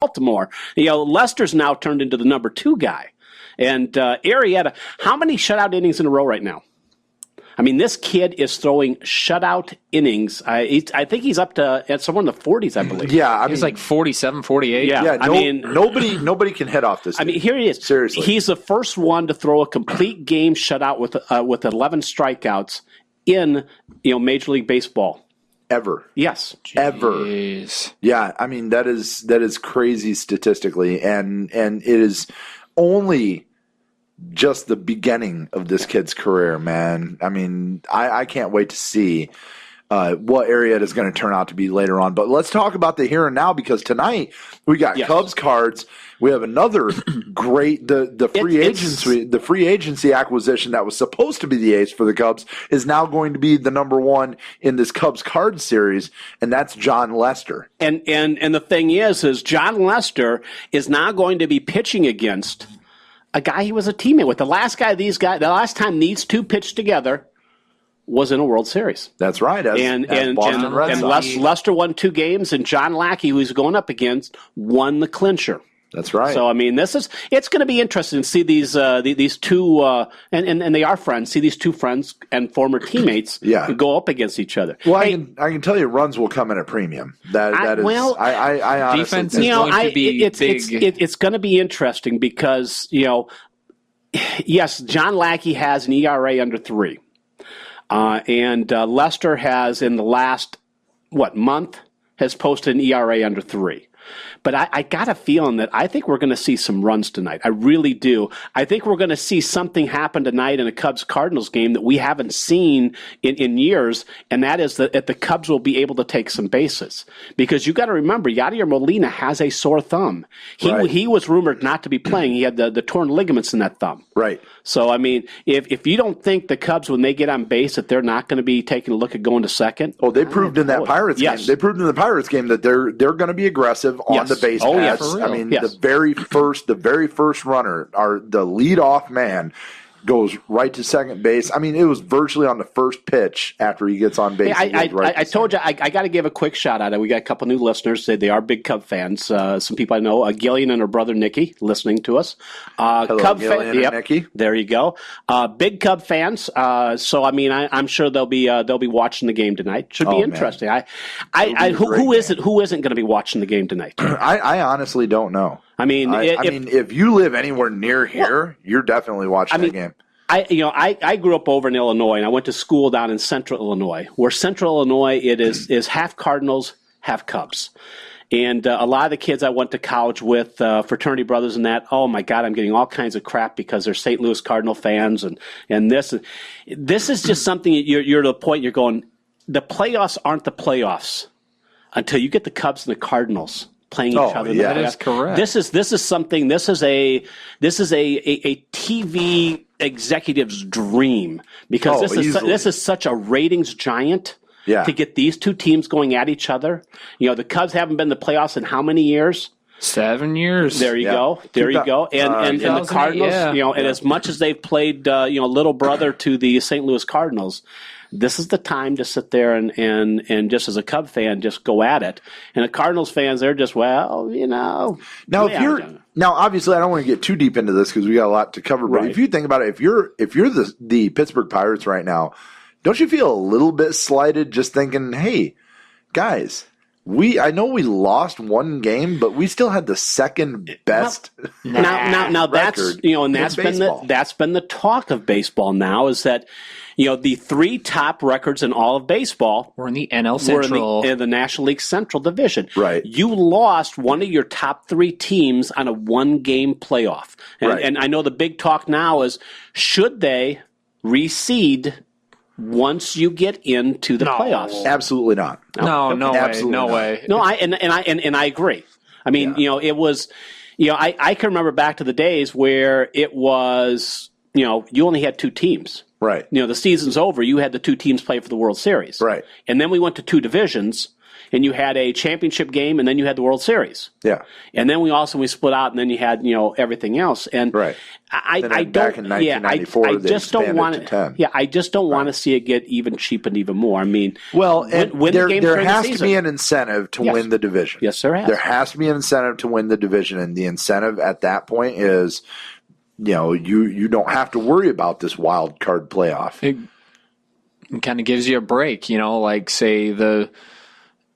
Baltimore. Lester's now turned into the number 2 guy. And Arrieta, how many shutout innings in a row right now? I mean, this kid is throwing shutout innings. I think he's up to somewhere in the 40s, I believe. Yeah, he's like 47, 48. Yeah, nobody can hit off this. I mean, here he is. Seriously, he's the first one to throw a complete game shutout with 11 strikeouts in Major League Baseball. Ever. Yes. Ever. Yeah, I mean that is crazy statistically, and it is only just the beginning of this kid's career, man. I mean, I can't wait to see what Arrieta is going to turn out to be later on. But let's talk about the here and now, because tonight we got Cubs cards. We have another great the free agency acquisition that was supposed to be the ace for the Cubs is now going to be the number 1 in this Cubs card series, and that's John Lester. And the thing is John Lester is now going to be pitching against a guy he was a teammate with. The last time these two pitched together was in a World Series. That's right. Lester won 2 games, and John Lackey, who he's going up against, won the clincher. That's right. So I mean, it's going to be interesting to see these two and they are friends. See these two friends and former teammates go up against each other. Well, I can tell you, runs will come at a premium. I honestly defense is going to be big. It's going to be interesting because yes, John Lackey has an ERA under 3, and Lester has in the last month has posted an ERA under 3. But I got a feeling that I think we're going to see some runs tonight. I really do. I think we're going to see something happen tonight in a Cubs-Cardinals game that we haven't seen in years, and that is that the Cubs will be able to take some bases. Because you got to remember, Yadier Molina has a sore thumb. He was rumored not to be playing. He had the torn ligaments in that thumb. Right. So, I mean, if you don't think the Cubs, when they get on base, that they're not going to be taking a look at going to second. Oh, they proved in that Pirates game. They proved in the Pirates game that they're going to be aggressive on the base paths. For real. I mean, the very first runner, the leadoff man, goes right to second base. I mean, it was virtually on the first pitch after he gets on base. I told you, I got to give a quick shout out. We got a couple new listeners. They are big Cub fans. Some people I know, Gillian and her brother Nikki, listening to us. Hello, Cub Gillian and Nikki. There you go. Big Cub fans. So I mean, I'm sure they'll be watching the game tonight. Should be interesting. Who isn't going to be watching the game tonight? I honestly don't know. I mean, if you live anywhere near here, you're definitely watching the game. I grew up over in Illinois, and I went to school down in Central Illinois, where Central Illinois is half Cardinals, half Cubs. And a lot of the kids I went to college with, fraternity brothers and that, oh my God, I'm getting all kinds of crap because they're St. Louis Cardinal fans and this. This is just something you're to the point you're going, the playoffs aren't the playoffs until you get the Cubs and the Cardinals playing each other. Yeah, that is correct. This is something. This is a TV executive's dream because this is such a ratings giant. Yeah. To get these two teams going at each other. The Cubs haven't been in the playoffs in how many years? 7 years. There you go. There you go. And the Cardinals, and as much as they've played, little brother to the St. Louis Cardinals, this is the time to sit there and just as a Cub fan, just go at it. And the Cardinals fans, they're just, Now, now obviously, I don't want to get too deep into this because we got a lot to cover. But if you think about it, if you're the Pittsburgh Pirates right now, don't you feel a little bit slighted just thinking, hey, guys, I know we lost one game, but we still had the second best now that's and that's been the talk of baseball now is that the 3 top records in all of baseball were in the NL Central, in the National League Central Division. Right. You lost one of your top 3 teams on a 1-game playoff, and I know the big talk now is should they reseed once you get into the playoffs? Absolutely not. No No, way. I agree. I mean, it was, I can remember back to the days where it was, you only had 2 teams. Right. The season's over. You had the 2 teams play for the World Series. Right. And then we went to 2 divisions. and you had a championship game, and then you had the World Series. Yeah. And then we split out, and then you had everything else. And right. I don't. Back in 1994, I just don't want to 10. Yeah, I just don't want to see it get even cheapened even more. I mean, well, there has to be an incentive to win the division. Yes, there has. There has to be an incentive to win the division, and the incentive at that point is, you don't have to worry about this wild card playoff. It kind of gives you a break, like say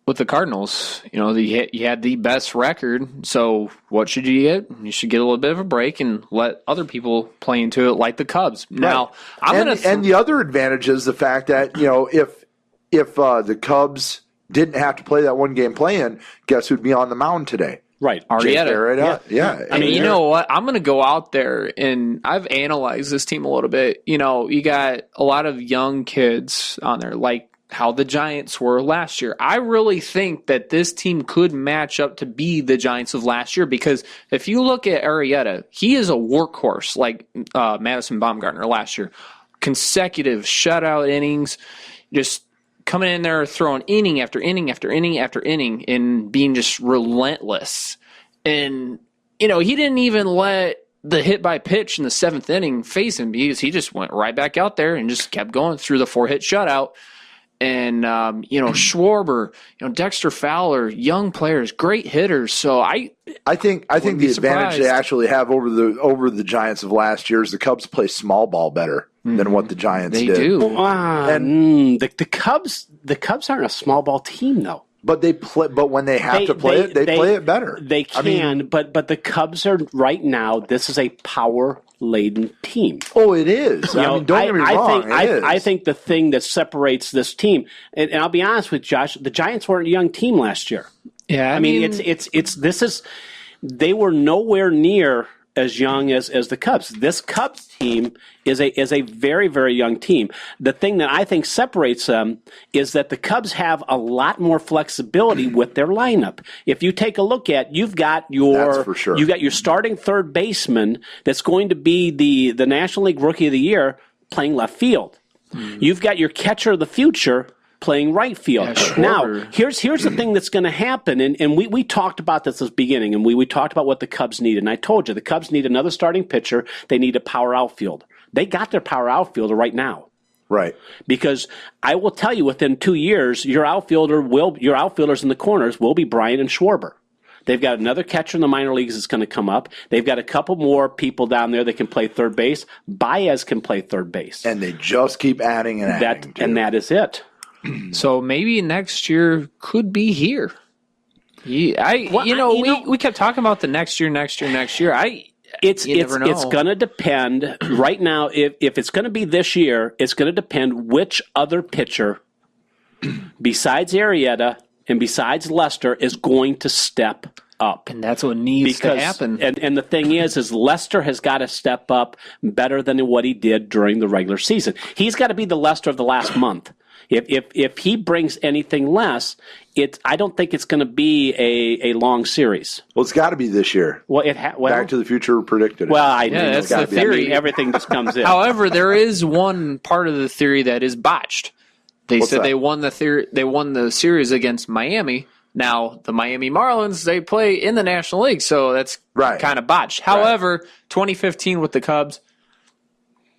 with the Cardinals, you had the best record. So what should you get? You should get a little bit of a break and let other people play into it, like the Cubs. Now, and the other advantage is the fact that if the Cubs didn't have to play that one game play-in, guess who'd be on the mound today? Right, Arrieta. Yeah. I mean, you know what? I'm going to go out there, and I've analyzed this team a little bit. You got a lot of young kids on there, like how the Giants were last year. I really think that this team could match up to be the Giants of last year, because if you look at Arrieta, he is a workhorse like Madison Bumgarner last year. Consecutive shutout innings, just coming in there throwing inning after inning after inning after inning and being just relentless. And, he didn't even let the hit by pitch in the 7th inning phase him, because he just went right back out there and just kept going through the 4-hit shutout. And, Schwarber, Dexter Fowler, young players, great hitters. So I think the advantage they actually have over the Giants of last year is the Cubs play small ball better than what the Giants did. They do. The Cubs aren't a small ball team, though. But they play. But when they have to play it, they play it better. They can, but the Cubs are right now. This is a power-laden team. Oh, it is. Don't get me wrong. I think the thing that separates this team, and I'll be honest with Josh, the Giants weren't a young team last year. Yeah, I mean they were nowhere near as young as the Cubs. This Cubs team is a very, very young team. The thing that I think separates them is that the Cubs have a lot more flexibility with their lineup. If you take a look at, you've got your starting third baseman that's going to be the National League Rookie of the Year playing left field. You've got your catcher of the future playing right field. Yeah, sure. Now, here's the thing that's going to happen, and we talked about this at the beginning, and we talked about what the Cubs need, and I told you the Cubs need another starting pitcher. They need a power outfielder. They got their power outfielder right now. Right. Because I will tell you, within 2 years, your outfielders in the corners will be Bryant and Schwarber. They've got another catcher in the minor leagues that's going to come up. They've got a couple more people down there that can play third base. Baez can play third base. And they just keep adding and adding. And that is it. So maybe next year could be here. We kept talking about the next year. It's going to depend right now. If it's going to be this year, it's going to depend which other pitcher besides Arrieta and besides Lester is going to step up. And that's what needs to happen. And the thing is Lester has got to step up better than what he did during the regular season. He's got to be the Lester of the last month. If he brings anything less, I don't think it's going to be a long series. Well, it's got to be this year. Well, Back to the Future predicted it. Well, I know that's the theory. Everything just comes in. However, there is one part of the theory that is botched. What's that? They won the series against Miami. Now, the Miami Marlins, they play in the National League, so that's kind of botched. However, 2015 with the Cubs.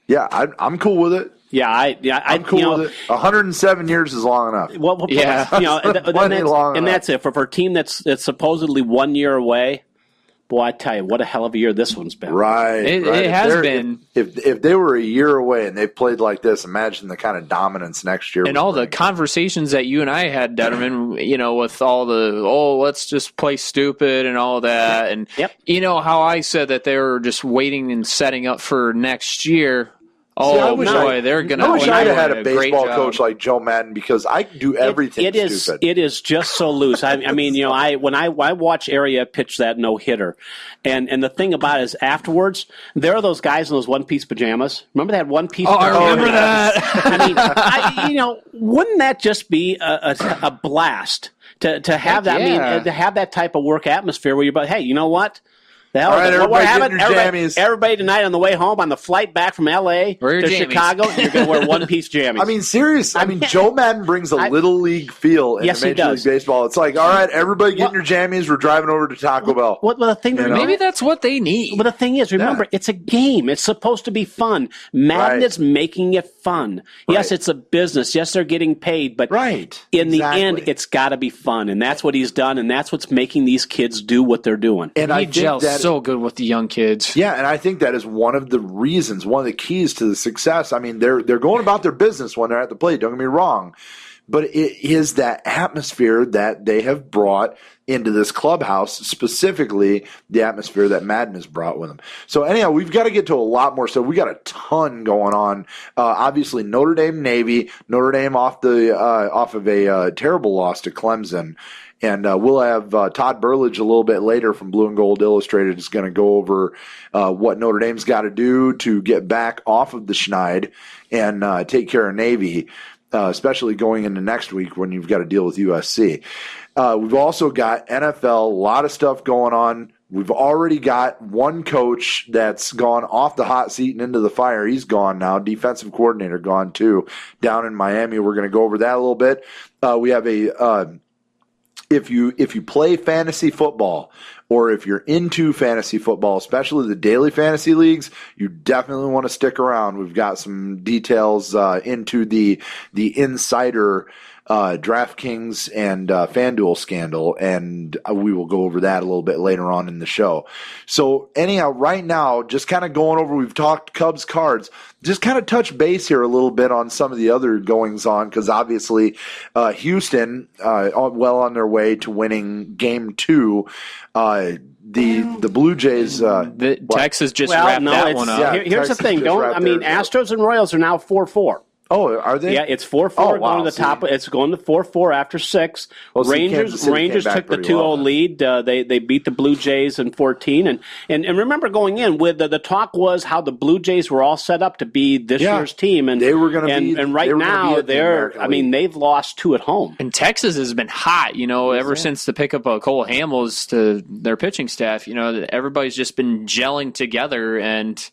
Yeah, I'm cool with it. I'm cool with it. 107 years is long enough. Well, yeah, that's it for a team that's supposedly 1 year away. Boy, I tell you, what a hell of a year this one's been. Right, it has been. If they were a year away and they played like this, imagine the kind of dominance next year. And all the conversations that you and I had, Detterman, with all let's just play stupid and all that, and how I said that they were just waiting and setting up for next year. They're going to. I wish I'd have had a baseball coach like Joe Madden, because I do everything stupid. It is just so loose. I mean, when I watch Arrieta pitch that no-hitter, and the thing about it is afterwards, there are those guys in those one-piece pajamas. Remember that one-piece? Oh, I remember that. I mean, wouldn't that just be a blast to have that? I mean, to have that type of work atmosphere where you're, but hey, you know what? The hell All right, with it. everybody We're get in your jammies. everybody tonight on the way home on the flight back from L.A. Wear your to jammies. Chicago, you're going to wear one-piece jammies. I mean, seriously. I mean, Joe Madden brings a little league feel into Yes, he Major League does. Baseball. It's like, all right, everybody get in your jammies. We're driving over to Taco Bell. Well, the thing to Maybe that's what they need. But the thing is, remember, it's a game. It's supposed to be fun. Madden Right. is making it fun. Yes, Right. it's a business. Yes, they're getting paid. But in the end, it's got to be fun. And that's what he's done. And that's what's making these kids do what they're doing. And He I think gels that so good with the young kids. Yeah, and I think that is one of the reasons, one of the keys to the success. I mean, they're going about their business when they're at the plate. Don't get me wrong, but it is that atmosphere that they have brought into this clubhouse, specifically the atmosphere that Madden has brought with them. So anyhow, we've got to get to a lot more stuff. We got a ton going on. Obviously, Notre Dame Navy, Notre Dame off of a terrible loss to Clemson. And we'll have Todd Burlage a little bit later from Blue and Gold Illustrated is going to go over what Notre Dame's got to do to get back off of the schneid and take care of Navy, especially going into next week when you've got to deal with USC. We've also got NFL, a lot of stuff going on. We've already got one coach that's gone off the hot seat and into the fire. He's gone now. Defensive coordinator gone too down in Miami. We're going to go over that a little bit. We have a if you play fantasy football or if you're into fantasy football, especially the daily fantasy leagues, you definitely want to stick around. We've got some details into the insider Draftkings and FanDuel scandal, and we will go over that a little bit later on in the show. So anyhow, right now, just kind of going over, we've talked Cubs cards, just kind of touch base here a little bit on some of the other goings on, because obviously Houston, well on their way to winning Game 2. The Blue Jays. Texas just wrapped that one up. Yeah, Here's the Texas thing. Astros and Royals are now 4-4. Oh, are they? Yeah, it's 4-4 going to the top. It's going to 4-4 after 6. Well, Rangers took the 2-0 lead. They beat the Blue Jays in 14. And remember going in with the talk was how the Blue Jays were all set up to be this year's team, and they were going to be. And right now they've lost 2 at home. And Texas has been hot, ever since the pickup of Cole Hamels to their pitching staff. Everybody's just been gelling together and.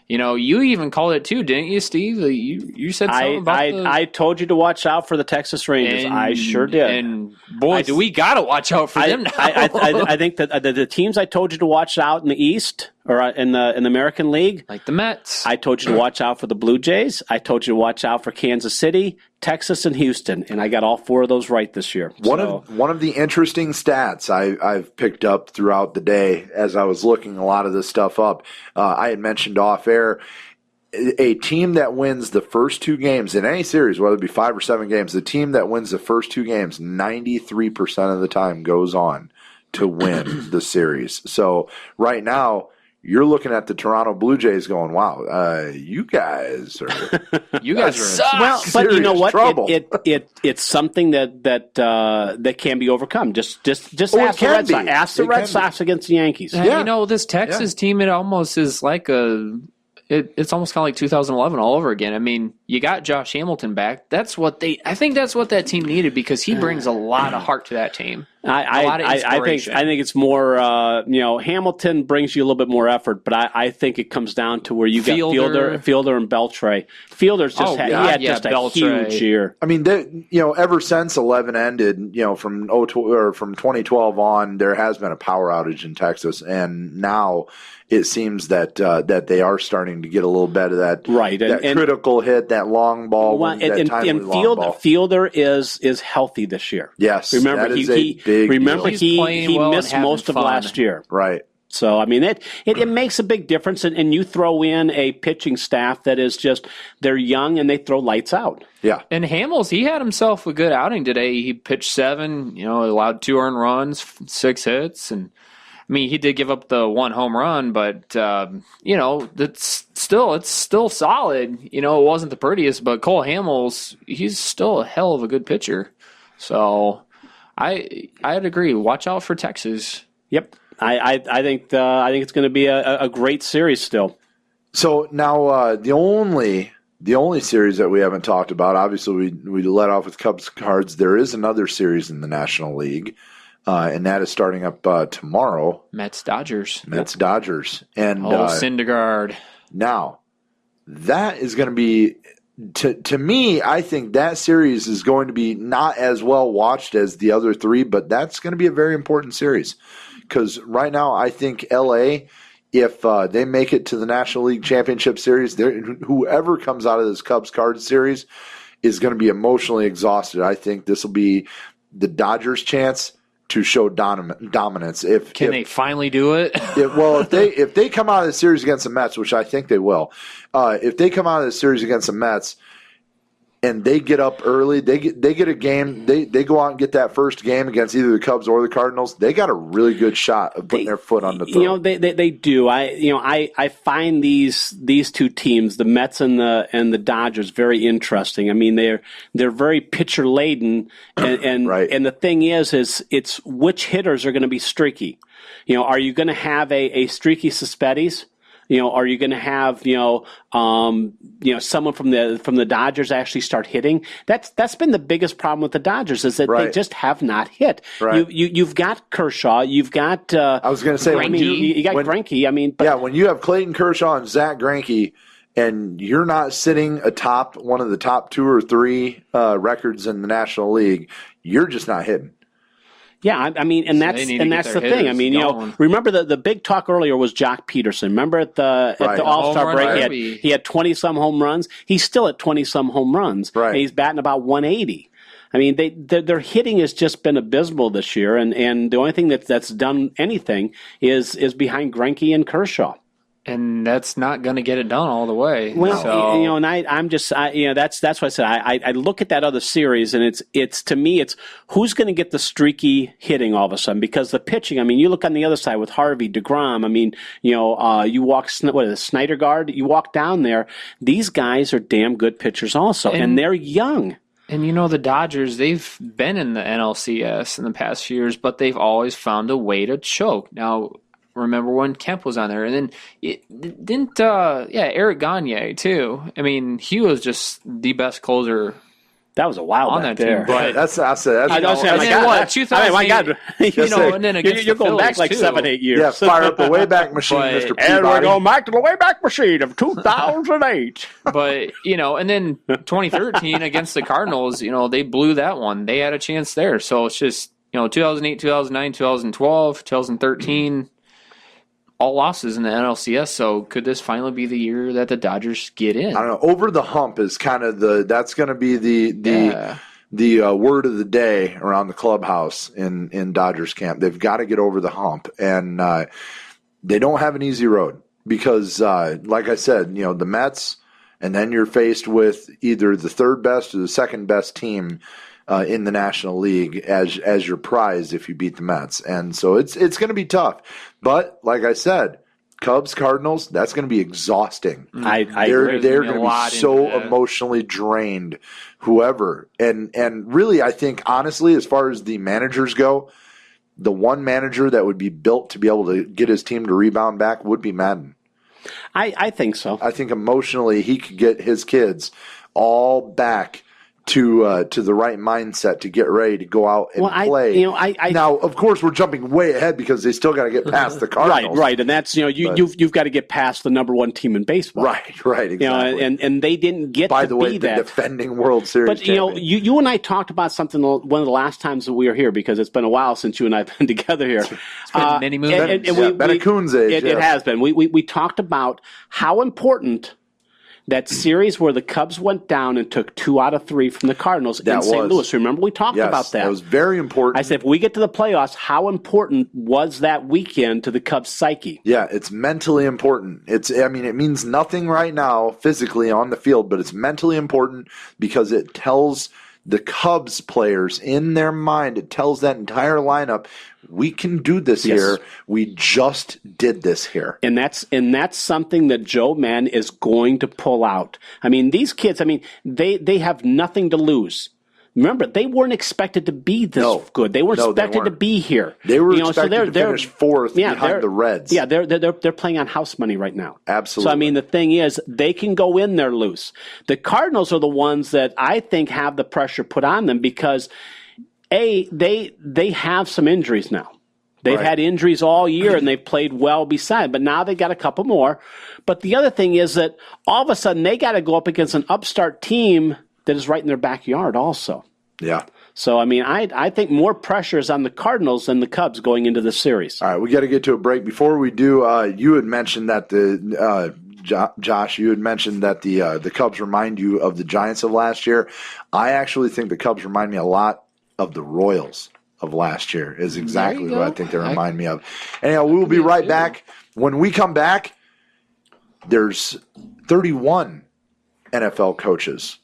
You even called it too, didn't you, Steve? You said something about I told you to watch out for the Texas Rangers. I sure did. And boy, do we got to watch out for them now. I think that the teams I told you to watch out in the East or in the American League, like the Mets. I told you to watch out for the Blue Jays. I told you to watch out for Kansas City, Texas, and Houston, and I got all 4 of those right this year. One of the interesting stats I've picked up throughout the day as I was looking a lot of this stuff up. I had mentioned off air a team that wins the first 2 games in any series, whether it be 5 or 7 games. The team that wins the first 2 games, 93% of the time goes on to win the series. So right now. You're looking at the Toronto Blue Jays going, wow, you guys are suck. Well, but you know what? Trouble. It's something that can be overcome. Just ask the Red Sox. Ask the Red Sox against the Yankees. Yeah. This Texas team, it almost is like it's almost kind of like 2011 all over again. I mean, you got Josh Hamilton back. I think that's what that team needed because he brings a lot of heart to that team. I think it's more Hamilton brings you a little bit more effort, but I think it comes down to where you got Fielder and Beltre. Fielder's just had a huge year. I mean, ever since 11 ended, from 2012 on, there has been a power outage in Texas, and now it seems that they are starting to get a little bit of that critical hit, that long ball. Fielder is healthy this year. Yes, remember he missed most of last year. Right. So I mean it makes a big difference, and you throw in a pitching staff that is just they're young and they throw lights out. Yeah. And Hamels, he had himself a good outing today. He pitched 7, allowed 2 earned runs, 6 hits, and I mean, he did give up the 1 home run, but it's still solid. It wasn't the prettiest, but Cole Hamels, he's still a hell of a good pitcher. So I'd agree. Watch out for Texas. Yep, I think it's going to be a great series still. So now the only series that we haven't talked about, obviously we let off with Cubs cards. There is another series in the National League. and that is starting up tomorrow. Mets-Dodgers. Mets-Dodgers. And Syndergaard. now, that is going to be, to me, I think that series is going to be not as well watched as the other three, but that's going to be a very important series. Because right now, I think L.A., if they make it to the National League Championship Series, whoever comes out of this Cubs-Cards series is going to be emotionally exhausted. I think this will be the Dodgers' chance to show dominance. If they finally do it? If they come out of the series against the Mets, which I think they will, if they come out of the series against the Mets and they get up early, they get a game, they go out and get that first game against either the Cubs or the Cardinals, they got a really good shot of putting their foot on the throat. They do. I find these two teams, the Mets and the Dodgers, very interesting. I mean, they're very pitcher laden, and right. And the thing is it's which hitters are going to be streaky. Are you going to have a streaky Cespedes? Are you going to have someone from the Dodgers actually start hitting? That's been the biggest problem with the Dodgers is that right. they just have not hit. Right. You've got Kershaw, you've got I was going to say you got Greinke. When you have Clayton Kershaw and Zach Greinke, and you're not sitting atop one of the top 2 or 3 records in the National League, you're just not hitting. Yeah, I mean, and that's the thing. I mean, remember the big talk earlier was Jock Peterson. Remember at the All-Star break, he had 20-some home runs. He's still at 20-some home runs. Right. And he's batting about 180. I mean, their hitting has just been abysmal this year, and the only thing that's done anything is behind Greinke and Kershaw. And that's not going to get it done all the way. Well, and I'm just, that's what I said. I look at that other series, and it's to me, it's who's going to get the streaky hitting all of a sudden, because the pitching. I mean, you look on the other side with Harvey, DeGrom. I mean, you walk Snydergaard. You walk down there. These guys are damn good pitchers, also, and they're young. And the Dodgers, they've been in the NLCS in the past few years, but they've always found a way to choke. Now, remember when Kemp was on there, and then Eric Gagne too. I mean, he was just the best closer. That was a while on back that there. team, but that's my God, and then you're going back like 7-8 years. Yeah, fire up the Wayback Machine, Mr. Peabody. And we're going back to the Wayback Machine of 2008. But and then 2013 against the Cardinals, they blew that one. They had a chance there. So it's just 2008, 2009, 2012, 2013. All losses in the NLCS, so could this finally be the year that the Dodgers get in? I don't know. Over the hump is kind of that's going to be the word of the day around the clubhouse in Dodgers camp. They've got to get over the hump, and they don't have an easy road because, like I said, the Mets, and then you're faced with either the third best or the second best team in the National League as your prize if you beat the Mets. And so it's going to be tough. But like I said, Cubs, Cardinals, that's going to be exhausting. I They're going to be so emotionally drained, whoever. And really, I think, honestly, as far as the managers go, the one manager that would be built to be able to get his team to rebound back would be Madden. I think so. I think emotionally he could get his kids all back to the right mindset to get ready to go out and play. Now, of course, we're jumping way ahead because they still got to get past the Cardinals. Right, and that's you've got to get past the number one team in baseball. Right, exactly. And they didn't get. By the way, the defending World Series. But champion. you and I talked about something one of the last times that we were here because it's been a while since you and I've been together here. It's been many moons. Been a Coon's age. It has been. We talked about how important that series where the Cubs went down and took 2 out of 3 from the Cardinals in St. Louis. Remember, we talked about that. That was very important. I said, if we get to the playoffs, how important was that weekend to the Cubs' psyche? Yeah, it's mentally important. It means nothing right now physically on the field, but it's mentally important because it tells the Cubs players in their mind, it tells that entire lineup, we can do this here. We just did this here. And that's something that Joe Madden is going to pull out. I mean, these kids, they have nothing to lose. Remember, they weren't expected to be this good. They were expected to be here. They were expected to finish 4th behind the Reds. Yeah, they're playing on house money right now. Absolutely. So, the thing is, they can go in there loose. The Cardinals are the ones that I think have the pressure put on them because they have some injuries now. They've had injuries all year, and they've played well beside. But now they got a couple more. But the other thing is that all of a sudden they got to go up against an upstart team that is right in their backyard also. Yeah. So, I mean, I think more pressure is on the Cardinals than the Cubs going into the series. All right, we got to get to a break. Before we do, you had mentioned that Josh, you had mentioned that the Cubs remind you of the Giants of last year. I actually think the Cubs remind me a lot of the Royals of last year is exactly what I think they remind me of. Anyhow, we will be right back. When we come back, there's 31 NFL coaches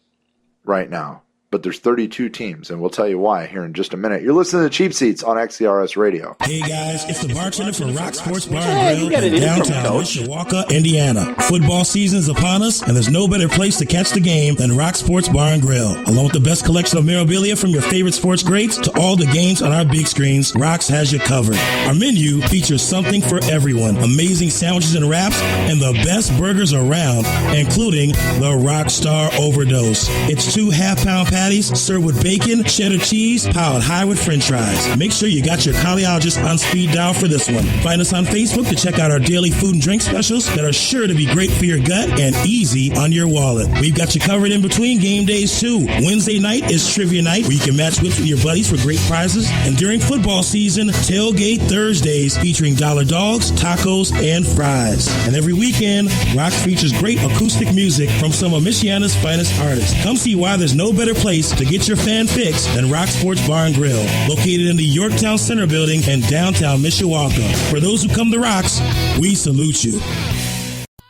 right now, but there's 32 teams, and we'll tell you why here in just a minute. You're listening to Cheap Seats on XCRS Radio. Hey guys, it's the bartender from Rock Sports Bar and Grill in downtown Mishawaka, Indiana. Football season's upon us, and there's no better place to catch the game than Rock Sports Bar and Grill. Along with the best collection of memorabilia from your favorite sports greats to all the games on our big screens, Rock's has you covered. Our menu features something for everyone. Amazing sandwiches and wraps, and the best burgers around, including the Rockstar Overdose. It's 2 half-pound patties served with bacon, cheddar cheese, piled high with french fries. Make sure you got your cardiologist on speed dial for this one. Find us on Facebook to check out our daily food and drink specials that are sure to be great for your gut and easy on your wallet. We've got you covered in between game days too. Wednesday night is trivia night where you can match wits with your buddies for great prizes. And during football season, tailgate Thursdays featuring dollar dogs, tacos, and fries. And every weekend, Rock features great acoustic music from some of Michiana's finest artists. Come see why there's no better place to get your fan fix than Rock Sports Bar and Grill, located in the Yorktown Center Building in downtown Mishawaka. For those who come to Rocks, we salute you.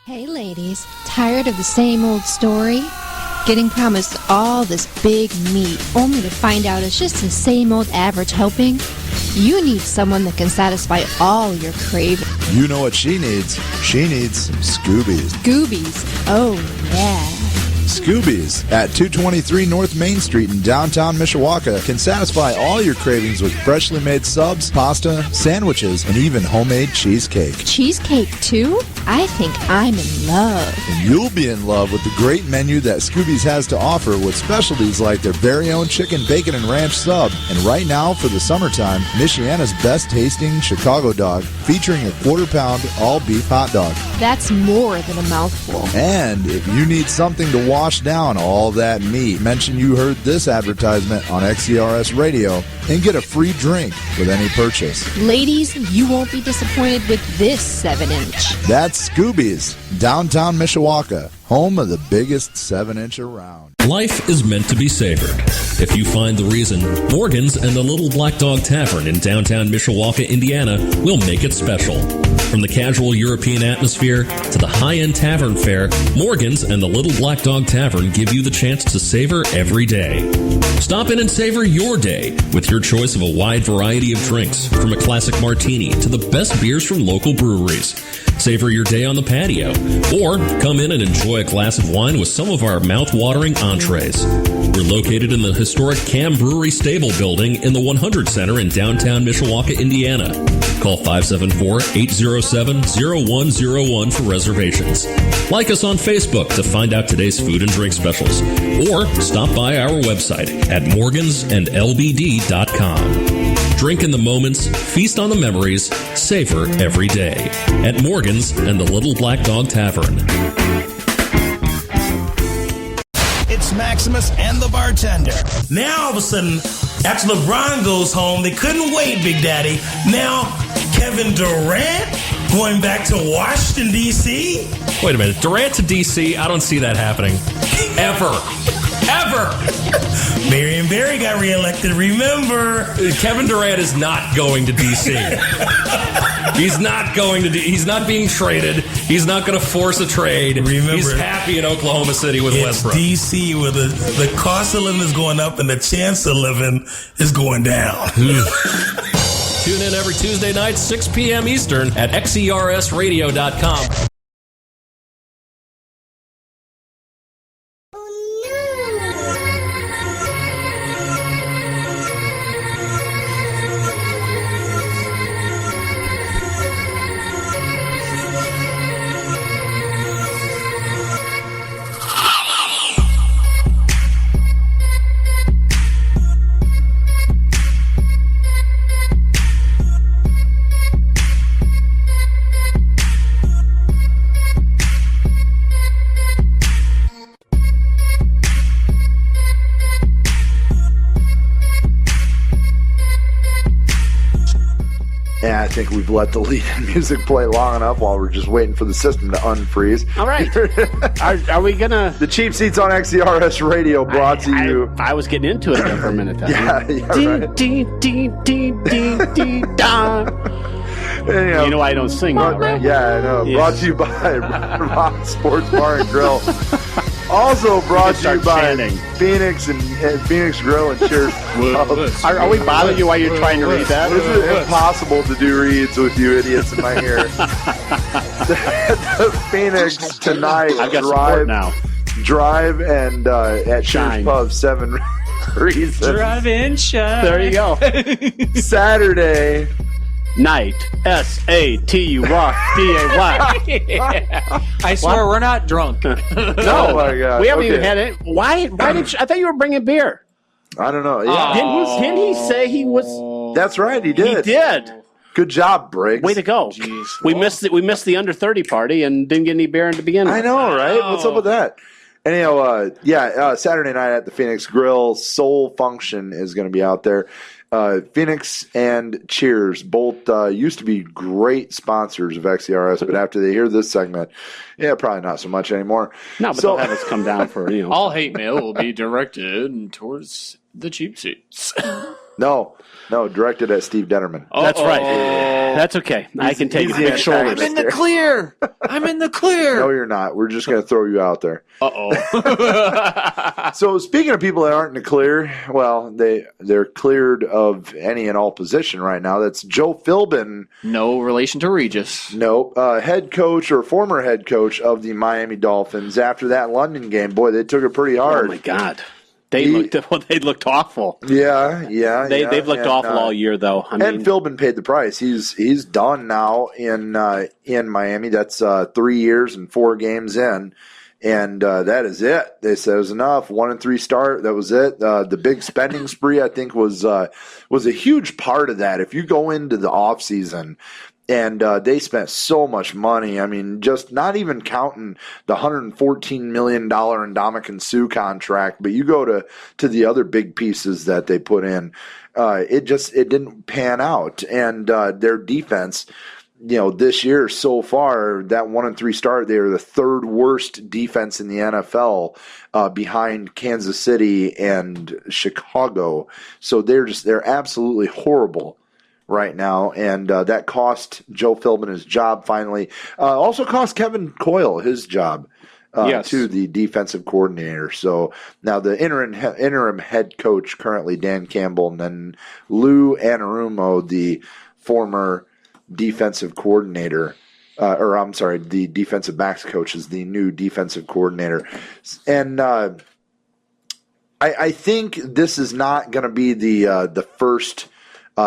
Hey ladies, tired of the same old story? Getting promised all this big meat only to find out it's just the same old average helping? You need someone that can satisfy all your cravings. You know what she needs? She needs some Scoobies. Scoobies, oh yeah. Scoobies at 223 North Main Street in downtown Mishawaka can satisfy all your cravings with freshly made subs, pasta, sandwiches, and even homemade cheesecake. Cheesecake too? I think I'm in love. And you'll be in love with the great menu that Scoobies has to offer with specialties like their very own chicken, bacon, and ranch sub. And right now, for the summertime, Michiana's best tasting Chicago dog featuring a 1/4-pound all-beef hot dog. That's more than a mouthful. And if you need something to wash down all that meat, mention you heard this advertisement on XCRS Radio and get a free drink with any purchase. Ladies, you won't be disappointed with this 7-inch. That's Scoobies, downtown Mishawaka, home of the biggest 7-inch around. Life is meant to be savored. If you find the reason, Morgan's and the Little Black Dog Tavern in downtown Mishawaka, Indiana will make it special. From the casual European atmosphere to the high-end tavern fare, Morgan's and the Little Black Dog Tavern give you the chance to savor every day. Stop in and savor your day with your choice of a wide variety of drinks, from a classic martini to the best beers from local breweries. Savor your day on the patio, or come in and enjoy a glass of wine with some of our mouth-watering entrees. We're located in the historic Cam Brewery Stable Building in the 100 Center in downtown Mishawaka, Indiana. Call 574-807-0101 for reservations. Like us on Facebook to find out today's food and drink specials, or stop by our website at morgansandlbd.com. Drink in the moments, feast on the memories, savor every day at Morgan's and the Little Black Dog Tavern. It's Maximus and the bartender. Now all of a sudden, after LeBron goes home, they couldn't wait, Big Daddy. Now Kevin Durant going back to Washington, D.C.? Wait a minute, Durant to D.C.? I don't see that happening. Ever. Marion Barry got reelected, remember? Kevin Durant is not going to D.C. He's not going to. He's not being traded. He's not going to force a trade. Remember, he's happy in Oklahoma City with Westbrook. D.C. where the cost of living is going up and the chance of living is going down. Tune in every Tuesday night, 6 p.m. Eastern at XERSradio.com. think we've let the lead music play long enough while we're just waiting for the system to unfreeze. All right. Are we going to... The Cheap Seats on XCRS Radio brought to you... I was getting into it there for a minute. Yeah, right. You know I don't sing, right? Yeah, I know. Yeah. Brought to you by Rock Sports Bar and Grill. Also brought to you by Phoenix and Phoenix Grill and Cheers. Are we bothering you while you're trying to read that? This is impossible to do reads with you idiots in my ear. the Phoenix tonight. I've got support now. Drive and at Cheers Pub 7 Reasons. Drive and shine. There you go. Saturday night. SATURDAY. I swear we're not drunk. No, oh my God. We haven't even had it. Why did you, I thought you were bringing beer. I don't know. Yeah. Didn't he say he was? That's right. He did. He did. Good job, Briggs. Way to go. Jeez. We missed the under 30 party and didn't get any beer to begin with. I know, right? What's up with that? Anyhow, Saturday night at the Phoenix Grill, Soul Function is going to be out there. Phoenix and Cheers both used to be great sponsors of XCRS, but after they hear this segment, probably not so much anymore. No, but they'll have us come down for, All hate mail will be directed towards the Cheap Seats. No, directed at Steve Detterman. That's right. That's okay. I can take big shoulders. I'm in the clear. No, you're not. We're just going to throw you out there. So speaking of people that aren't in the clear, well, they're cleared of any and all position right now. That's Joe Philbin. No relation to Regis. No, head coach or former head coach of the Miami Dolphins. After that London game, boy, they took it pretty hard. Oh my God. They looked awful. Yeah. They've looked awful all year, though. And Philbin paid the price. He's done now in Miami. That's 3 years and 4 games in, and that is it. They said it was enough. 1-3 start. That was it. The big spending spree, I think, was a huge part of that. If you go into the off season. And they spent so much money. I mean, just not even counting the $114 million Ndamukong Suh contract, but you go to the other big pieces that they put in, it didn't pan out. And their defense, this year so far, that 1-3 start, they are the third worst defense in the NFL, behind Kansas City and Chicago. So they're absolutely horrible right now, and that cost Joe Philbin his job finally. Also cost Kevin Coyle his job to the defensive coordinator. So now the interim head coach currently, Dan Campbell, and then Lou Anarumo, the former defensive coordinator, the defensive backs coach, is the new defensive coordinator. And I think this is not going to be the first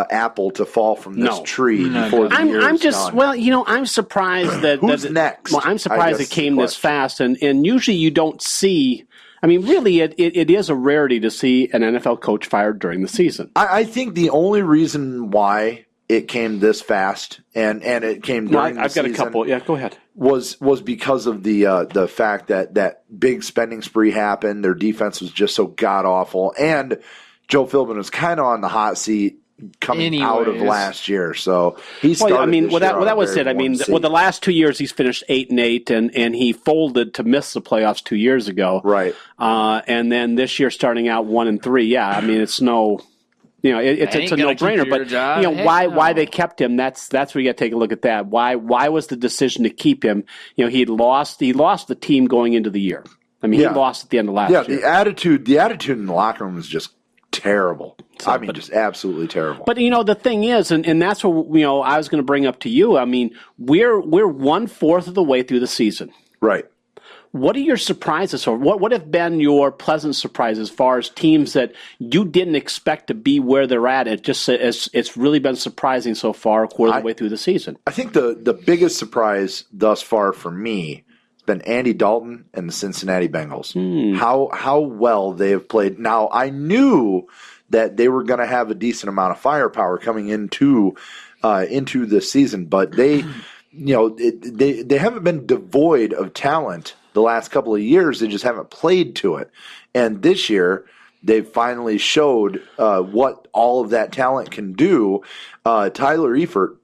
apple to fall from this tree before the year is done. I'm surprised that who's next. Well, I'm surprised it came this fast, and usually you don't see. I mean, really, it is a rarity to see an NFL coach fired during the season. I think the only reason why it came this fast and it came during the season. I've got a couple. Yeah, go ahead. Was because of the fact that big spending spree happened. Their defense was just so god awful, and Joe Philbin was kind of on the hot seat coming out of last year, so he started. That was it. I mean, the last 2 years he's finished 8-8, and he folded to miss the playoffs 2 years ago, right? And then this year starting out 1-3. Yeah, I mean, it's no, it's a no brainer. But why they kept him? That's where you got to take a look at that. Why was the decision to keep him? He lost the team going into the year. I mean, he lost at the end of last year. Yeah, the attitude in the locker room was just terrible. Just absolutely terrible. But the thing is, and that's what I was going to bring up to you. I mean, we're 1/4 of the way through the season. Right. What are your surprises, or what have been your pleasant surprises as far as teams that you didn't expect to be where they're at? It's really been surprising so far, 1/4 of the way through the season. I think the biggest surprise thus far for me has been Andy Dalton and the Cincinnati Bengals. How well they have played. Now, I knew that they were going to have a decent amount of firepower coming into the season, but they haven't been devoid of talent the last couple of years. They just haven't played to it. And this year, they've finally showed what all of that talent can do. Tyler Eifert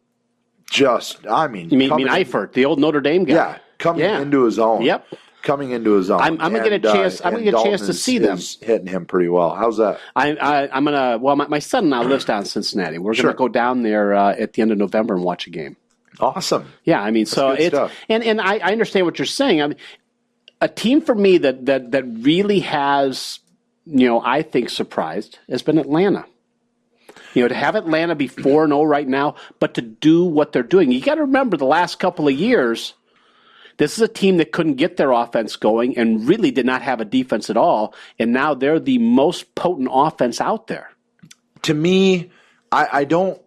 I mean, you mean Eifert, the old Notre Dame guy? Yeah, coming into his own. Yep. Coming into his own. I'm gonna get a chance. I'm gonna get a chance to see them. Hitting him pretty well. How's that? I'm gonna. Well, my son now lives down in Cincinnati. We're gonna go down there at the end of November and watch a game. Awesome. Yeah, I mean, That's so it's stuff. and I understand what you're saying. I mean, a team for me that really has, I think surprised has been Atlanta. To have Atlanta be 4-0 right now, but to do what they're doing, you got to remember the last couple of years. This is a team that couldn't get their offense going and really did not have a defense at all, and now they're the most potent offense out there. To me, I don't.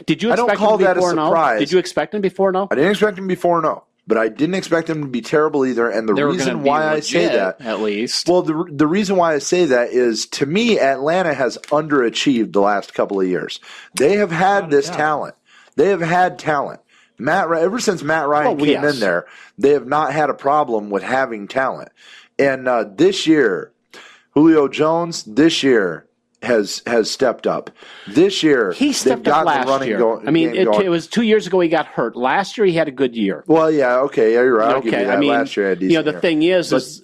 Did you I don't call that a surprise. Did you expect them to be 4-0? I didn't expect them to be 4-0, but I didn't expect them to be terrible either. And the reason why I say that, at least, well, the reason why I say that is, to me, Atlanta has underachieved the last couple of years. They have had this talent. They have had talent. Ever since Matt Ryan came in there, they have not had a problem with having talent. And this year, Julio Jones, has stepped up. This year, he stepped up last year. It was 2 years ago he got hurt. Last year he had a good year. Well, yeah, okay, you're right. Okay, last year he had a decent the year. thing is,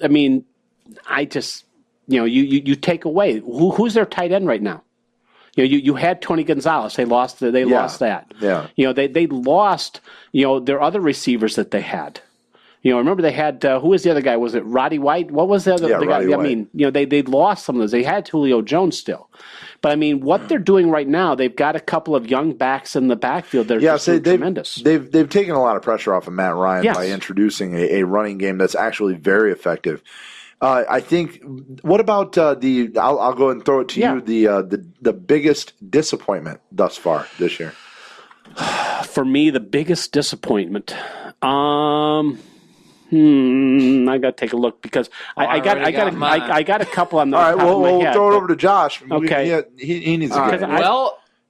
I just, you take away who's their tight end right now. You had Tony Gonzalez. They lost that. Yeah. They lost their other receivers that they had. Remember they had who was the other guy? Was it Roddy White? What was the other guy? Roddy White. I mean, they lost some of those. They had Julio Jones still, but I mean, what they're doing right now, they've got a couple of young backs in the backfield. They're tremendous. They've taken a lot of pressure off of Matt Ryan by introducing a running game that's actually very effective. I think. What about I'll go ahead and throw it to you. The biggest disappointment thus far this year. For me, the biggest disappointment. I got to take a look because I got a couple on the. All right, top of my we'll head, throw it over to Josh. Okay, he needs to get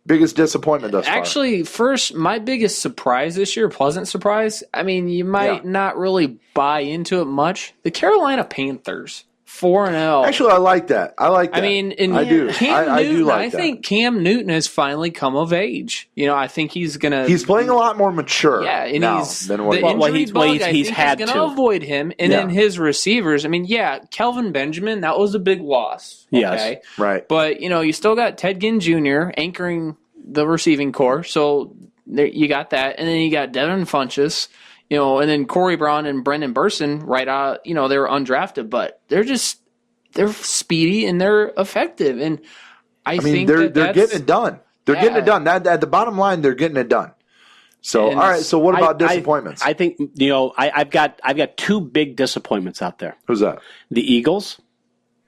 biggest disappointment thus far. Actually, first, my biggest surprise this year, pleasant surprise. I mean, you might not really buy into it much. The Carolina Panthers. 4-0. Actually, I like that. I mean, I do. I do like that. I think Cam Newton has finally come of age. I think he's gonna. He's playing a lot more mature. Yeah, and now he's than what the injury bug. He's had going to avoid him, and then his receivers. I mean, Kelvin Benjamin, that was a big loss. Okay? Yes, right. But you still got Ted Ginn Jr. anchoring the receiving core, so you got that, and then you got Devin Funchess. And then Corey Brown and Brendan Burson right out. They were undrafted, but they're speedy and they're effective. And I think they're getting it done. They're getting it done. At the bottom line, they're getting it done. So all right. So what about disappointments? I think I've got two big disappointments out there. Who's that? The Eagles.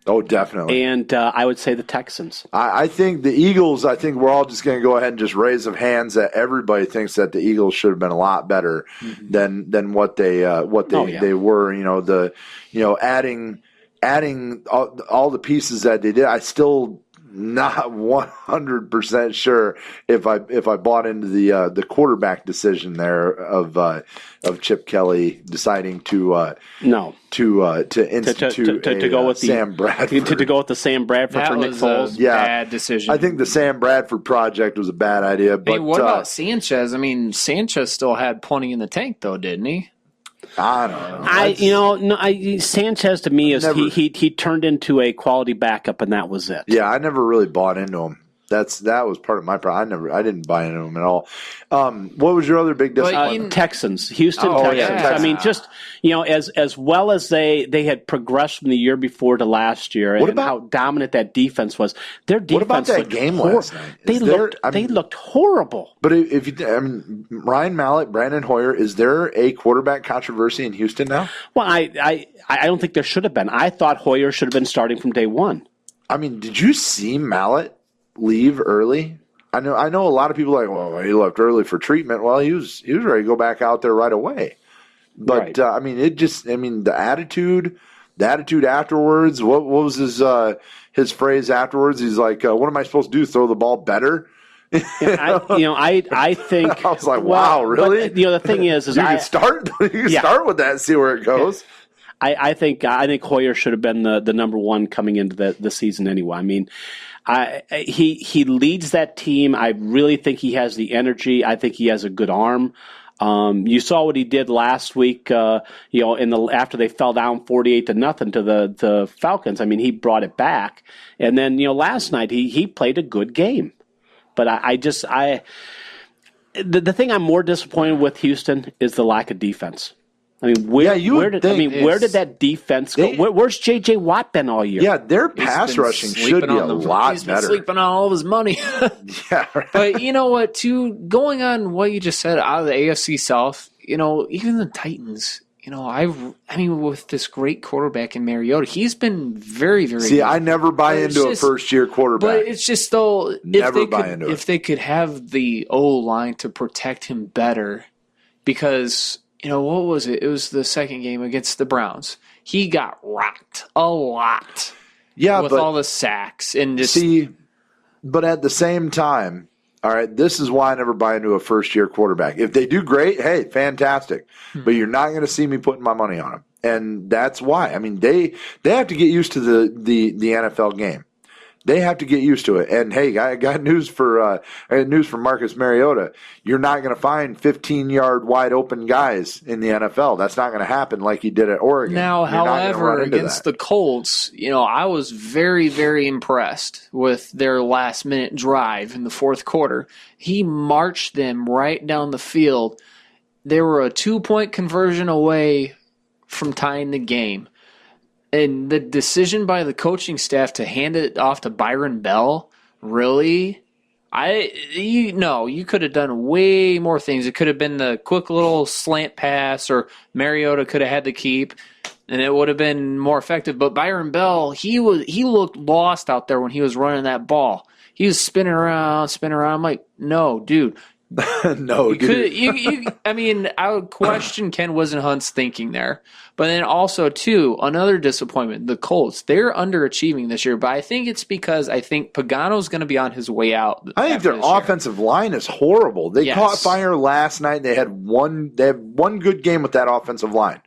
Oh, definitely. And I would say the Texans. I think the Eagles, I think we're all just going to go ahead and just raise of hands that everybody thinks that the Eagles should have been a lot better than what they were. Adding all the pieces that they did. I still not 100% sure if I bought into the quarterback decision there of Chip Kelly deciding to institute to go with Sam Bradford to go with the Sam Bradford for Nick Foles. Bad decision. I think the Sam Bradford project was a bad idea. But what about Sanchez? I mean, Sanchez still had plenty in the tank, though, didn't he? I don't know. Sanchez to me is he turned into a quality backup, and that was it. Yeah, I never really bought into him. That was part of my problem. I didn't buy into him at all. What was your other big disappointment? Texans, Houston Texans. Yeah. I mean, just as well as they had progressed from the year before to last year, and how dominant that defense was. Their defense. What about that game last night? They looked horrible. But Ryan Mallett, Brandon Hoyer, is there a quarterback controversy in Houston now? Well, I don't think there should have been. I thought Hoyer should have been starting from day one. I mean, did you see Mallett leave early? I know a lot of people are like, well, he left early for treatment. Well, he was ready to go back out there right away. But right. The attitude afterwards. What was his phrase afterwards? He's like, what am I supposed to do? Throw the ball better? I think I was like, wow, really? But, the thing is you can start with that and see where it goes. I think Hoyer should have been the number one coming into the season anyway. I mean, he leads that team. I really think he has the energy. I think he has a good arm. You saw what he did last week. After they fell down 48-0 to the Falcons. I mean, he brought it back, and then last night he played a good game. But the thing I'm more disappointed with Houston is the lack of defense. I mean, where did that defense go? Where's J.J. Watt been all year? Yeah, their pass rushing should be a lot He's been better. sleeping on all of his money. Yeah, right. But you know what? Going on what you just said out of the AFC South, even the Titans. With this great quarterback in Mariota, he's been very, very. See, good. I never buy into a first-year quarterback. But it's just though, if they could have the O-line to protect him better, because what was it? It was the second game against the Browns. He got rocked a lot. Yeah, with all the sacks and just but at the same time. All right, this is why I never buy into a first-year quarterback. If they do great, hey, fantastic. But you're not going to see me putting my money on them. And that's why. I mean, they have to get used to the NFL game. They have to get used to it. And, hey, I got news for Marcus Mariota. You're not going to find 15-yard wide-open guys in the NFL. That's not going to happen like he did at Oregon. Now, however, against the Colts, I was very, very impressed with their last-minute drive in the fourth quarter. He marched them right down the field. They were a 2-point conversion away from tying the game. And the decision by the coaching staff to hand it off to Byron Bell, really? You could have done way more things. It could have been the quick little slant pass, or Mariota could have had the keep, and it would have been more effective. But Byron Bell, he looked lost out there when he was running that ball. He was spinning around. I'm like, no, dude. No, dude. I would question Ken Wisenhunt's thinking there. But then also, too, another disappointment, the Colts. They're underachieving this year, but I think it's because I think Pagano's going to be on his way out. I think their offensive line is horrible. They caught fire last night. They had one good game with that offensive line.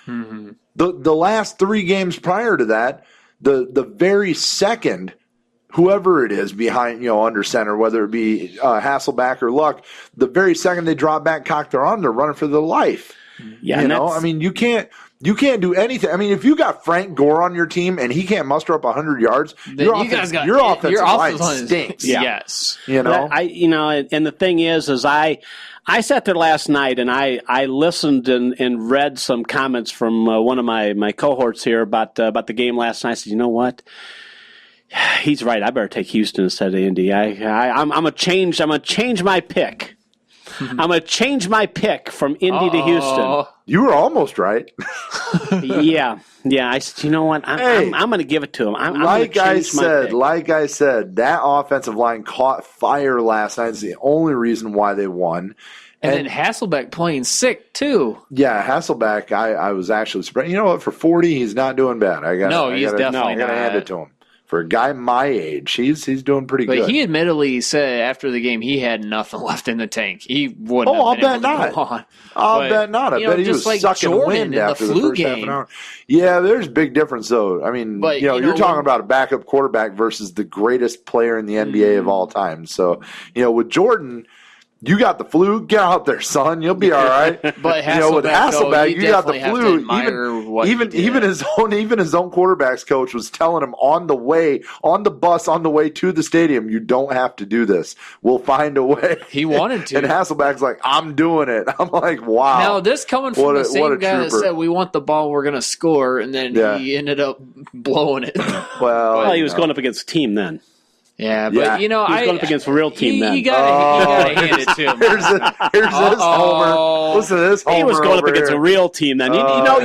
Mm-hmm. The last 3 games prior to that, the very second – whoever it is behind, under center, whether it be Hasselbeck or Luck, the very second they drop back, cock their arm, they're running for their life. Yeah, you can't do anything. I mean, if you got Frank Gore on your team and he can't muster up 100 yards, your offensive line stinks. Yeah. Yes, and the thing is I sat there last night and I listened and read some comments from one of my cohorts here about the game last night. I said, you know what? He's right. I better take Houston instead of Indy. I'm gonna change my pick. I'm gonna change my pick from Indy to Houston. You were almost right. yeah. I said, you know what? I'm gonna give it to him. Like I said, that offensive line caught fire last night. It's the only reason why they won. And then Hasselbeck playing sick too. Yeah, Hasselbeck. I was actually surprised. You know what? For 40, he's not doing bad. He's definitely not. Hand it to him. For a guy my age, he's doing pretty good. But he admittedly said after the game he had nothing left in the tank. He wouldn't. I'll bet not. I bet he was sucking wind after the first half an hour. Yeah, there's a big difference though. I mean, you're talking about a backup quarterback versus the greatest player in the NBA of all time. So, with Jordan, you got the flu. Get out there, son. You'll be all right. But with Hasselbeck, you got the flu. Even his own quarterbacks coach was telling him on the bus on the way to the stadium, you don't have to do this. We'll find a way. He wanted to. And Hasselbeck's like, I'm doing it. I'm like, wow. Now this coming from the same guy that said we want the ball, we're going to score, and then he ended up blowing it. Well, he was going up against a team then. Yeah, but he was going up against a real team then. You gotta hand it to him. Here's this homer. Listen to this homer. He was going up against a real team then. You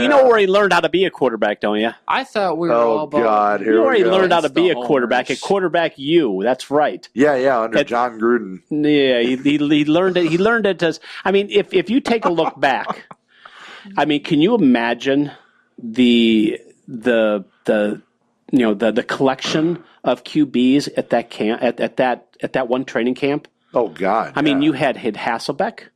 know where he learned how to be a quarterback, don't you? I thought we were all about. God, you know where he learned how to be a quarterback. At quarterback U. That's right. Yeah, under John Gruden. Yeah, he learned it. He learned it as. I mean, if you take a look back, I mean, can you imagine the collection of QBs at that camp at that one training camp? Oh God! I mean, you had Hasselbeck,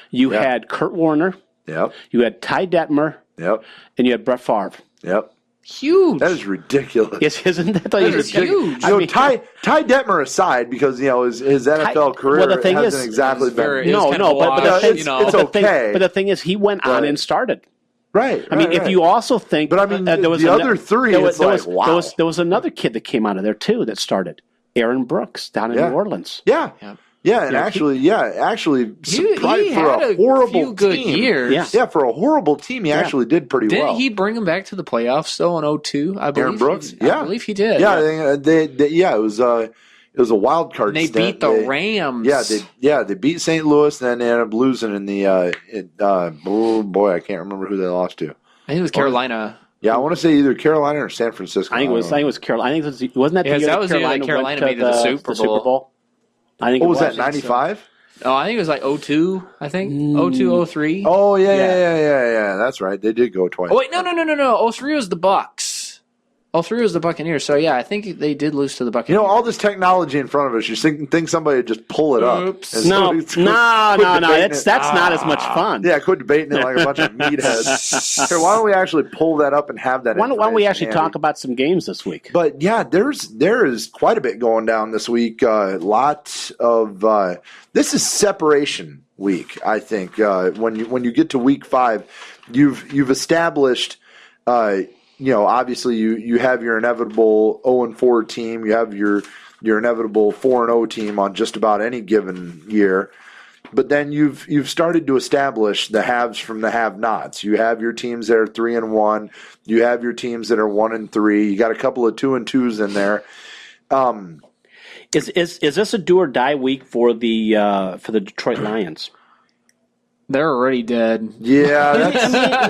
you had Kurt Warner, yep. You had Ty Detmer, Yep. and you had Brett Favre. Yep. Huge. That is ridiculous. Isn't that? That is huge. Ty Detmer aside, because his NFL career hasn't exactly been. It's okay. But the thing is, he went on and started. Right. I mean, if you also think, but I mean, there was the other three. There was another kid that came out of there too that started. Aaron Brooks down in New Orleans. Yeah. And actually, he for a horrible good team. Years. Yeah, for a horrible team, he actually did pretty well. Didn't he bring him back to the playoffs though in 2002? I believe. Aaron Brooks. I believe he did. Yeah, it was a wild card. And they beat the Rams. They beat St. Louis, and then they ended up losing in the. I can't remember who they lost to. I think it was Carolina. Yeah, I want to say either Carolina or San Francisco. I think it was Carolina. I think wasn't that the year that was Carolina made it to the Super Bowl. I think. What was that? 95. Oh, I think it was like 02, I think. 02, 03. Oh, yeah. That's right. They did go twice. Oh, wait, no. 03 was the Bucks. 03 was the Buccaneers. So, yeah, I think they did lose to the Buccaneers. All this technology in front of us, you think somebody would just pull it up. Oops. No. That's not as much fun. Yeah, quit debating it like a bunch of meatheads. Here, why don't we actually pull that up and have that Why don't we actually talk about some games this week? But, yeah, there is quite a bit going down this week. Lot of this is separation week, I think. When you get to week 5, you've established obviously you have your inevitable 0-4 team, you have your inevitable 4-0 team on just about any given year. But then you've started to establish the haves from the have-nots. You have your teams that are 3-1. You have your teams that are 1-3. You got a couple of 2-2s in there. Is this a do or die week for the Detroit Lions? They're already dead. Yeah, I think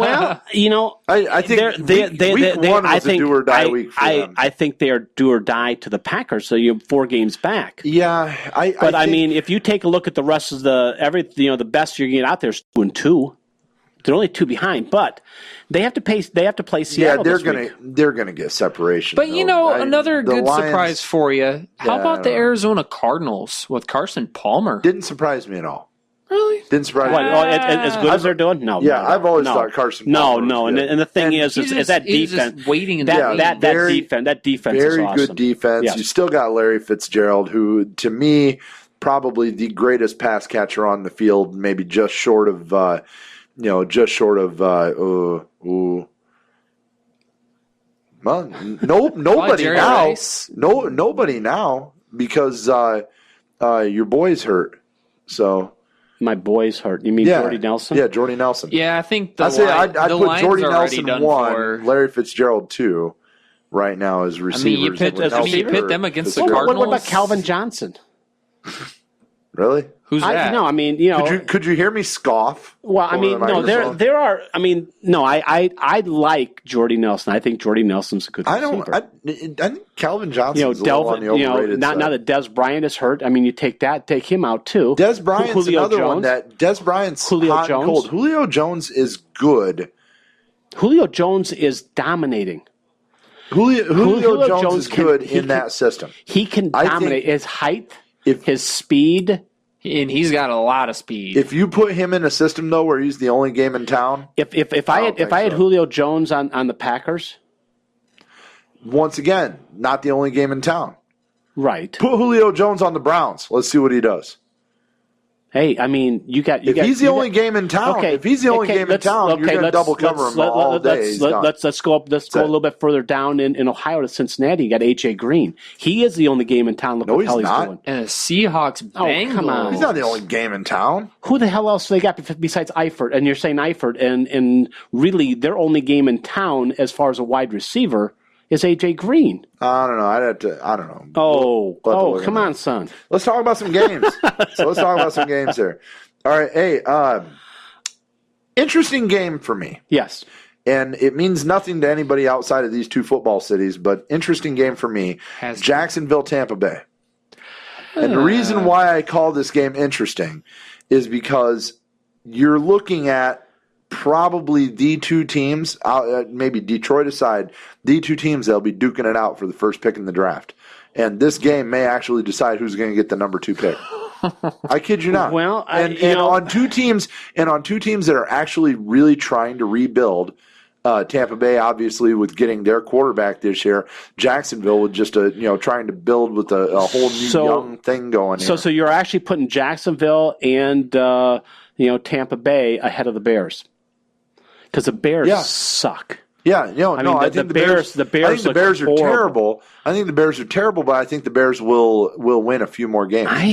week 1 was a do or die week for them. I think they are do or die to the Packers. So you're 4 games back. Yeah, I mean, if you take a look at the rest of the best you're getting out there is 2-2. They're only 2 behind, but they have to play Seattle. Yeah, they're gonna get separation. But another good Lions, surprise for you. How about the Arizona Cardinals with Carson Palmer? Didn't surprise me at all. Really? Didn't surprise me. As good as they're doing? No. Yeah, I've always thought Carson Palmer was good. And the thing is that defense. Waiting that defense very is awesome. Good defense. Yes. You still got Larry Fitzgerald, who to me probably the greatest pass catcher on the field, maybe just short of Well, nobody now. Nobody now because your boy's hurt. So my boy's hurt. You mean Jordy Nelson? Yeah, Jordy Nelson. Yeah, I think I'd put Jordy Nelson 1, Larry Fitzgerald 2. Right now as receivers. You pit them against the Cardinals. What about Calvin Johnson? Really? Who's that? No, I mean, Could you hear me scoff? Well, I mean, no, there are. I mean, no, I like Jordy Nelson. I think Jordy Nelson's a good receiver. I think Calvin Johnson's a little on the overrated side. Now that Dez Bryant is hurt, I mean, you take him out too. Dez Bryant's another one that Dez Bryant's hot and cold. Julio Jones is good. Julio Jones is dominating. Julio Jones is good in that system. He can dominate his height, his speed. And he's got a lot of speed. If you put him in a system though where he's the only game in town, if I had Julio Jones on the Packers, once again, not the only game in town. Right. Put Julio Jones on the Browns. Let's see what he does. Hey, I mean, if he's the only game in town, you're going to double cover him all day. Let's go a little bit further down in Ohio to Cincinnati. You got A.J. Green. He is the only game in town. Look what the hell he's doing. And a Seahawks Bengals. Oh, come on. He's not the only game in town. Who the hell else do they got besides Eifert? And you're saying Eifert, and really their only game in town as far as a wide receiver is A.J. Green. I don't know. I don't know. Oh, come on, son. Let's talk about some games. Here. All right. Hey, interesting game for me. Yes. And it means nothing to anybody outside of these two football cities, but interesting game for me. Jacksonville, Tampa Bay. And the reason why I call this game interesting is because you're looking at probably the two teams, maybe Detroit aside, the two teams that'll be duking it out for the first pick in the draft. And this game may actually decide who's going to get the number 2 pick. I kid you not. Well, on two teams that are actually really trying to rebuild, Tampa Bay, obviously, with getting their quarterback this year. Jacksonville with just trying to build with a whole new young thing going. So you're actually putting Jacksonville and Tampa Bay ahead of the Bears because the Bears suck. Yeah, I think the Bears. I think the Bears are terrible. I think the Bears are terrible, but I think the Bears will win a few more games. I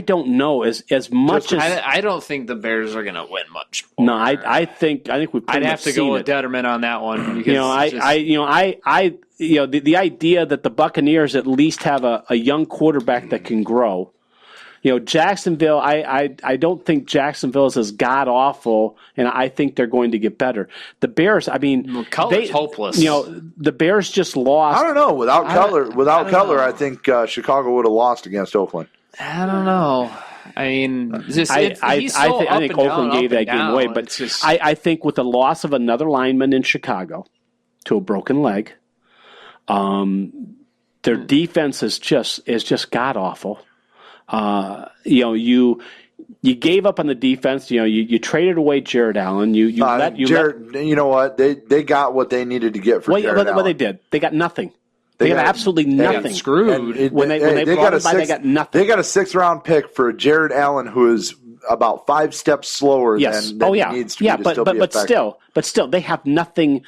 don't know as much as I don't think the Bears are going to win much more. No, I think we. I'd have to go with Detterman on that one. Because the idea that the Buccaneers at least have a young quarterback that can grow. Jacksonville, I don't think Jacksonville is as god-awful, and I think they're going to get better. The Bears, Cutler's hopeless. The Bears just lost. I don't know. Without Cutler, I think Chicago would have lost against Oakland. I don't know. I mean, I think Oakland gave that game away, but I think with the loss of another lineman in Chicago to a broken leg, their defense is just god-awful. You gave up on the defense. You traded away Jared Allen. You know what? They got what they needed to get for Jared Allen. What they did, they got nothing. They got absolutely nothing. They got screwed. When they brought him by, they got nothing. They got a 6th-round pick for Jared Allen, who is about 5 steps slower than he needs to be to still be effective. But still, they have nothing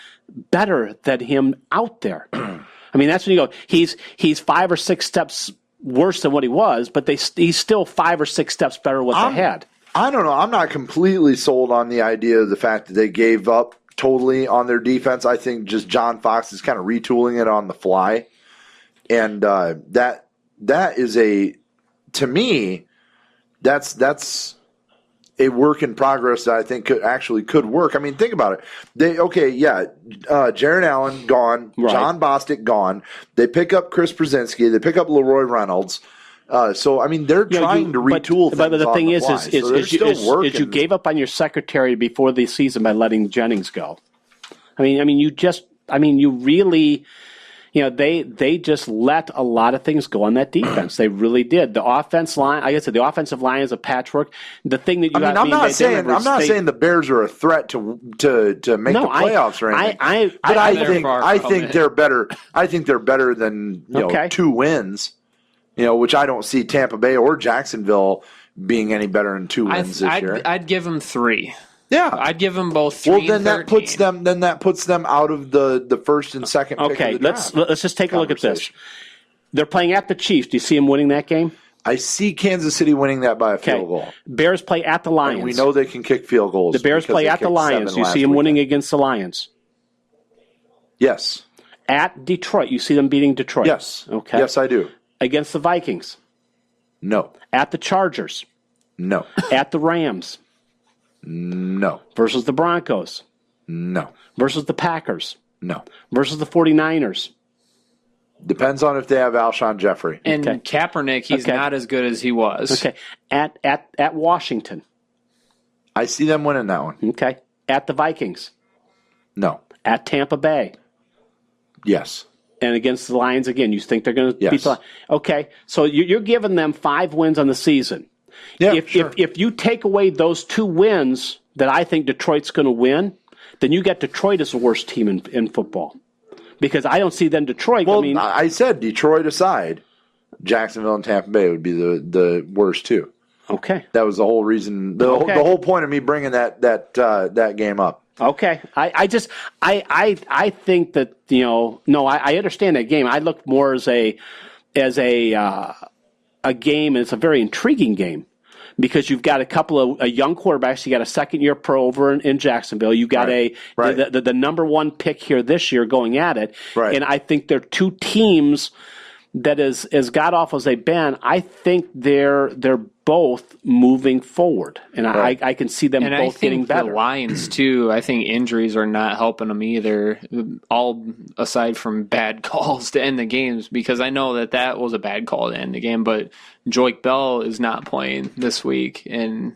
better than him out there. That's when you go. He's 5 or 6 steps worse than what he was, but he's still 5 or 6 steps better than what they had. I don't know. I'm not completely sold on the idea of the fact that they gave up totally on their defense. I think just John Fox is kind of retooling it on the fly. And that is to me, that's a work in progress that I think could work. Think about it. Jared Allen gone, right. John Bostic gone. They pick up Chris Brzezinski. They pick up Leroy Reynolds. They're trying to retool things. But the thing is you gave up on your secretary before the season by letting Jennings go. You really. They just let a lot of things go on that defense. They really did. The offense line, like I said, the offensive line is a patchwork. The thing that I'm not saying the Bears are a threat to make the playoffs or anything. I think they're better. I think they're better than 2 wins. Which I don't see Tampa Bay or Jacksonville being any better than 2 wins this year. I'd give them 3. Yeah, I'd give them both 3. Well, then that puts them out of the first and second. Pick of the draft. let's just take a look at this. They're playing at the Chiefs. Do you see them winning that game? I see Kansas City winning that by a field goal. Bears play at the Lions. And we know they can kick field goals. The Bears play at the Lions. You see them winning against the Lions. Yes. At Detroit, you see them beating Detroit. Yes. Okay. Yes, I do. Against the Vikings. No. At the Chargers. No. At the Rams. No. Versus the Broncos. No. Versus the Packers. No. Versus the 49ers. Depends on if they have Alshon Jeffrey. And Kaepernick, he's not as good as he was. Okay. At Washington. I see them winning that one. Okay. At the Vikings. No. At Tampa Bay. Yes. And against the Lions again. You think they're going to beat the Lions? Okay. So you're giving them 5 wins on the season. Yeah, if you take away those 2 wins that I think Detroit's going to win, then you get Detroit as the worst team in football. Because I don't see them Detroit. Well, I said Detroit aside, Jacksonville and Tampa Bay would be the worst 2. Okay. That was the whole reason. The whole point of me bringing that game up. Okay. I think that I understand that game. I look more as a game, and it's a very intriguing game because you've got a couple of young quarterbacks. You got a second-year pro over in Jacksonville. You got the number 1 pick here this year going at it. Right. And I think they're 2 teams that as god-awful as they've been, I think they're both moving forward. And I can see them both getting better. The Lions, too, I think injuries are not helping them either, all aside from bad calls to end the games, because I know that was a bad call to end the game, but Joique Bell is not playing this week, and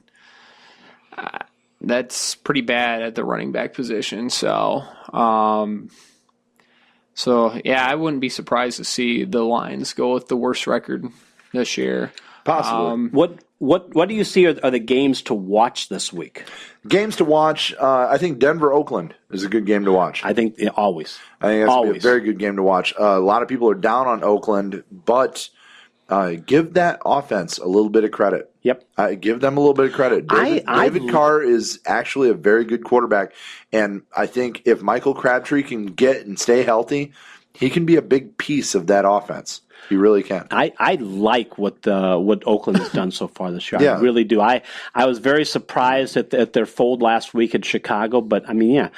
that's pretty bad at the running back position. So, I wouldn't be surprised to see the Lions go with the worst record this year. Possibly. What do you see are the games to watch this week? Games to watch. I think Denver-Oakland is a good game to watch. I think always. I think that's going to be a very good game to watch. A lot of people are down on Oakland, but give that offense a little bit of credit. Yep. Give them a little bit of credit. David Carr is actually a very good quarterback, and I think if Michael Crabtree can get and stay healthy, he can be a big piece of that offense. He really can. I like what Oakland has done so far this year. Yeah. I really do. I was very surprised at their fold last week in Chicago, but I mean, yeah.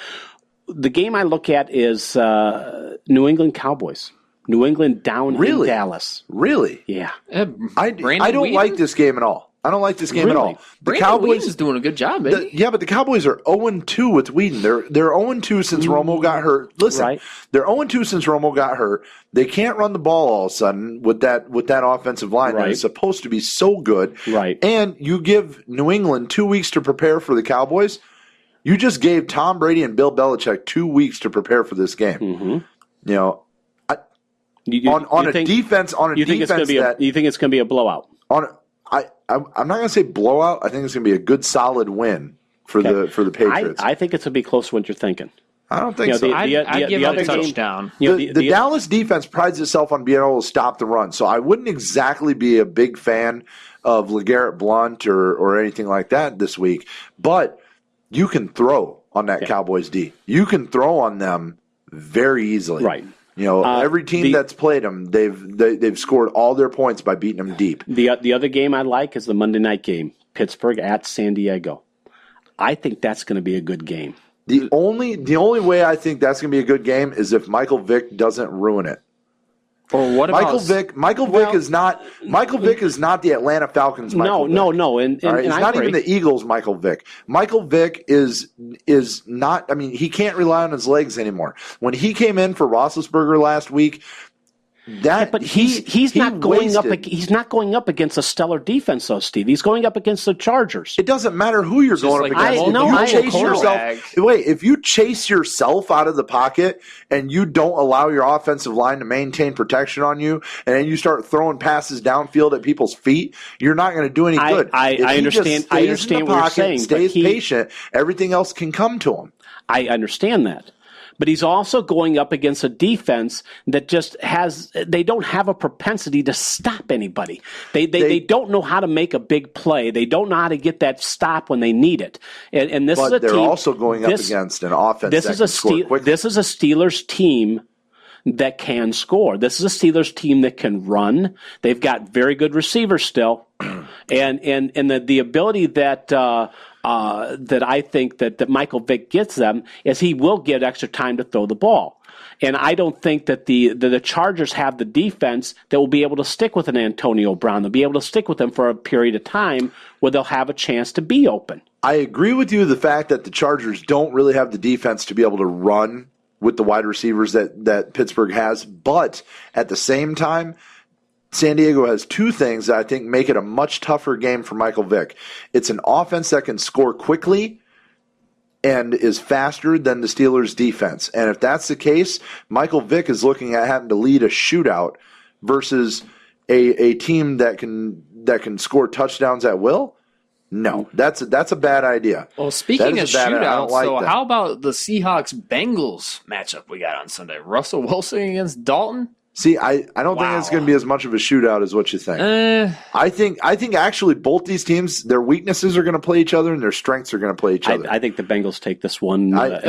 The game I look at is New England Cowboys. New England down in Dallas. Really? Yeah. I don't like this game at all. I don't like this game at all. The Cowboys is doing a good job, baby. But the Cowboys are 0-2 with Whedon. They're 0-2 since Romo got hurt. Listen, they're 0-2 since Romo got hurt. They can't run the ball all of a sudden with that offensive line that is supposed to be so good. Right. And you give New England 2 weeks to prepare for the Cowboys. You just gave Tom Brady and Bill Belichick 2 weeks to prepare for this game. Mm-hmm. You know, on a defense you think it's going to be a blowout? I'm not going to say blowout. I think it's going to be a good, solid win for the Patriots. I think it's going to be close to what you're thinking. I don't think so. I'd give a touchdown. The Dallas defense prides itself on being able to stop the run, so I wouldn't exactly be a big fan of LeGarrette Blount or anything like that this week. But you can throw on that Cowboys D. You can throw on them very easily. Right. You know, every team that's played them, they've scored all their points by beating them deep. The other game I like is the Monday night game, Pittsburgh at San Diego. I think that's going to be a good game. The only way I think that's going to be a good game is if Michael Vick doesn't ruin it. Or what about Michael Vick is not the Atlanta Falcons. No. And he's not even the Eagles. Michael Vick. Michael Vick is not. I mean, he can't rely on his legs anymore. When he came in for Roethlisberger last week, he's not going up against a stellar defense, though, Steve. He's going up against the Chargers. It doesn't matter who you're going up against. If you chase yourself out of the pocket and you don't allow your offensive line to maintain protection on you, and then you start throwing passes downfield at people's feet, you're not going to do any good. I understand what you're saying. Stays patient. Everything else can come to him. I understand that. But he's also going up against a defense that just they don't have a propensity to stop anybody. They don't know how to make a big play. They don't know how to get that stop when they need it. And this is a they're team, also going up against an offense that can score quickly. This is a Steelers team that can score. This is a Steelers team that can run. They've got very good receivers still. and the ability that I think that Michael Vick gets them is he will get extra time to throw the ball. And I don't think that the Chargers have the defense that will be able to stick with an Antonio Brown. They'll be able to stick with him for a period of time where they'll have a chance to be open. I agree with you the fact that the Chargers don't really have the defense to be able to run with the wide receivers that Pittsburgh has. But at the same time, San Diego has two things that I think make it a much tougher game for Michael Vick. It's an offense that can score quickly and is faster than the Steelers' defense. And if that's the case, Michael Vick is looking at having to lead a shootout versus a team that can score touchdowns at will. No, that's a bad idea. Well, speaking of shootouts, how about the Seahawks-Bengals matchup we got on Sunday? Russell Wilson against Dalton? See, I don't think it's going to be as much of a shootout as what you think. I think actually both these teams, their weaknesses are going to play each other and their strengths are going to play each other. I think the Bengals take this one at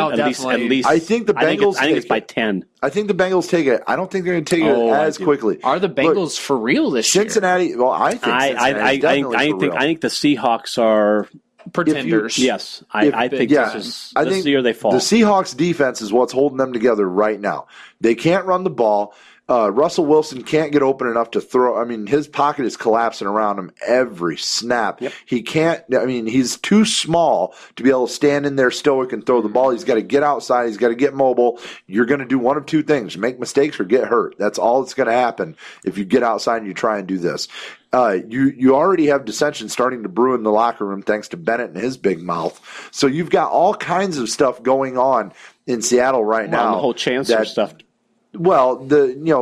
least. I think the Bengals. I think it's by 10. I think the Bengals take it. I don't think they're going to take it as quickly. Are the Bengals for real this year? Cincinnati. Well, I think I think the Seahawks are pretenders. Yes, I think this is the year they fall. The Seahawks defense is what's holding them together right now. They can't run the ball. Russell Wilson can't get open enough to throw. I mean, his pocket is collapsing around him every snap. Yep. He can't. I mean, he's too small to be able to stand in there stoic and throw the ball. He's got to get outside. He's got to get mobile. You're going to do one of two things: make mistakes or get hurt. That's all that's going to happen if you get outside and you try and do this. You already have dissension starting to brew in the locker room thanks to Bennett and his big mouth. So you've got all kinds of stuff going on in Seattle right now. The whole Chancellor stuff. Well,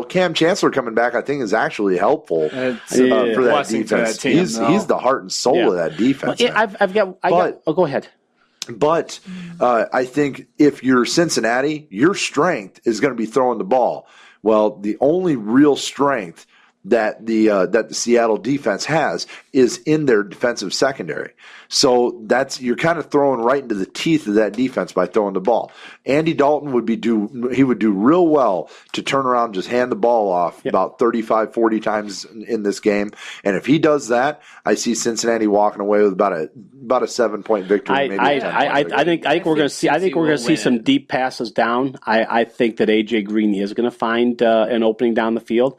Cam Chancellor coming back, I think, is actually helpful for that defense. He's the heart and soul of that defense. Well, go ahead. But I think if you're Cincinnati, your strength is going to be throwing the ball. Well, the only real strength that the Seattle defense has is in their defensive secondary. So you're kind of throwing right into the teeth of that defense by throwing the ball. Andy Dalton would do real well to turn around and just hand the ball off about 35, 40 times in this game. And if he does that, I see Cincinnati walking away with about a 7-point victory. I think we're going to see some deep passes down. I think that AJ Green is going to find an opening down the field.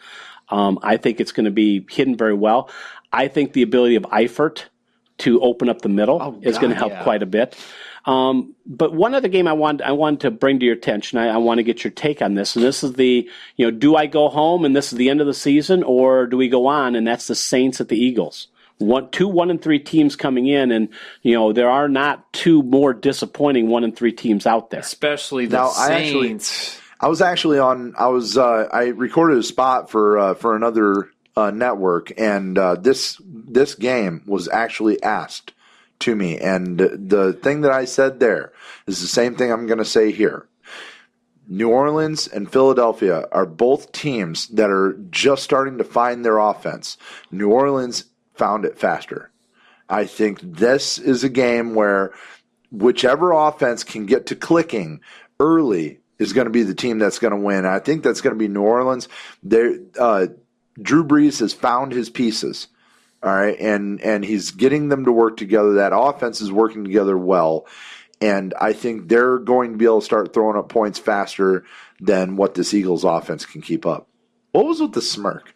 I think it's going to be hidden very well. I think the ability of Eifert to open up the middle is going to help quite a bit. But one other game I wanted to bring to your attention, I want to get your take on this, and this is do I go home and this is the end of the season, or do we go on? And that's the Saints at the Eagles. 1-3 teams coming in, and there are not two more disappointing 1-3 teams out there, especially the Saints. I recorded a spot for another network, and this game was actually asked to me, and the thing that I said there is the same thing I'm going to say here. New Orleans and Philadelphia are both teams that are just starting to find their offense. New Orleans found it faster. I think this is a game where whichever offense can get to clicking early is going to be the team that's going to win. I think that's going to be New Orleans. Drew Brees has found his pieces, all right, and he's getting them to work together. That offense is working together well, and I think they're going to be able to start throwing up points faster than what this Eagles offense can keep up. What was with the smirk?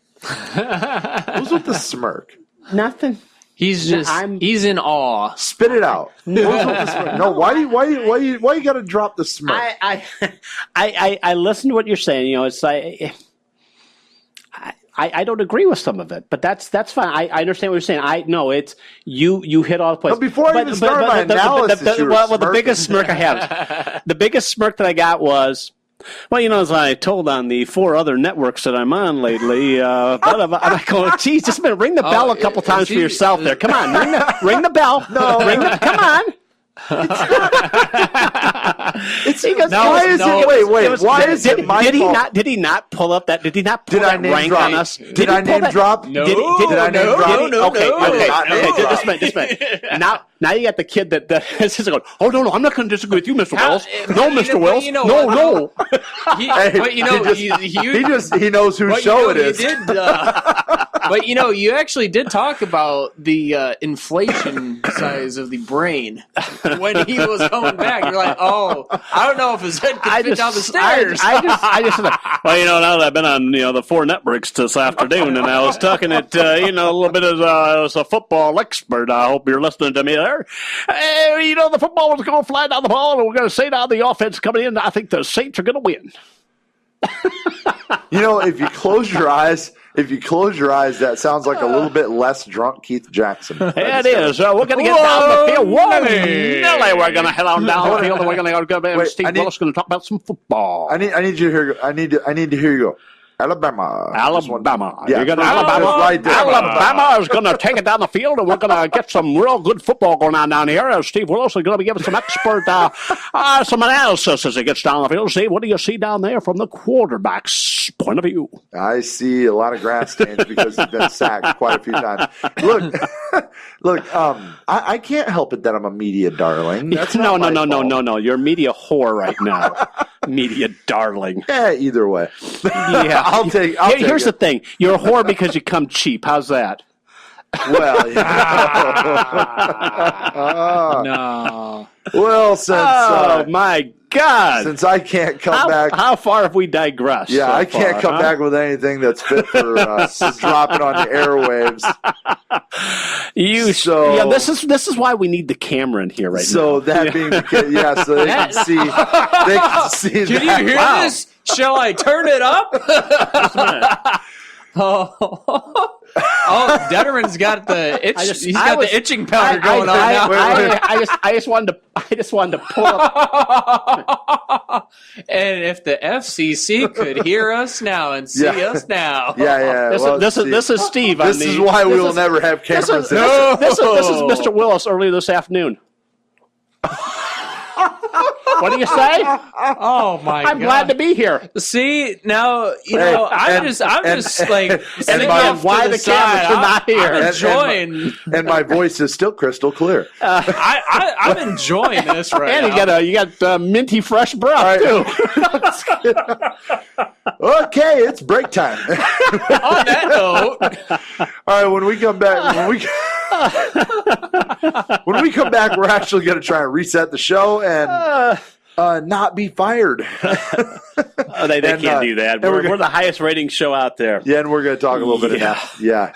Nothing. He's he's in awe. Spit it out. No, why you got to drop the smirk? I listen to what you're saying. It's like I don't agree with some of it, but that's fine. I understand what you're saying. I know it's you hit all the points. No, before I even started my analysis, the biggest smirk I have, the biggest smirk that I got was, well, as I told on the 4 other networks that I'm on lately, I'm like going, geez, just ring the bell a couple times for yourself there. Come on, ring the bell. No, come on. He goes, why is it my fault? Did he not pull up that? Did he not pull that rank on us? Did I name drop? No. Did I name drop? Okay. Just a minute. Now you got the kid that is going, oh, no, I'm not going to disagree with you, Mr. Wells. No, Mr. Wells. No. He knows whose show it is. But you actually did talk about the inflation size of the brain when he was coming back. You're like, oh, I don't know if his head could fit down the stairs. I just well, now that I've been on the 4 networks this afternoon, and I was talking it a little bit as a football expert. I hope you're listening to me there. The football is going to fly down the ball, and we're going to say now the offense coming in. I think the Saints are going to win. If you close your eyes, that sounds like a little bit less drunk Keith Jackson. It is. We're going to get down the field. Nelly, we're going to head on down the field, and we're going to go. Steve Willis going to talk about some football. I need you to hear. I need to hear you go. Alabama. Yeah, Alabama is going to take it down the field, and we're going to get some real good football going on down here. Steve Willis is going to be giving some expert some analysis as he gets down the field. Steve, what do you see down there from the quarterback's point of view? I see a lot of grass stains because he's been sacked quite a few times. Look. I can't help it that I'm a media darling. That's no. You're a media whore right now. Media darling. Either way. Yeah. I'll take Here's the thing. You're a whore because you come cheap. How's that? Well, No. Well, since my God, since I can't come back, how far have we digressed? Yeah, I can't come back with anything that's fit for dropping on the airwaves. This is why we need the camera in here right now. So that being the case, so they can see. They can see. Did you hear this? Shall I turn it up? Detterman's got the itch. He's got the itching powder going on now. I just wanted to pull up. And if the FCC could hear us now and see us now. Yeah. This is Steve. This is why we will never have cameras. This is Mr. Willis earlier this afternoon. What do you say? Oh my! I'm glad to be here. See now, I'm just like and why the cameras are not here. I'm enjoying, and my voice is still crystal clear. I'm enjoying this right now. And you got minty fresh breath too. Okay, it's break time. On that note, all right. When we come back, we're actually going to try and reset the show and not be fired. They can't do that. We're the highest rating show out there. Yeah, and we're going to talk a little bit of that. Yeah.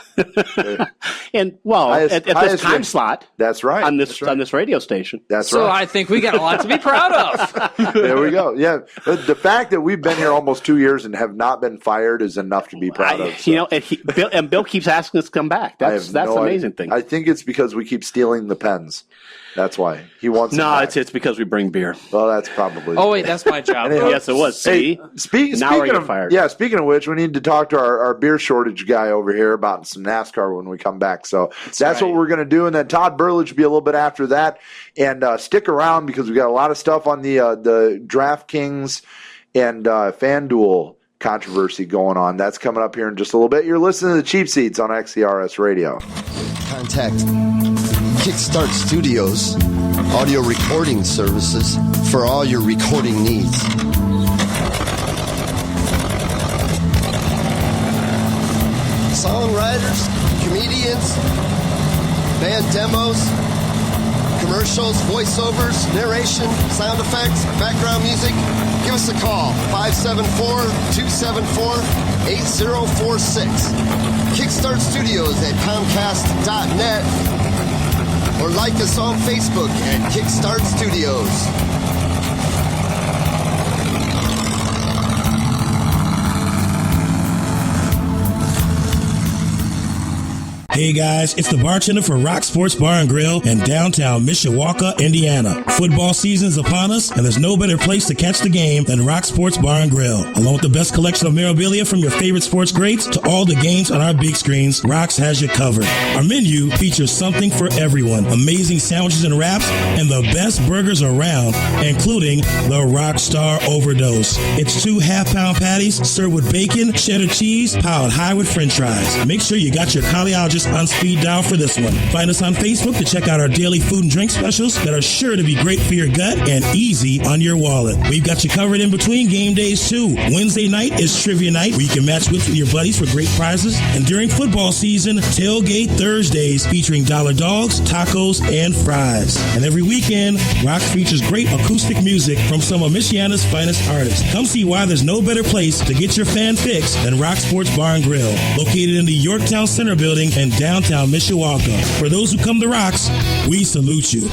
And at this time slot. That's right. On this radio station. That's right. So I think we got a lot to be proud of. There we go. Yeah. The fact that we've been here almost 2 years and have not been fired is enough to be proud of. So. And Bill keeps asking us to come back. That's the amazing thing. I think it's because we keep stealing the pens. That's why he wants. No, it's because we bring beer. Well, that's probably. Oh wait, that's my job. Yes, it was. See, speaking of which, we need to talk to our beer shortage guy over here about some NASCAR when we come back. So that's what we're going to do, and then Todd Burlage will be a little bit after that. And stick around because we got a lot of stuff on the Draftkings and FanDuel controversy going on. That's coming up here in just a little bit. You're listening to the Cheap Seats on XCRS Radio. Contact Kickstart Studios, audio recording services for all your recording needs. Songwriters, comedians, band demos, commercials, voiceovers, narration, sound effects, background music. Give us a call, 574-274-8046. Kickstart Studios at Comcast.net or like us on Facebook at Kickstart Studios. Hey guys, it's the bartender for Rock Sports Bar and Grill in downtown Mishawaka, Indiana. Football season's upon us, and there's no better place to catch the game than Rock Sports Bar and Grill. Along with the best collection of memorabilia from your favorite sports greats to all the games on our big screens, Rocks has you covered. Our menu features something for everyone. Amazing sandwiches and wraps, and the best burgers around, including the Rockstar Overdose. It's 2 half-pound patties served with bacon, cheddar cheese, piled high with french fries. Make sure you got your cardiologist on speed dial for this one. Find us on Facebook to check out our daily food and drink specials that are sure to be great for your gut and easy on your wallet. We've got you covered in between game days too. Wednesday night is trivia night where you can match wits with your buddies for great prizes. And during football season, tailgate Thursdays featuring dollar dogs, tacos, and fries. And every weekend, Rock features great acoustic music from some of Michiana's finest artists. Come see why there's no better place to get your fan fix than Rock Sports Bar and Grill, located in the Yorktown Center Building in downtown Mishawaka. For those who come to Rocks, we salute you.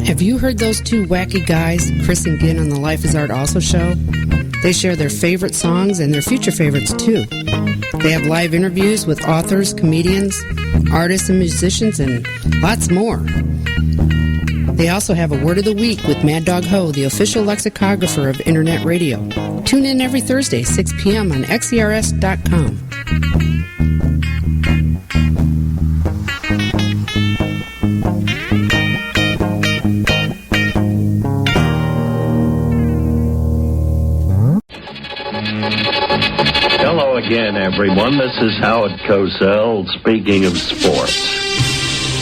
Have you heard those two wacky guys, Chris and Ginn, on the Life is Art Also show? They share their favorite songs and their future favorites too. They have live interviews with authors, comedians, artists and musicians, and lots more. They also have a Word of the Week with Mad Dog Ho, the official lexicographer of Internet Radio. Tune in every Thursday, 6 p.m. on XERS.com. Hello again, everyone. This is Howard Cosell speaking of sports.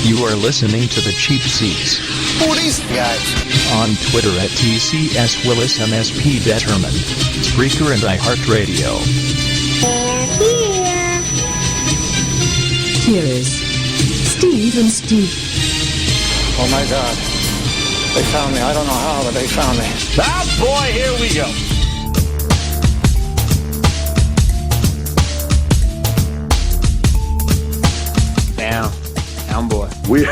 You are listening to the Cheap Seats. Who are these guys? On Twitter at TCSWillisMSP Detterman, Spreaker and iHeartRadio. Here is Steve and Steve. Oh my God. They found me. I don't know how, but they found me. Ah, boy, here we go. Down, boy. We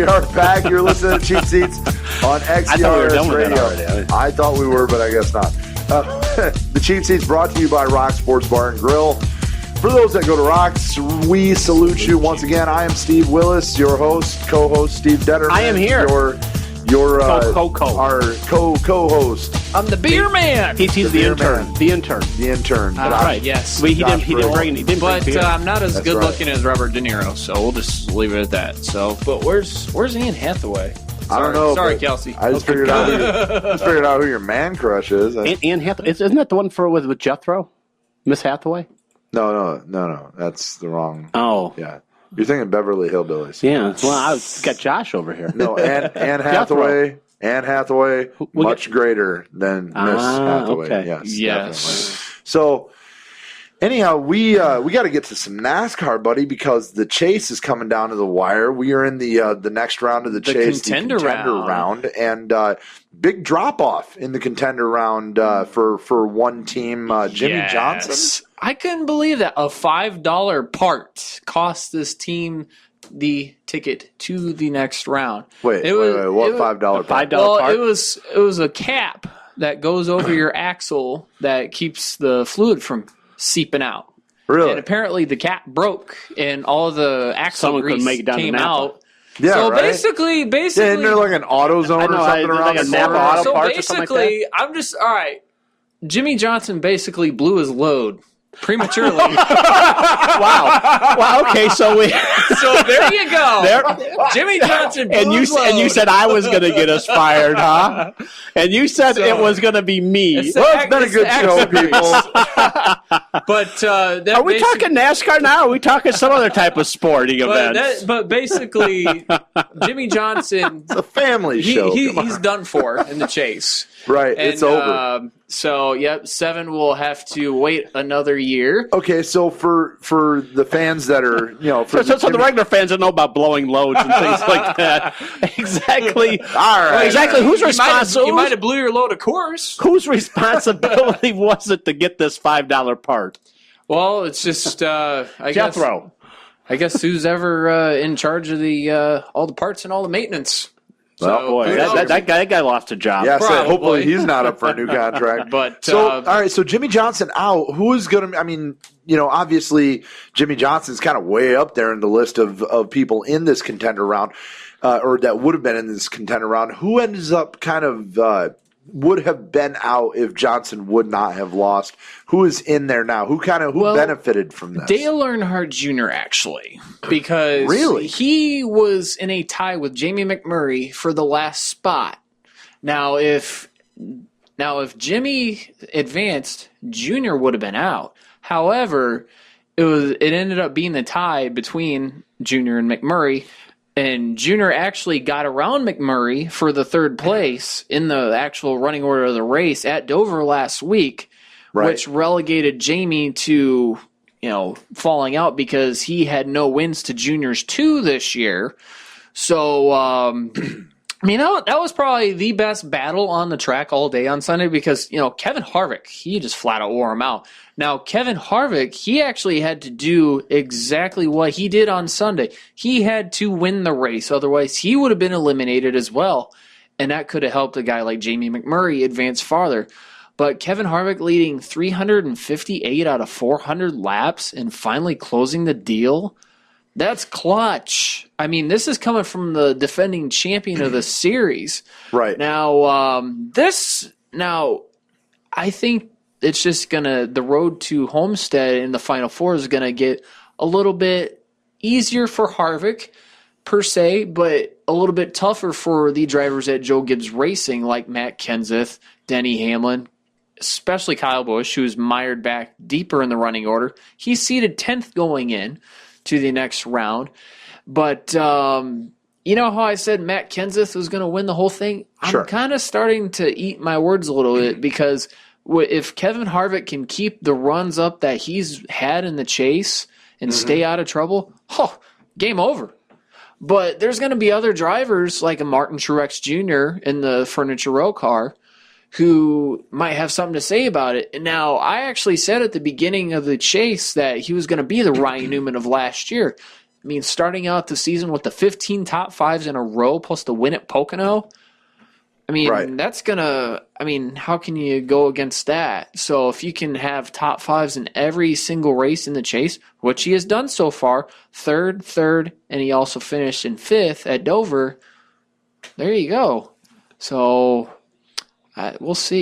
are back. You're listening to Cheap Seats on XCRS Radio. I thought we were, but I guess not. The Cheap Seats brought to you by Rock Sports Bar and Grill. For those that go to Rocks, we salute you once again. I am Steve Willis, your host, co-host Steve Detterman. I am here. Your our co-host. I'm the beer man. He's the intern. Man. The intern. The intern. Right. Yes. He didn't bring But beer. I'm not as That's good right. looking as Robert De Niro, so we'll just leave it at that. So, but where's Anne Hathaway? I don't know. Sorry, but Kelsey. I just figured out who your man crush is. Anne Hathaway. Isn't that the one with Jethro? Miss Hathaway? No. That's the wrong. Oh. Yeah. You're thinking Beverly Hillbillies. Yeah. Well, I've got Josh over here. No, Anne Hathaway. Anne Hathaway, much greater than Miss Hathaway. Okay. Yes. Definitely. So, anyhow, we got to get to some NASCAR, buddy, because the chase is coming down to the wire. We are in the next round of the chase, the contender round, and big drop off in the contender round for one team, Jimmy Johnson. I couldn't believe that a $5 part cost this team the ticket to the next round. Wait, what $5 part? Well, it was a cap that goes over your axle that keeps the fluid from seeping out. Really? And apparently the cap broke and all the axle grease came out. Yeah, so right? basically, Yeah, isn't there like an AutoZone or something around the corner? So basically, I'm just all right. Jimmy Johnson basically blew his load prematurely. Wow. Okay, so there you go. Jimmy Johnson blew his load. And you said I was going to get us fired, huh? And you said it was going to be me. It's been a good show, people. But are we talking NASCAR now? Or are we talking some other type of sporting event? But basically, Jimmy Johnson, it's a family show. He's done for in the chase. Right, it's over. So, yep, 7 will have to wait another year. Okay, so for the fans that are, so the regular fans don't know about blowing loads and things like that. Exactly. All right. Exactly. Who's responsible? You might have blew your load, of course. Whose responsibility was it to get this $5 part? Well, it's just Jethro. I guess who's ever in charge of the all the parts and all the maintenance. Well, boy, that guy lost a job. Yeah, so hopefully he's not up for a new contract. But all right, so Jimmy Johnson out. Who is going to? I mean, obviously Jimmy Johnson's kind of way up there in the list of people in this contender round, or that would have been in this contender round. Who ends up kind of would have been out if Johnson would not have lost? Who is in there now? Who benefited from this? Dale Earnhardt Jr. actually, because he was in a tie with Jamie McMurray for the last spot. Now if Jimmy advanced, Jr. would have been out. However, it ended up being the tie between Jr. and McMurray. And Junior actually got around McMurray for the third place in the actual running order of the race at Dover last week, which relegated Jamie to, falling out because he had no wins to Junior's 2 this year. So, that was probably the best battle on the track all day on Sunday because, Kevin Harvick, he just flat out wore him out. Now, Kevin Harvick, he actually had to do exactly what he did on Sunday. He had to win the race. Otherwise, he would have been eliminated as well. And that could have helped a guy like Jamie McMurray advance farther. But Kevin Harvick leading 358 out of 400 laps and finally closing the deal, that's clutch. I mean, this is coming from the defending champion of the series. Right. Now, I think it's just the road to Homestead in the Final Four is going to get a little bit easier for Harvick per se, but a little bit tougher for the drivers at Joe Gibbs Racing like Matt Kenseth, Denny Hamlin, especially Kyle Busch, who's mired back deeper in the running order. He's seated 10th going in to the next round. But you know how I said Matt Kenseth was going to win the whole thing? Sure. I'm kind of starting to eat my words a little bit because if Kevin Harvick can keep the runs up that he's had in the chase and stay out of trouble, game over. But there's going to be other drivers like a Martin Truex Jr. in the Furniture Row car who might have something to say about it. And now, I actually said at the beginning of the chase that he was going to be the Ryan Newman of last year. I mean, starting out the season with the 15 top 5s in a row plus the win at Pocono, I mean, that's going to – I mean, how can you go against that? So if you can have top fives in every single race in the chase, which he has done so far, third, and he also finished in fifth at Dover, there you go. So we'll see.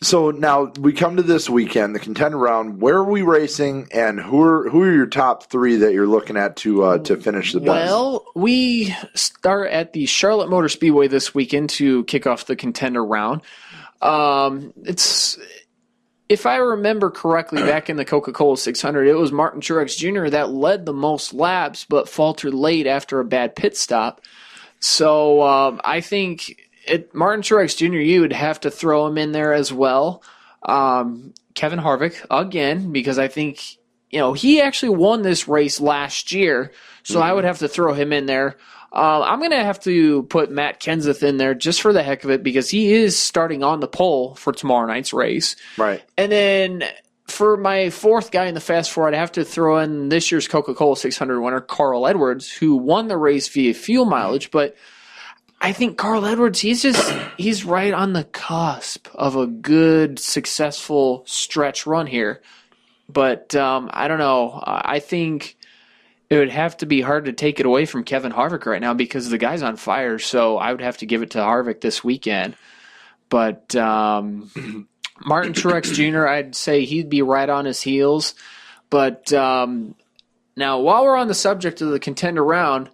So now we come to this weekend, the contender round. Where are we racing, and who are your top three that you're looking at to finish the best? Well, we start at the Charlotte Motor Speedway this weekend to kick off the contender round. It's, if I remember correctly, back in the Coca-Cola 600, it was Martin Truex Jr. that led the most laps, but faltered late after a bad pit stop. So I think Martin Truex Jr., you would have to throw him in there as well. Kevin Harvick, again, because I think, he actually won this race last year, so I would have to throw him in there. I'm going to have to put Matt Kenseth in there just for the heck of it because he is starting on the pole for tomorrow night's race. Right. And then for my fourth guy in the Fast Four, I'd have to throw in this year's Coca-Cola 600 winner, Carl Edwards, who won the race via fuel mileage, but I think Carl Edwards, he's right on the cusp of a good, successful stretch run here. But I don't know. I think it would have to be hard to take it away from Kevin Harvick right now because the guy's on fire. So I would have to give it to Harvick this weekend. But Martin Truex Jr., I'd say he'd be right on his heels. But now, while we're on the subject of the contender round,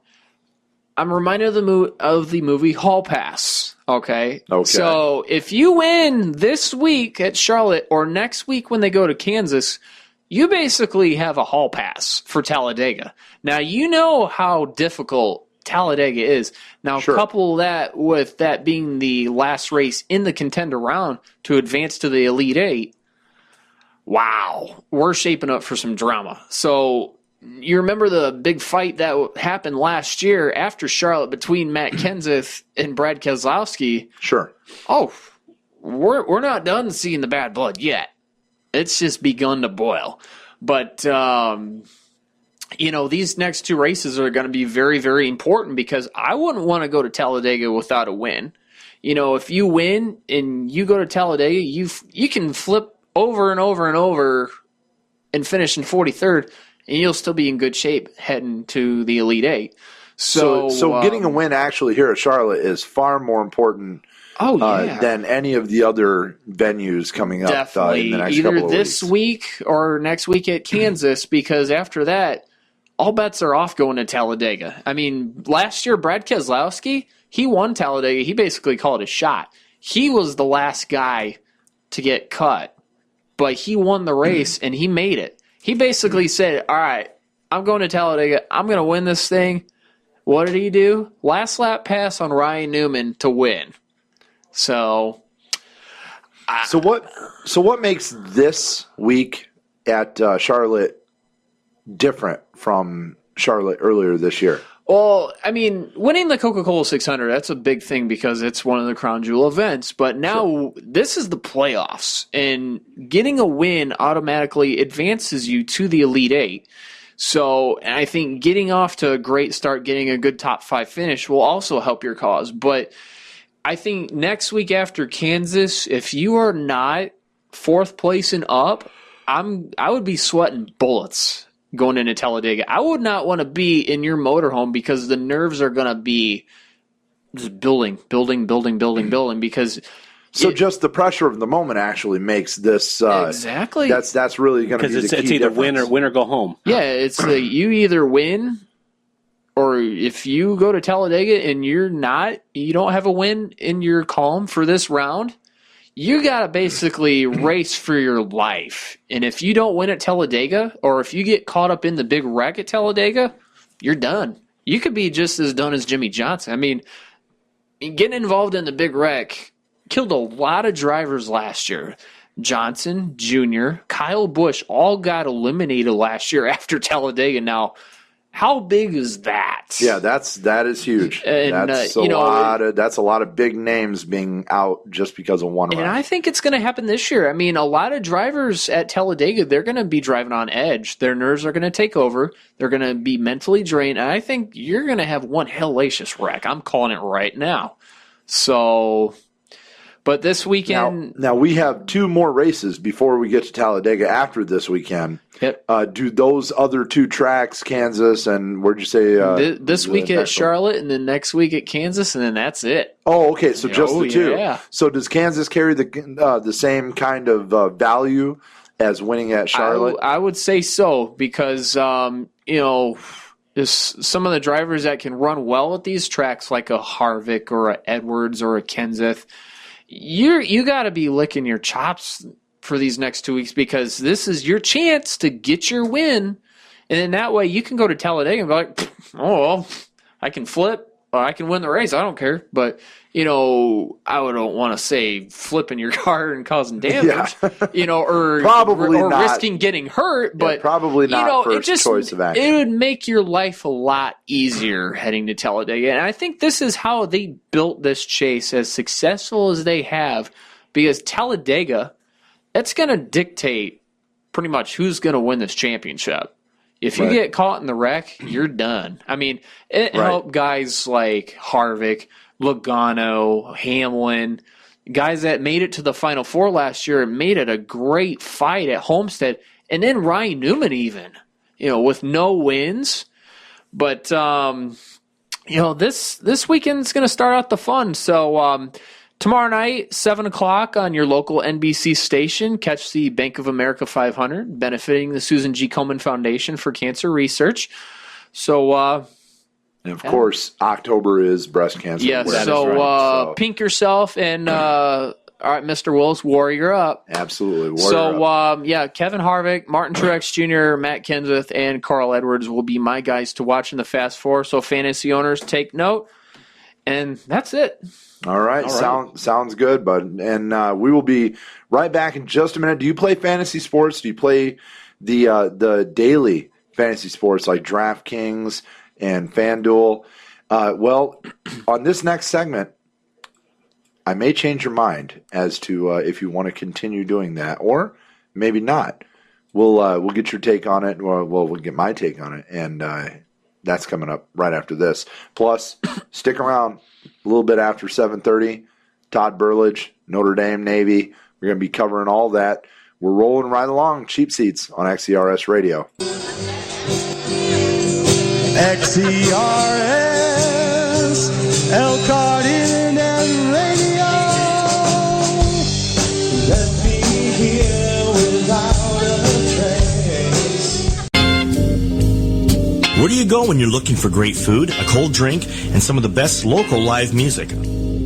I'm reminded of the movie Hall Pass, okay? So if you win this week at Charlotte or next week when they go to Kansas, you basically have a Hall Pass for Talladega. Now, you know how difficult Talladega is. Now, couple that with that being the last race in the contender round to advance to the Elite Eight. Wow, we're shaping up for some drama. So you remember the big fight that happened last year after Charlotte between Matt Kenseth and Brad Keselowski? Sure. Oh, we're not done seeing the bad blood yet. It's just begun to boil. But, these next two races are going to be very, very important because I wouldn't want to go to Talladega without a win. If you win and you go to Talladega, you can flip over and over and over and finish in 43rd, and you'll still be in good shape heading to the Elite Eight. So getting a win actually here at Charlotte is far more important than any of the other venues coming up in the next couple of weeks. Either this week or next week at Kansas, because after that, all bets are off going to Talladega. I mean, last year, Brad Keselowski, he won Talladega. He basically called it a shot. He was the last guy to get cut, but he won the race, and he made it. He basically said, all right, I'm going to Talladega. I'm going to win this thing. What did he do? Last lap pass on Ryan Newman to win. So what makes this week at Charlotte different from Charlotte earlier this year? Well, I mean, winning the Coca-Cola 600, that's a big thing because it's one of the crown jewel events. But now this is the playoffs, and getting a win automatically advances you to the Elite Eight. So I think getting off to a great start, getting a good top five finish will also help your cause. But I think next week after Kansas, if you are not fourth place and up, I would be sweating bullets going into Talladega. I would not want to be in your motorhome because the nerves are going to be just building because just the pressure of the moment actually makes this exactly. That's really going to be the key. It's either difference. win or go home. Yeah, it's you either win, or if you go to Talladega and you don't have a win in your column for this round, you got to basically race for your life. And if you don't win at Talladega, or if you get caught up in the big wreck at Talladega, you're done. You could be just as done as Jimmy Johnson. I mean, getting involved in the big wreck killed a lot of drivers last year. Johnson, Jr., Kyle Busch all got eliminated last year after Talladega. Now, how big is that? Yeah, that is huge. And, that's a lot of big names being out just because of one round. And I think it's going to happen this year. I mean, a lot of drivers at Talladega, they're going to be driving on edge. Their nerves are going to take over. They're going to be mentally drained. And I think you're going to have one hellacious wreck. I'm calling it right now. So But this weekend... Now we have 2 more races before we get to Talladega after this weekend. Yep. Do those other 2 tracks, Kansas and where'd you say? This week at Charlotte, and then next week at Kansas, and then that's it. Oh, okay. So just the 2. Yeah. So does Kansas carry the same kind of value as winning at Charlotte? I would say so because, some of the drivers that can run well at these tracks, like a Harvick or a Edwards or a Kenseth, you got to be licking your chops for these next 2 weeks because this is your chance to get your win. And then that way you can go to Talladega and be like, oh, well, I can flip or I can win the race. I don't care. But, I don't want to say flipping your car and causing damage, or probably or not. Risking getting hurt. But probably not first choice of action. It would make your life a lot easier heading to Talladega. And I think this is how they built this chase as successful as they have, because Talladega, that's going to dictate pretty much who's going to win this championship. If you get caught in the wreck, you're done. I mean, it helped guys like Harvick, Logano, Hamlin, guys that made it to the Final Four last year and made it a great fight at Homestead. And then Ryan Newman even, with no wins. But, this weekend's going to start out the fun. So tomorrow night, 7 o'clock on your local NBC station, catch the Bank of America 500, benefiting the Susan G. Komen Foundation for Cancer Research. So, and of course, October is breast cancer. Yes, so pink yourself and all right, Mr. Willis, warrior up. Absolutely, warrior up. Kevin Harvick, Martin Truex Jr., Matt Kenseth, and Carl Edwards will be my guys to watch in the Fast Four. So fantasy owners, take note. And that's it. All right. Sounds good, bud. And we will be right back in just a minute. Do you play fantasy sports? Do you play the daily fantasy sports like Draftkings and FanDuel? Well, on this next segment, I may change your mind as to if you want to continue doing that, or maybe not. We'll get your take on it. We'll get my take on it, and that's coming up right after this. Plus, stick around a little bit after 7:30. Todd Burlage, Notre Dame Navy. We're going to be covering all that. We're rolling right along. Cheap Seats on XERS Radio. XERS, Elkhart Internet Radio. Let me hear without a trace. Where do you go when you're looking for great food, a cold drink, and some of the best local live music?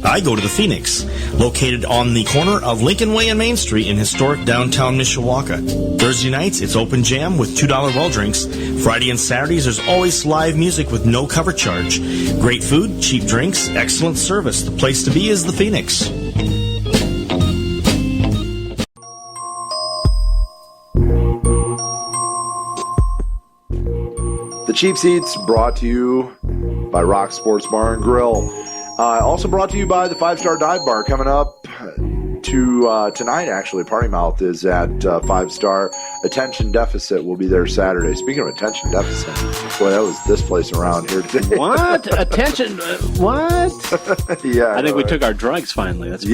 I go to the Phoenix, located on the corner of Lincoln Way and Main Street in historic downtown Mishawaka. Thursday nights, it's open jam with $2 well drinks. Friday and Saturdays, there's always live music with no cover charge. Great food, cheap drinks, excellent service. The place to be is the Phoenix. The Cheap Seats brought to you by Rock Sports Bar and Grill. Also brought to you by the 5-Star Dive Bar. Coming up to tonight, actually, Party Mouth is at 5-Star. Attention Deficit will be there Saturday. Speaking of attention deficit, boy, that was this place around here today. What? Attention? What? Yeah. I think we took our drugs finally. That's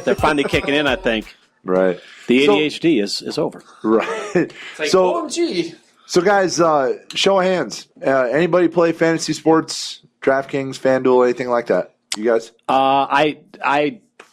they're finally kicking in, I think. Right. The ADHD is over. Right. It's like, OMG. So, guys, show of hands. Anybody play fantasy sports, DraftKings, FanDuel, anything like that? You guys? I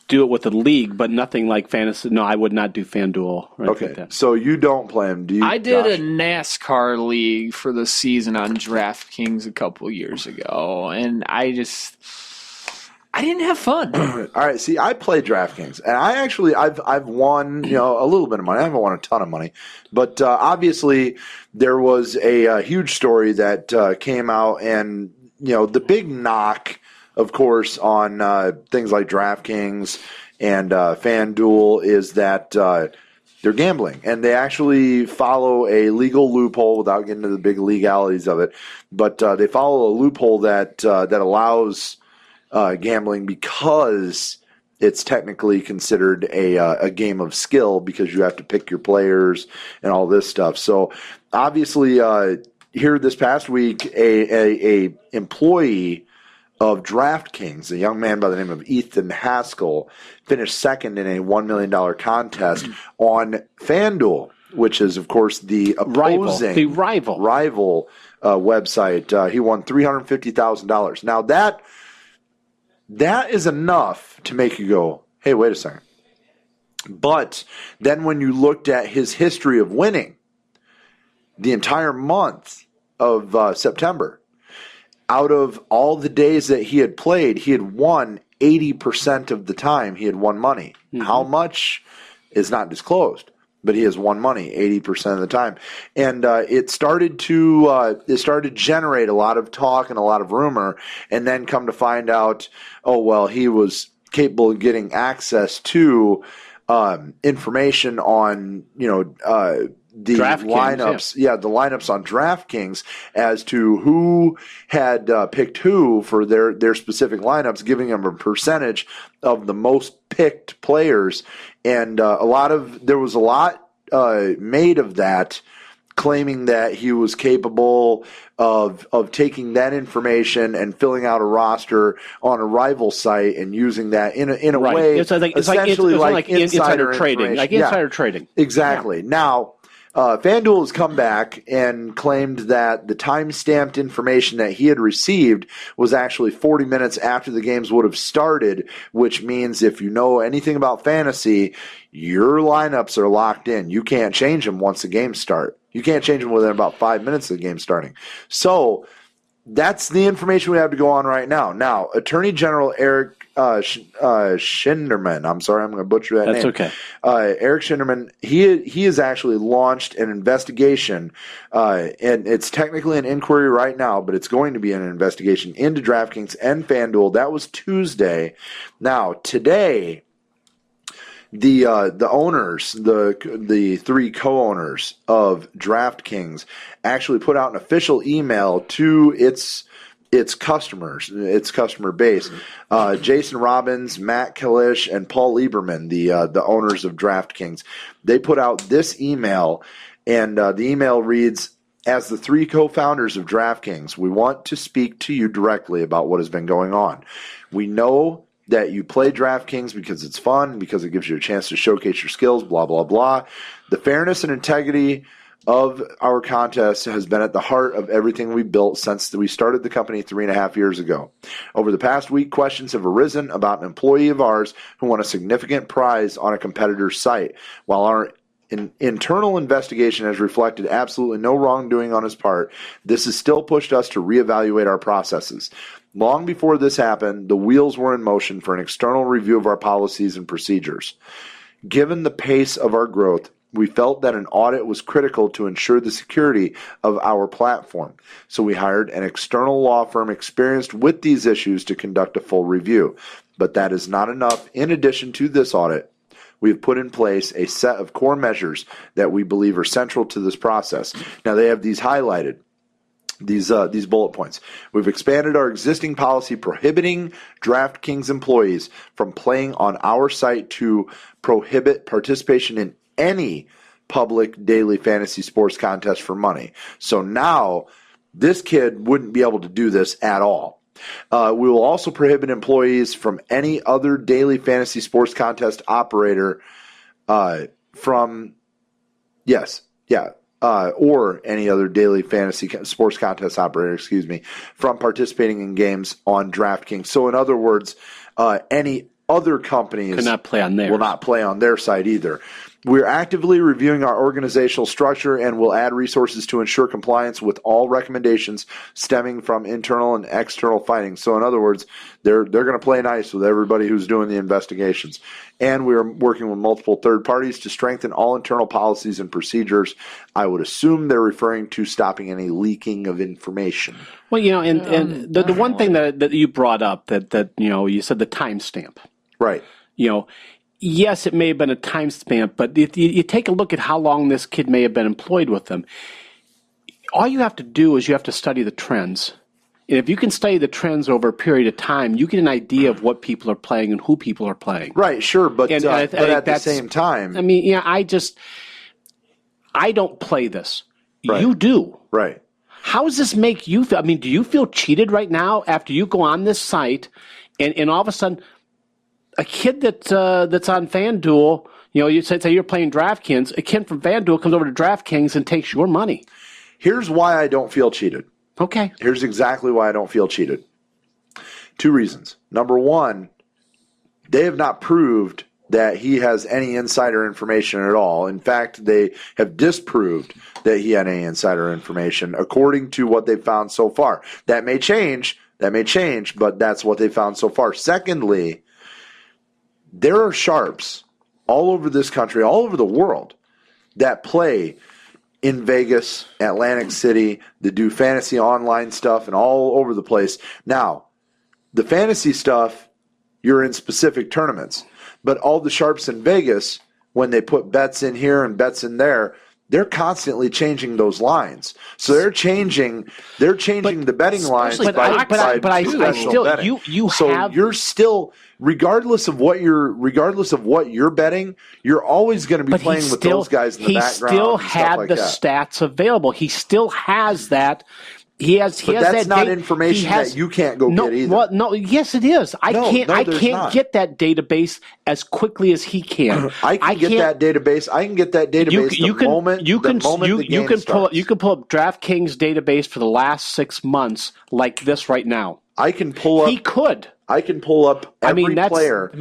do it with the league, but nothing like fantasy. No, I would not do FanDuel. Okay, like that. So you don't play them, do you? I did Josh? a NASCAR league for the season on DraftKings a couple years ago, and I didn't have fun. All right, see, I play DraftKings, and I've won a little bit of money. I haven't won a ton of money, but obviously there was a huge story that came out, and the big knock, of course, on things like DraftKings and FanDuel is that they're gambling, and they actually follow a legal loophole without getting into the big legalities of it. But they follow a loophole that allows gambling because it's technically considered a game of skill because you have to pick your players and all this stuff. So obviously, here this past week, a employee of Draftkings, a young man by the name of Ethan Haskell, finished second in a $1 million contest on FanDuel, which is, of course, the opposing rival website. He won $350,000. Now, that is enough to make you go, hey, wait a second. But then when you looked at his history of winning the entire month of September, out of all the days that he had played, he had won 80% of the time he had won money. Mm-hmm. How much is not disclosed, but he has won money 80% of the time. And it started to generate a lot of talk and a lot of rumor, and then come to find out, oh, well, he was capable of getting access to information on, the lineups, the lineups on DraftKings as to who had picked who for their specific lineups, giving them a percentage of the most picked players, and there was a lot made of that, claiming that he was capable of taking that information and filling out a roster on a rival site and using that in a way. It's like insider trading, trading. Exactly. Yeah. Now, FanDuel has come back and claimed that the time-stamped information that he had received was actually 40 minutes after the games would have started, which means if you know anything about fantasy, your lineups are locked in. You can't change them once the games start. You can't change them within about 5 minutes of the game starting. So that's the information we have to go on right now. Now, Attorney General Eric Schinderman, I'm sorry, I'm going to butcher that name. That's okay. Eric Schinderman, he has actually launched an investigation, and it's technically an inquiry right now, but it's going to be an investigation into DraftKings and FanDuel. That was Tuesday. Now, today, the owners, the three co-owners of DraftKings, actually put out an official email to its customers, its customer base. Jason Robbins, Matt Kalish, and Paul Lieberman, the owners of DraftKings, they put out this email, and the email reads, "As the three co-founders of DraftKings, we want to speak to you directly about what has been going on. We know that you play DraftKings because it's fun, because it gives you a chance to showcase your skills, blah, blah, blah. The fairness and integrity of our contest has been at the heart of everything we built since we started the company 3.5 years ago. Over the past week, questions have arisen about an employee of ours who won a significant prize on a competitor's site. While our internal investigation has reflected absolutely no wrongdoing on his part, this has still pushed us to reevaluate our processes. Long before this happened, the wheels were in motion for an external review of our policies and procedures. Given the pace of our growth, we felt that an audit was critical to ensure the security of our platform. So we hired an external law firm experienced with these issues to conduct a full review. But that is not enough. In addition to this audit, we have put in place a set of core measures that we believe are central to this process. Now, they have these highlighted. These bullet points. We've expanded our existing policy prohibiting DraftKings employees from playing on our site to prohibit participation in any public daily fantasy sports contest for money. So now this kid wouldn't be able to do this at all. We will also prohibit employees from any other daily fantasy sports contest operator or any other daily fantasy sports contest operator, from participating in games on DraftKings. So in other words, any other companies will not play on their site either. We're actively reviewing our organizational structure and will add resources to ensure compliance with all recommendations stemming from internal and external findings. So in other words, they're going to play nice with everybody who's doing the investigations. And we are working with multiple third parties to strengthen all internal policies and procedures. I would assume they're referring to stopping any leaking of information. Well, and the one thing that you brought up that you said the timestamp. Right. Yes, it may have been a timestamp, but you take a look at how long this kid may have been employed with them. All you have to do is you have to study the trends. And if you can study the trends over a period of time, you get an idea of what people are playing and who people are playing. Right, sure, but at the same time. I mean, I don't play this. Right. You do. Right. How does this make you feel? I mean, do you feel cheated right now after you go on this site and all of a sudden a kid that's on FanDuel, you say you're playing DraftKings, a kid from FanDuel comes over to DraftKings and takes your money? Here's why I don't feel cheated. Okay. Here's exactly why I don't feel cheated. 2 reasons. Number one, they have not proved that he has any insider information at all. In fact, they have disproved that he had any insider information according to what they've found so far. That may change, but that's what they found so far. Secondly, there are sharps all over this country, all over the world, that play in Vegas, Atlantic City, that do fantasy online stuff and all over the place. Now, the fantasy stuff, you're in specific tournaments. But all the sharps in Vegas, when they put bets in here and bets in there, they're constantly changing those lines. So they're changing the betting lines by special betting. You're still, regardless of what you're betting, you're always going to be playing with those guys in the background. He still had the stats available. He still has that. But that's not information that you can't go get either. Well, no, yes, it is. I can't get that database as quickly as he can. I can get that database the moment the game starts. You can pull up DraftKings database for the last 6 months like this right now. I can pull up. He could. I can pull up every player. But the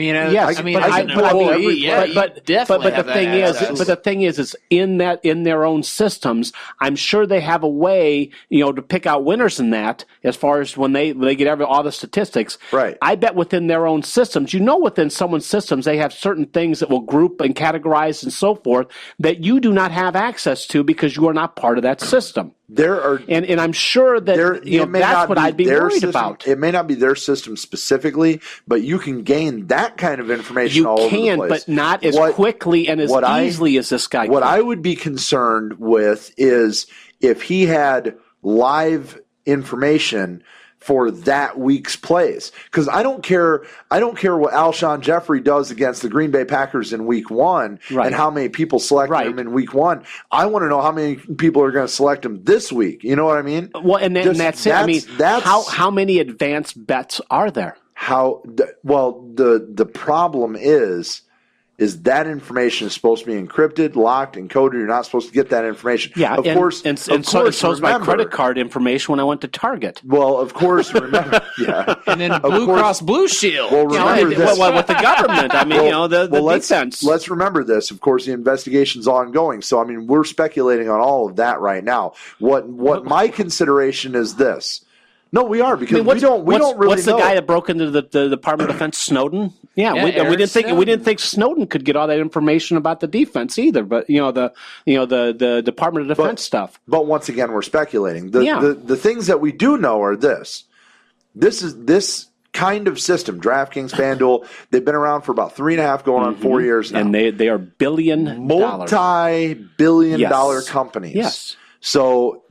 thing is, in their own systems, I'm sure they have a way, to pick out winners in that. As far as when they get all the statistics, right? I bet within their own systems, within someone's systems, they have certain things that will group and categorize and so forth that you do not have access to because you are not part of that system. And I'm sure that that's what I'd be worried about. It may not be their system specifically, but you can gain that kind of information all over the place. But not as quickly and as easily as this guy. What I would be concerned with is if he had live information for that week's plays. Because I don't care what Alshon Jeffrey does against the Green Bay Packers in week 1 and how many people select him in week 1. I want to know how many people are going to select him this week. You know what I mean? Well, and that's it. I mean, how many advanced bets are there? The problem is that information is supposed to be encrypted, locked, encoded. You're not supposed to get that information. Yeah, of course. And so is my credit card information when I went to Target. Well, of course, remember. Yeah. And then Blue Cross Blue Shield. Well, remember this. With the government. I mean, the defense. Let's remember this. Of course, the investigation's ongoing. So, I mean, we're speculating on all of that right now. What my consideration is this. No, we are because we don't really know. What's the guy that broke into the Department of Defense? Snowden. We didn't think Snowden could get all that information about the defense either. But the Department of Defense stuff. But once again, we're speculating. The things that we do know are this. This kind of system, DraftKings, FanDuel, they've been around for about 3.5, going on 4 years now, and they are multi-billion-dollar companies. Yes. So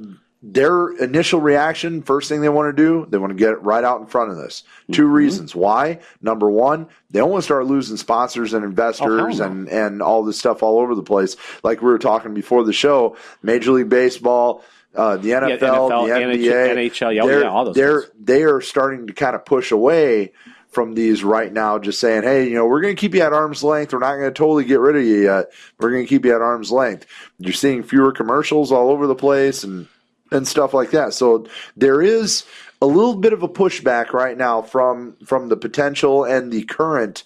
their initial reaction, first thing they want to do, they want to get it right out in front of this. 2 reasons. Why? Number one, they don't want to start losing sponsors and investors and all this stuff all over the place. Like we were talking before the show, Major League Baseball, the NFL, the NBA, NHL, they are starting to kind of push away from these right now, just saying, hey, we're going to keep you at arm's length. We're not going to totally get rid of you yet. We're going to keep you at arm's length. You're seeing fewer commercials all over the place and stuff like that. So there is a little bit of a pushback right now from the potential and the current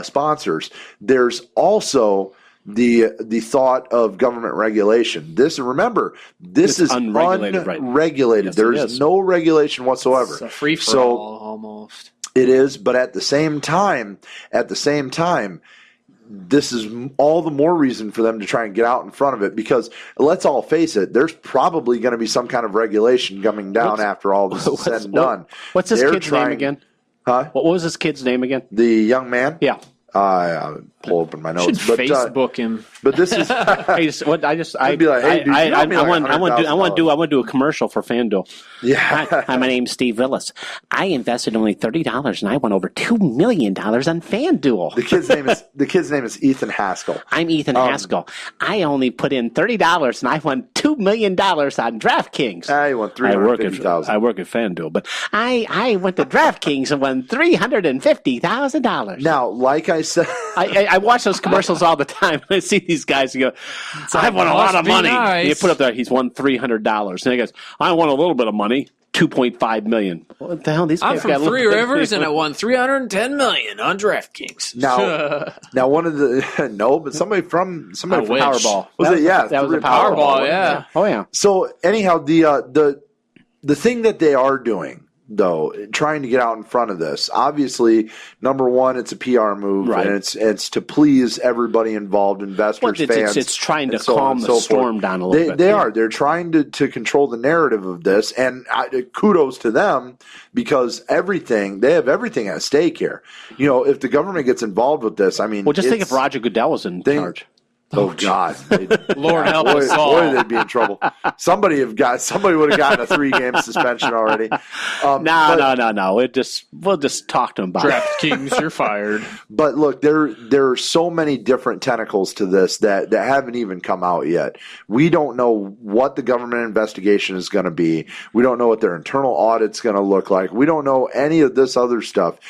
sponsors. There's also the thought of government regulation. This is unregulated. Right? Yes, there is no regulation whatsoever. It's a free for all almost. It is, but at the same time, this is all the more reason for them to try and get out in front of it because let's all face it, there's probably going to be some kind of regulation coming down after all this is said and done. What's this kid's name again? Huh? What was this kid's name again? The young man? Yeah. I pull open my notes. Should Facebook him. But this is. I'd be like, hey, dude, I want to do a commercial for FanDuel. Yeah. Hi, my name's Steve Willis. I invested only $30 and I won over $2 million on FanDuel. The kid's name is Ethan Haskell. I'm Ethan Haskell. I only put in $30 and I won $2 million on DraftKings. I won $350,000. I work at FanDuel, but I went to DraftKings and won $350,000. Now, like I said, I watch those commercials all the time. I see these guys and go, I won a lot of money. Nice. And you put up there, he's won $300. And he goes, I won a little bit of money. $2.5 million. What the hell? These guys I'm from Three Rivers, and I won $310 million on DraftKings. Now one of the but somebody from Powerball. Was it? Yeah, that was a Powerball. Yeah. Oh yeah. So anyhow, the thing that they are doing, though, trying to get out in front of this, obviously, number one, it's a PR move, right. And it's to please everybody involved, investors, fans. It's trying to calm the storm down a little bit. They are. They're trying to control the narrative of this, and kudos to them because they have everything at stake here. You know, if the government gets involved with this, I mean, well, just think if Roger Goodell was in charge. Oh God! Lord help us all. Boy, they'd be in trouble. Somebody would have gotten a 3-game suspension already. No. We'll just talk to them about DraftKings, you're fired. But look, there are so many different tentacles to this that haven't even come out yet. We don't know what the government investigation is going to be. We don't know what their internal audit's going to look like. We don't know any of this other stuff,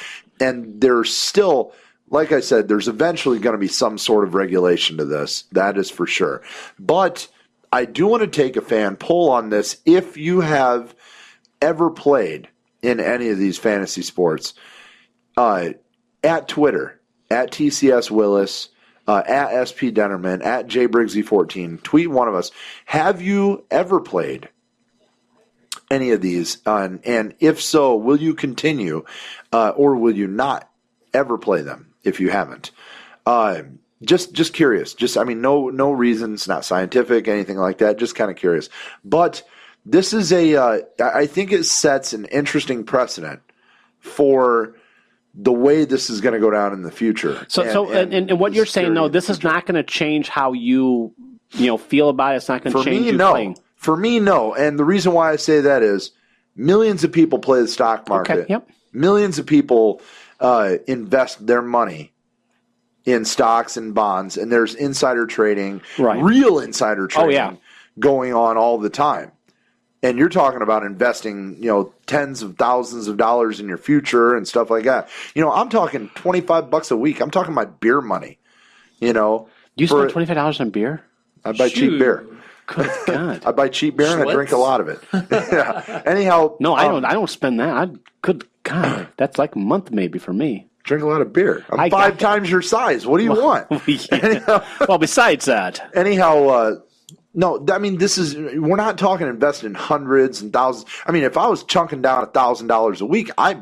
and there's still. Like I said, there's eventually going to be some sort of regulation to this. That is for sure. But I do want to take a fan poll on this. If you have ever played in any of these fantasy sports, at Twitter, at TCS Willis, at SP Dennerman, at JBriggsy14, tweet one of us. Have you ever played any of these? And if so, will you continue or will you not ever play them? If you haven't, just curious. No reasons, not scientific, anything like that. Just kind of curious. But this is I think it sets an interesting precedent for the way this is going to go down in the future. And what you're saying, though, this is not going to change how you feel about it. It's not going to change you playing. For me, no. And the reason why I say that is millions of people play the stock market. Okay, yep. Millions of people invest their money in stocks and bonds, and there's insider trading, real insider trading going on all the time. And you're talking about investing, tens of thousands of dollars in your future and stuff like that. I'm talking $25 a week. I'm talking about beer money. You spend $25 on beer? I buy cheap beer. Good God! I buy cheap beer and I drink a lot of it. Yeah. Anyhow, no, I don't spend that. Good God, that's like a month maybe for me. Drink a lot of beer. I'm 5 times your size. What do you want? Well, besides that, anyhow, no. I mean, we're not talking investing in hundreds and thousands. I mean, if I was chunking down $1,000 a week, I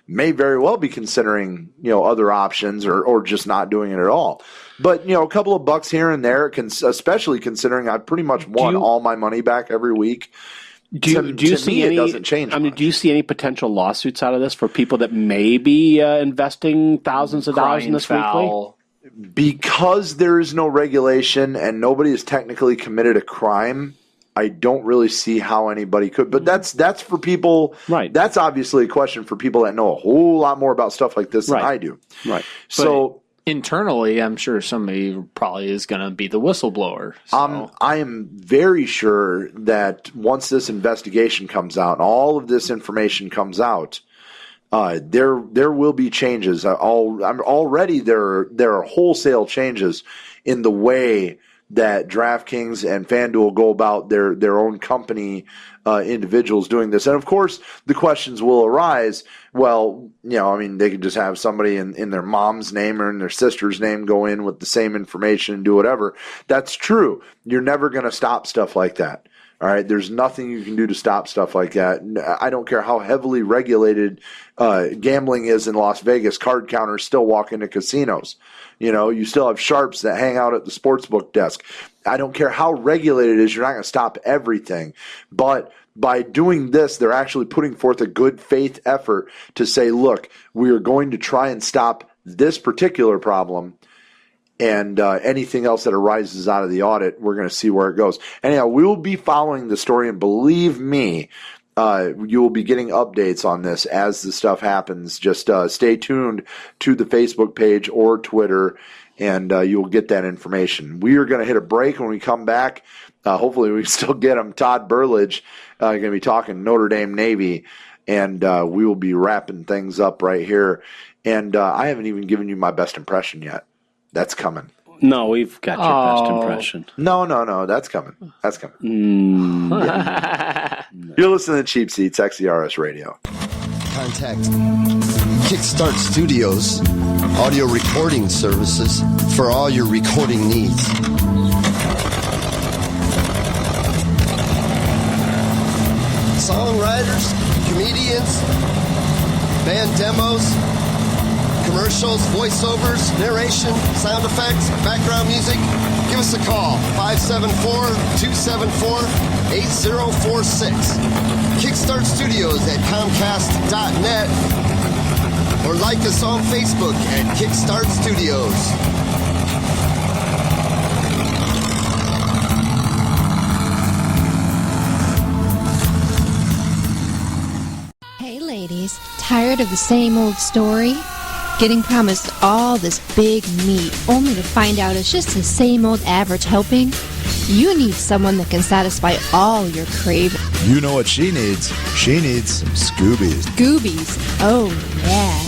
may very well be considering other options or just not doing it at all. But a couple of bucks here and there, especially considering I pretty much won all my money back every week. Do you see any? It doesn't change. Do you see any potential lawsuits out of this for people that may be investing thousands of dollars in this weekly? Because there is no regulation and nobody has technically committed a crime, I don't really see how anybody could. But that's for people. Right. That's obviously a question for people that know a whole lot more about stuff like this than I do. Right. So. Internally, I'm sure somebody probably is going to be the whistleblower. So. I am very sure that once this investigation comes out and all of this information comes out, there will be changes. Already there are wholesale changes in the way that DraftKings and FanDuel go about their own company individuals doing this. And of course, the questions will arise. Well, they could just have somebody in their mom's name or in their sister's name go in with the same information and do whatever. That's true. You're never going to stop stuff like that. All right, there's nothing you can do to stop stuff like that. I don't care how heavily regulated gambling is in Las Vegas. Card counters still walk into casinos. You still have sharps that hang out at the sportsbook desk. I don't care how regulated it is. You're not going to stop everything. But by doing this, they're actually putting forth a good faith effort to say, look, we are going to try and stop this particular problem. And anything else that arises out of the audit, we're going to see where it goes. Anyhow, we will be following the story, and believe me, you will be getting updates on this as the stuff happens. Just stay tuned to the Facebook page or Twitter, and you'll get that information. We are going to hit a break. When we come back, hopefully we still get him. Todd Burlage going to be talking Notre Dame Navy, and we will be wrapping things up right here. And I haven't even given you my best impression yet. That's coming. No, we've got your best impression. No. That's coming. You're listening to Cheap Seats, XERS Radio. Contact Kickstart Studios, audio recording services for all your recording needs. Songwriters, comedians, band demos, commercials, voiceovers, narration, sound effects, background music. Give us a call, 574-274-8046. Kickstart Studios at Comcast.net or like us on Facebook at Kickstart Studios. Hey ladies, tired of the same old story? Getting promised all this big meat only to find out it's just the same old average helping? You need someone that can satisfy all your cravings. You know what she needs? She needs some Scoobies. Scoobies, oh yeah.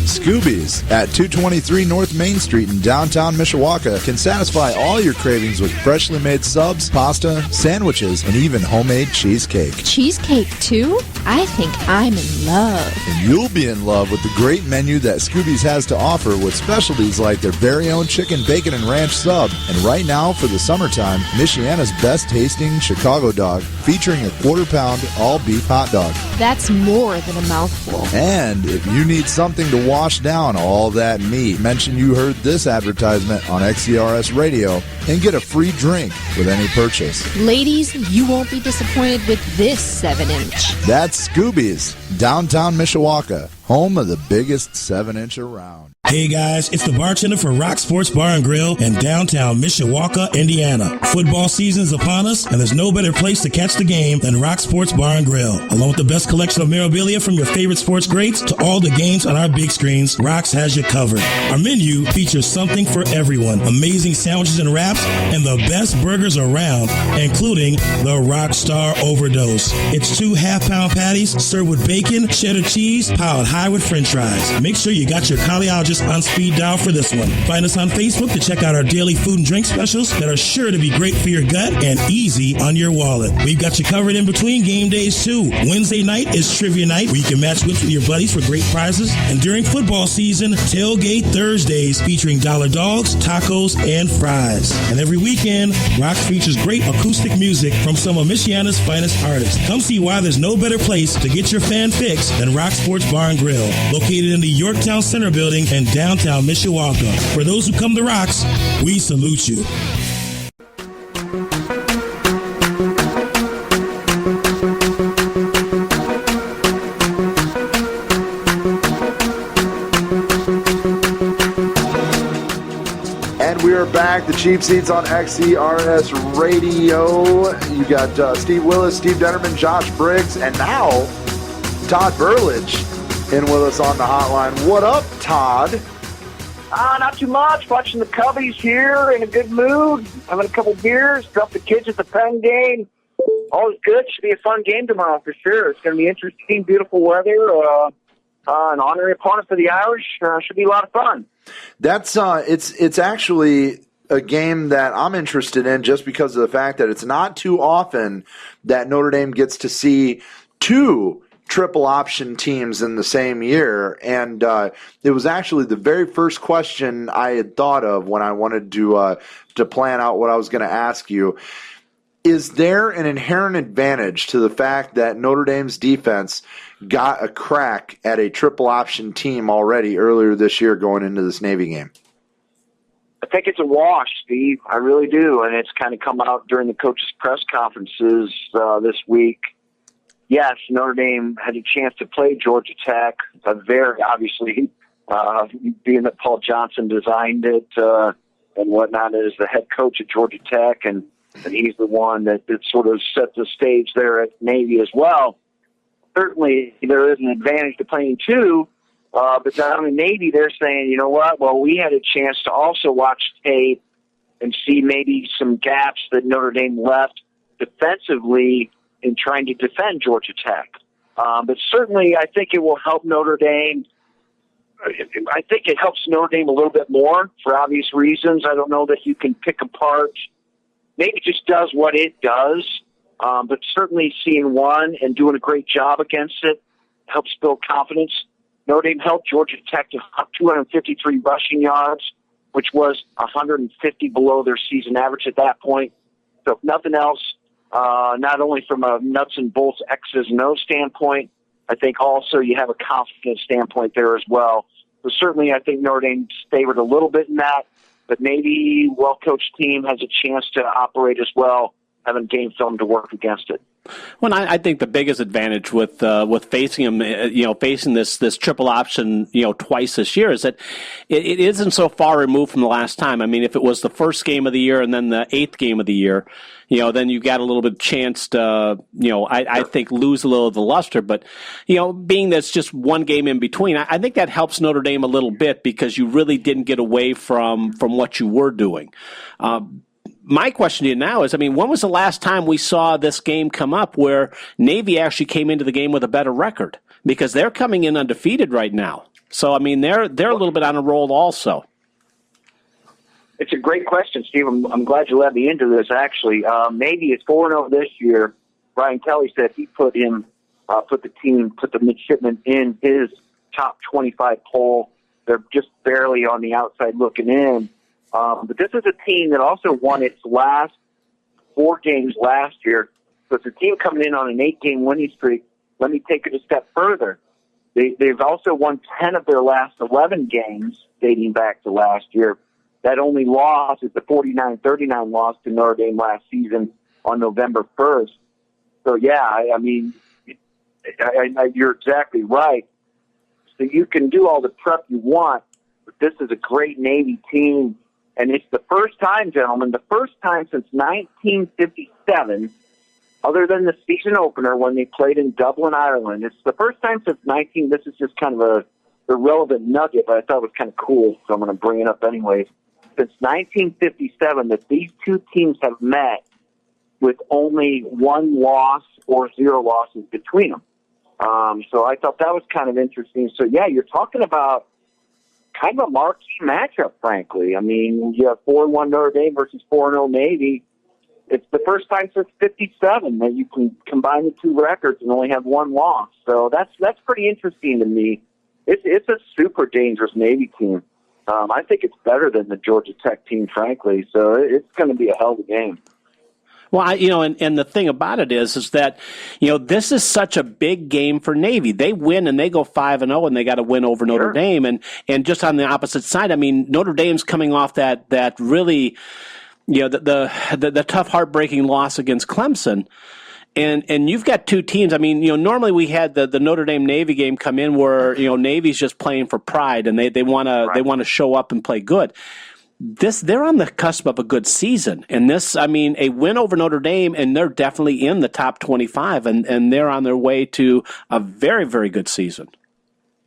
Scoobies at 223 North Main Street in downtown Mishawaka can satisfy all your cravings with freshly made subs, pasta, sandwiches, and even homemade cheesecake. Cheesecake too? I think I'm in love. And you'll be in love with the great menu that Scoobies has to offer with specialties like their very own chicken, bacon, and ranch sub. And right now, for the summertime, Michiana's best tasting Chicago dog featuring a quarter-pound all-beef hot dog. That's more than a mouthful. And if you need something to wash down all that meat, mention you heard this advertisement on XERS Radio and get a free drink with any purchase. Ladies, you won't be disappointed with this 7-inch. That's Scoobies, downtown Mishawaka, home of the biggest 7-inch around. Hey guys, it's the bartender for Rock Sports Bar and Grill in downtown Mishawaka, Indiana. Football season is upon us, and there's no better place to catch the game than Rock Sports Bar and Grill. Along with the best collection of memorabilia from your favorite sports greats to all the games on our big screens, Rock's has you covered. Our menu features something for everyone. Amazing sandwiches and wraps, and the best burgers around, including the Rockstar Overdose. It's 2 half-pound patties served with bacon, cheddar cheese, piled high with french fries. Make sure you got your cardiologist on speed dial for this one. Find us on Facebook to check out our daily food and drink specials that are sure to be great for your gut and easy on your wallet. We've got you covered in between game days too. Wednesday night is trivia night where you can match whips with your buddies for great prizes. And during football season, tailgate Thursdays featuring dollar dogs, tacos, and fries. And every weekend, Rock features great acoustic music from some of Michiana's finest artists. Come see why there's no better place to get your fan fix than Rock Sports Bar and Grill, located in the Yorktown Center Building in downtown Mishawaka. For those who come to Rocks, we salute you. And we are back. The Cheap Seats on XERS Radio. You got Steve Willis, Steve Detterman, Josh Briggs, and now Todd Burlage in with us on the hotline. What up, Todd? Not too much. Watching the Cubbies here, in a good mood. Having a couple beers. Drop the kids at the Penn game. All is good. Should be a fun game tomorrow for sure. It's going to be interesting, beautiful weather. An honorary opponent for the Irish. Should be a lot of fun. That's it's actually a game that I'm interested in just because of the fact that it's not too often that Notre Dame gets to see two triple option teams in the same year, and it was actually the very first question I had thought of when I wanted to plan out what I was going to ask you. Is there an inherent advantage to the fact that Notre Dame's defense got a crack at a triple option team already earlier this year going into this Navy game? I think it's a wash, Steve. I really do, and it's kind of come out during the coaches' press conferences this week. Yes, Notre Dame had a chance to play Georgia Tech. Very obviously, being that Paul Johnson designed it, and whatnot as the head coach at Georgia Tech, and he's the one that sort of set the stage there at Navy as well. Certainly, there is an advantage to playing two, but down in Navy, they're saying, you know what? Well, we had a chance to also watch tape and see maybe some gaps that Notre Dame left defensively in trying to defend Georgia Tech. But certainly, I think it will help Notre Dame. I think it helps Notre Dame a little bit more for obvious reasons. I don't know that you can pick apart. Maybe it just does what it does. But certainly seeing one and doing a great job against it helps build confidence. Notre Dame helped Georgia Tech to 253 rushing yards, which was 150 below their season average at that point. So if nothing else, not only from a nuts and bolts X's and O's standpoint, I think also you have a confidence standpoint there as well. So certainly I think Notre Dame favored a little bit in that, but maybe well-coached team has a chance to operate as well, having game film to work against it. Well, I think the biggest advantage with facing him, facing this triple option, twice this year is that it isn't so far removed from the last time. I mean, if it was the first game of the year and then the 8th game of the year, then you got a little bit of chance to, I think lose a little of the luster. But, being that's just one game in between, I think that helps Notre Dame a little bit because you really didn't get away from what you were doing. My question to you now is, when was the last time we saw this game come up where Navy actually came into the game with a better record? Because they're coming in undefeated right now. So, they're a little bit on a roll also. It's a great question, Steve. I'm glad you let me into this, actually. Navy is 4-0 this year. Brian Kelly said he put the midshipmen in his top 25 poll. They're just barely on the outside looking in. But this is a team that also won its last 4 games last year. So it's a team coming in on an 8-game winning streak. Let me take it a step further. They've also won 10 of their last 11 games dating back to last year. That only loss is the 49-39 loss to Notre Dame last season on November 1st. So, yeah, you're exactly right. So you can do all the prep you want, but this is a great Navy team. And it's the first time, gentlemen, since 1957, other than the season opener when they played in Dublin, Ireland. It's the first time since this is just kind of a irrelevant nugget, but I thought it was kind of cool, so I'm going to bring it up anyways. Since 1957 that these two teams have met with only 1 loss or 0 losses between them. So I thought that was kind of interesting. So, yeah, you're talking about kind of a marquee matchup, frankly. You have 4-1 Notre Dame versus 4-0 Navy. It's the first time since 57 that you can combine the two records and only have 1 loss. So that's pretty interesting to me. It's a super dangerous Navy team. I think it's better than the Georgia Tech team, frankly. So it's going to be a hell of a game. Well, and the thing about it is that, this is such a big game for Navy. They win and they go 5-0 and they got to win over Notre Dame. And just on the opposite side, Notre Dame's coming off that really, the tough, heartbreaking loss against Clemson. And you've got two teams. Normally we had the Notre Dame Navy game come in where, Navy's just playing for pride and they want to show up and play good. They're on the cusp of a good season. And a win over Notre Dame, and they're definitely in the top 25, and they're on their way to a very, very good season.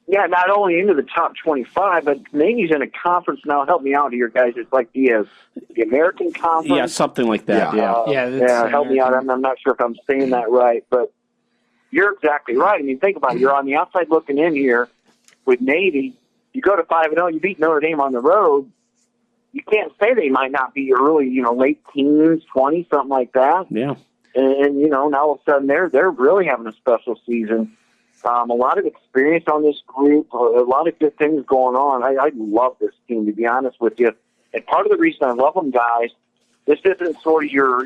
Yeah, not only into the top 25, but Navy's in a conference now. Help me out here, guys. It's like the American Conference. Yeah, something like that. Help me out. I'm not sure if I'm saying that right, but you're exactly right. Think about it. You're on the outside looking in here with Navy. You go to 5-0, you beat Notre Dame on the road. You can't say they might not be early, late teens, 20, something like that. Yeah. And now all of a sudden they're really having a special season. A lot of experience on this group, a lot of good things going on. I love this team, to be honest with you. And part of the reason I love them, guys, this isn't sort of your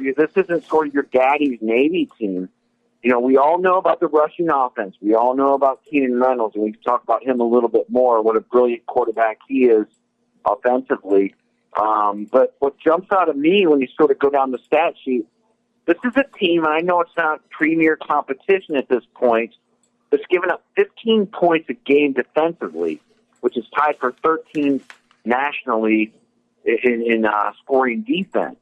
daddy's Navy team. We all know about the rushing offense. We all know about Keenan Reynolds, and we can talk about him a little bit more, what a brilliant quarterback he is offensively. But what jumps out at me when you sort of go down the stat sheet, this is a team, and I know it's not premier competition at this point, that's given up 15 points a game defensively, which is tied for 13th nationally in scoring defense.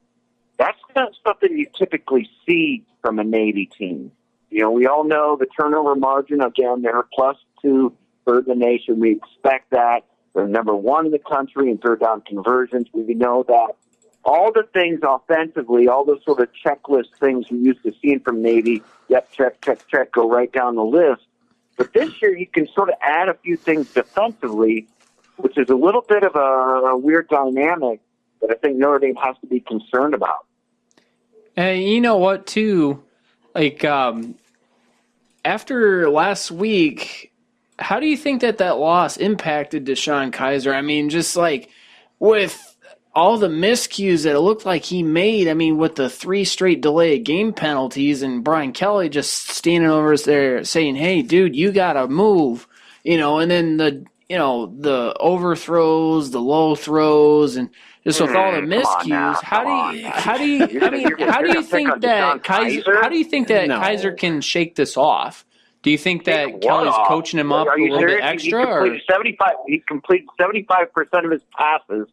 That's not something you typically see from a Navy team. You know, we all know the turnover margin. Again, they're +2 for the nation. We expect that. They're number 1 in the country in third down conversions. We know that. All the things offensively, all those sort of checklist things we used to seeing from Navy, yep, check, go right down the list. But this year you can sort of add a few things defensively, which is a little bit of a weird dynamic that I think Notre Dame has to be concerned about. And you know what, too? Like, after last week, how do you think that loss impacted Deshaun Kaiser? I mean, just like with all the miscues that it looked like he made, I mean, with the 3 straight delay of game penalties and Brian Kelly just standing over there saying, hey, dude, you got to move, and then the overthrows, the low throws, and just with all the miscues, how do you think that Kaiser can shake this off? Do you think that Kelly's coaching him up a little bit extra? He completed 75% of his passes,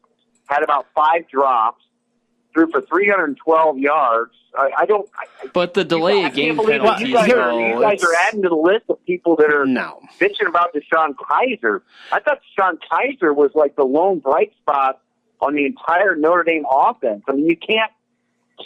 had about 5 drops, threw for 312 yards. But the delay of game penalties, you guys are adding to the list of people that are bitching about Deshaun Kaiser. I thought Deshaun Kaiser was like the lone bright spot on the entire Notre Dame offense. I mean, you can't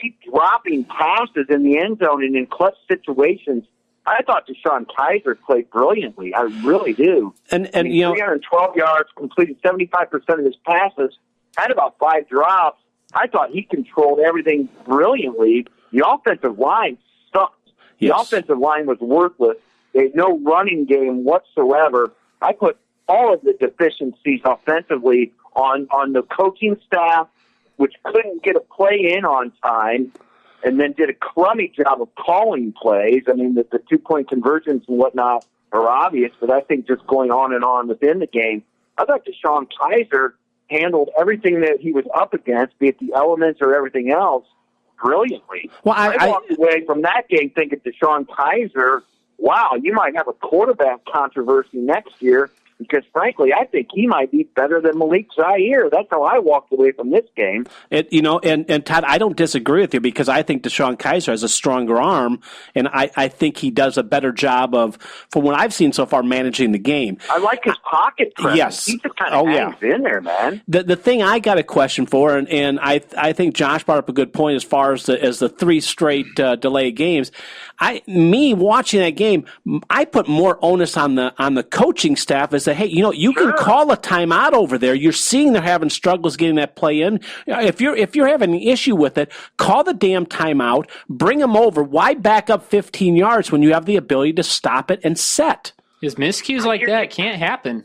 keep dropping passes in the end zone and in clutch situations. I thought Deshaun Kaiser played brilliantly. I really do. And 312 yards, completed 75% of his passes, had about 5 drops. I thought he controlled everything brilliantly. The offensive line sucked. The offensive line was worthless. They had no running game whatsoever. I put all of the deficiencies offensively on the coaching staff, which couldn't get a play in on time, and then did a crummy job of calling plays. I mean, the 2-point conversions and whatnot are obvious, but I think just going on and on within the game, I thought Deshaun Kaiser handled everything that he was up against, be it the elements or everything else, brilliantly. Well, I walked away from that game thinking Deshaun Kaiser, wow, you might have a quarterback controversy next year, because, frankly, I think he might be better than Malik Zaire. That's how I walked away from this game. And Todd, I don't disagree with you, because I think Deshaun Kaiser has a stronger arm, and I think he does a better job of, from what I've seen so far, managing the game. I like his pocket presence. Yes. He just kind of hangs in there, man. The thing I got a question for, and I think Josh brought up a good point as far as the 3 straight delayed games. Me watching that game, I put more onus on the coaching staff as hey, you can call a timeout over there. You're seeing they're having struggles getting that play in. If you're having an issue with it, call the damn timeout. Bring them over. Why back up 15 yards when you have the ability to stop it and set? His miscues like that can't happen.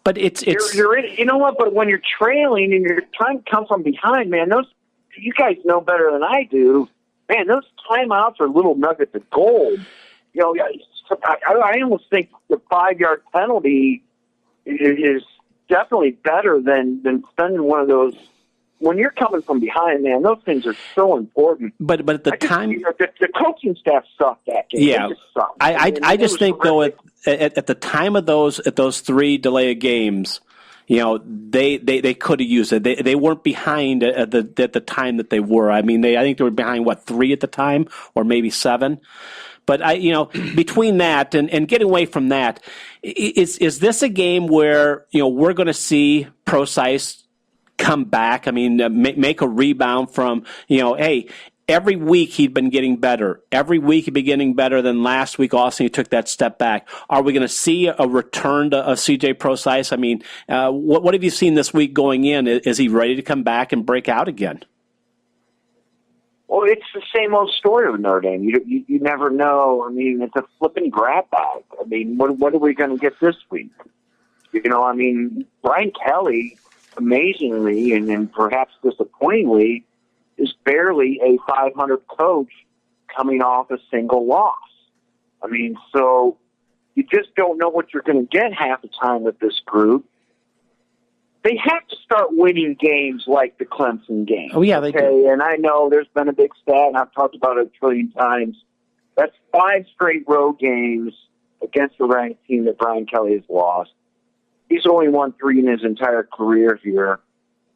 But it's you're in, you know what? But when you're trailing and you're trying to come from behind, man, you guys know better than I do. Man, those timeouts are little nuggets of gold. I almost think the 5-yard penalty is definitely better than spending one of those. When you're coming from behind, man, those things are so important. But at the time, the coaching staff sucked that game. Yeah, I just think though at the time of those 3 delayed games, they could have used it. They weren't behind at the time that they were. I mean, I think they were behind 3 at the time, or maybe 7. But between that and getting away from that, is this a game where we're going to see Procise come back? I mean, make a rebound from hey, every week he'd been getting better. Every week he'd been getting better than last week. Also, he took that step back. Are we going to see a return to CJ Procise? I mean, what have you seen this week going in? Is he ready to come back and break out again? Well, it's the same old story with Notre Dame. You never know. I mean, it's a flipping grab bag. I mean, what are we going to get this week? I mean, Brian Kelly, amazingly and perhaps disappointingly, is barely a 500 coach coming off a single loss. I mean, so you just don't know what you're going to get half the time with this group. They have to start winning games like the Clemson game. Oh, yeah, they do. And I know there's been a big stat, and I've talked about it a trillion times. That's 5 straight road games against the ranked team that Brian Kelly has lost. He's only won 3 in his entire career here.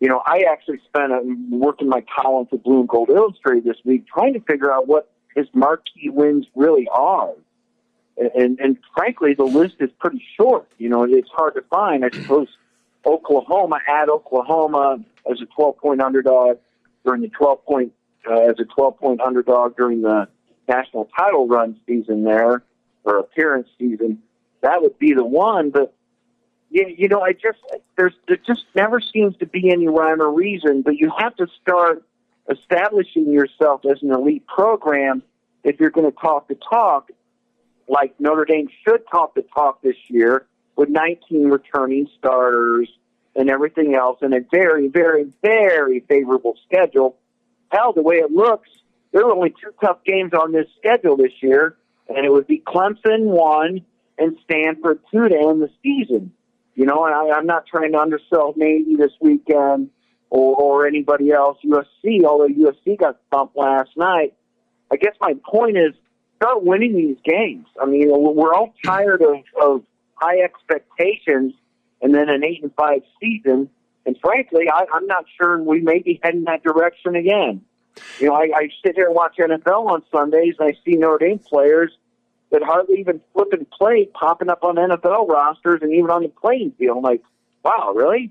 I actually spent working my column for Blue and Gold Illustrated this week trying to figure out what his marquee wins really are. And frankly, the list is pretty short. It's hard to find. I suppose Oklahoma as a 12-point underdog during the 12-point underdog during the national title run season there, or appearance season, that would be the one. But there just never seems to be any rhyme or reason. But you have to start establishing yourself as an elite program if you're going to talk the talk, like Notre Dame should talk the talk this year with 19 returning starters and everything else, and a very, very, very favorable schedule. Hell, the way it looks, there are only 2 tough games on this schedule this year, and it would be Clemson 1 and Stanford 2 to end the season. And I'm not trying to undersell Navy this weekend or anybody else, USC, although USC got thumped last night. I guess my point is start winning these games. I mean, we're all tired of high expectations and then an 8-5 season. And frankly, I'm not sure we may be heading that direction again. I sit here and watch NFL on Sundays, and I see Notre Dame players that hardly even flip and play popping up on NFL rosters and even on the playing field. I'm like, wow, really?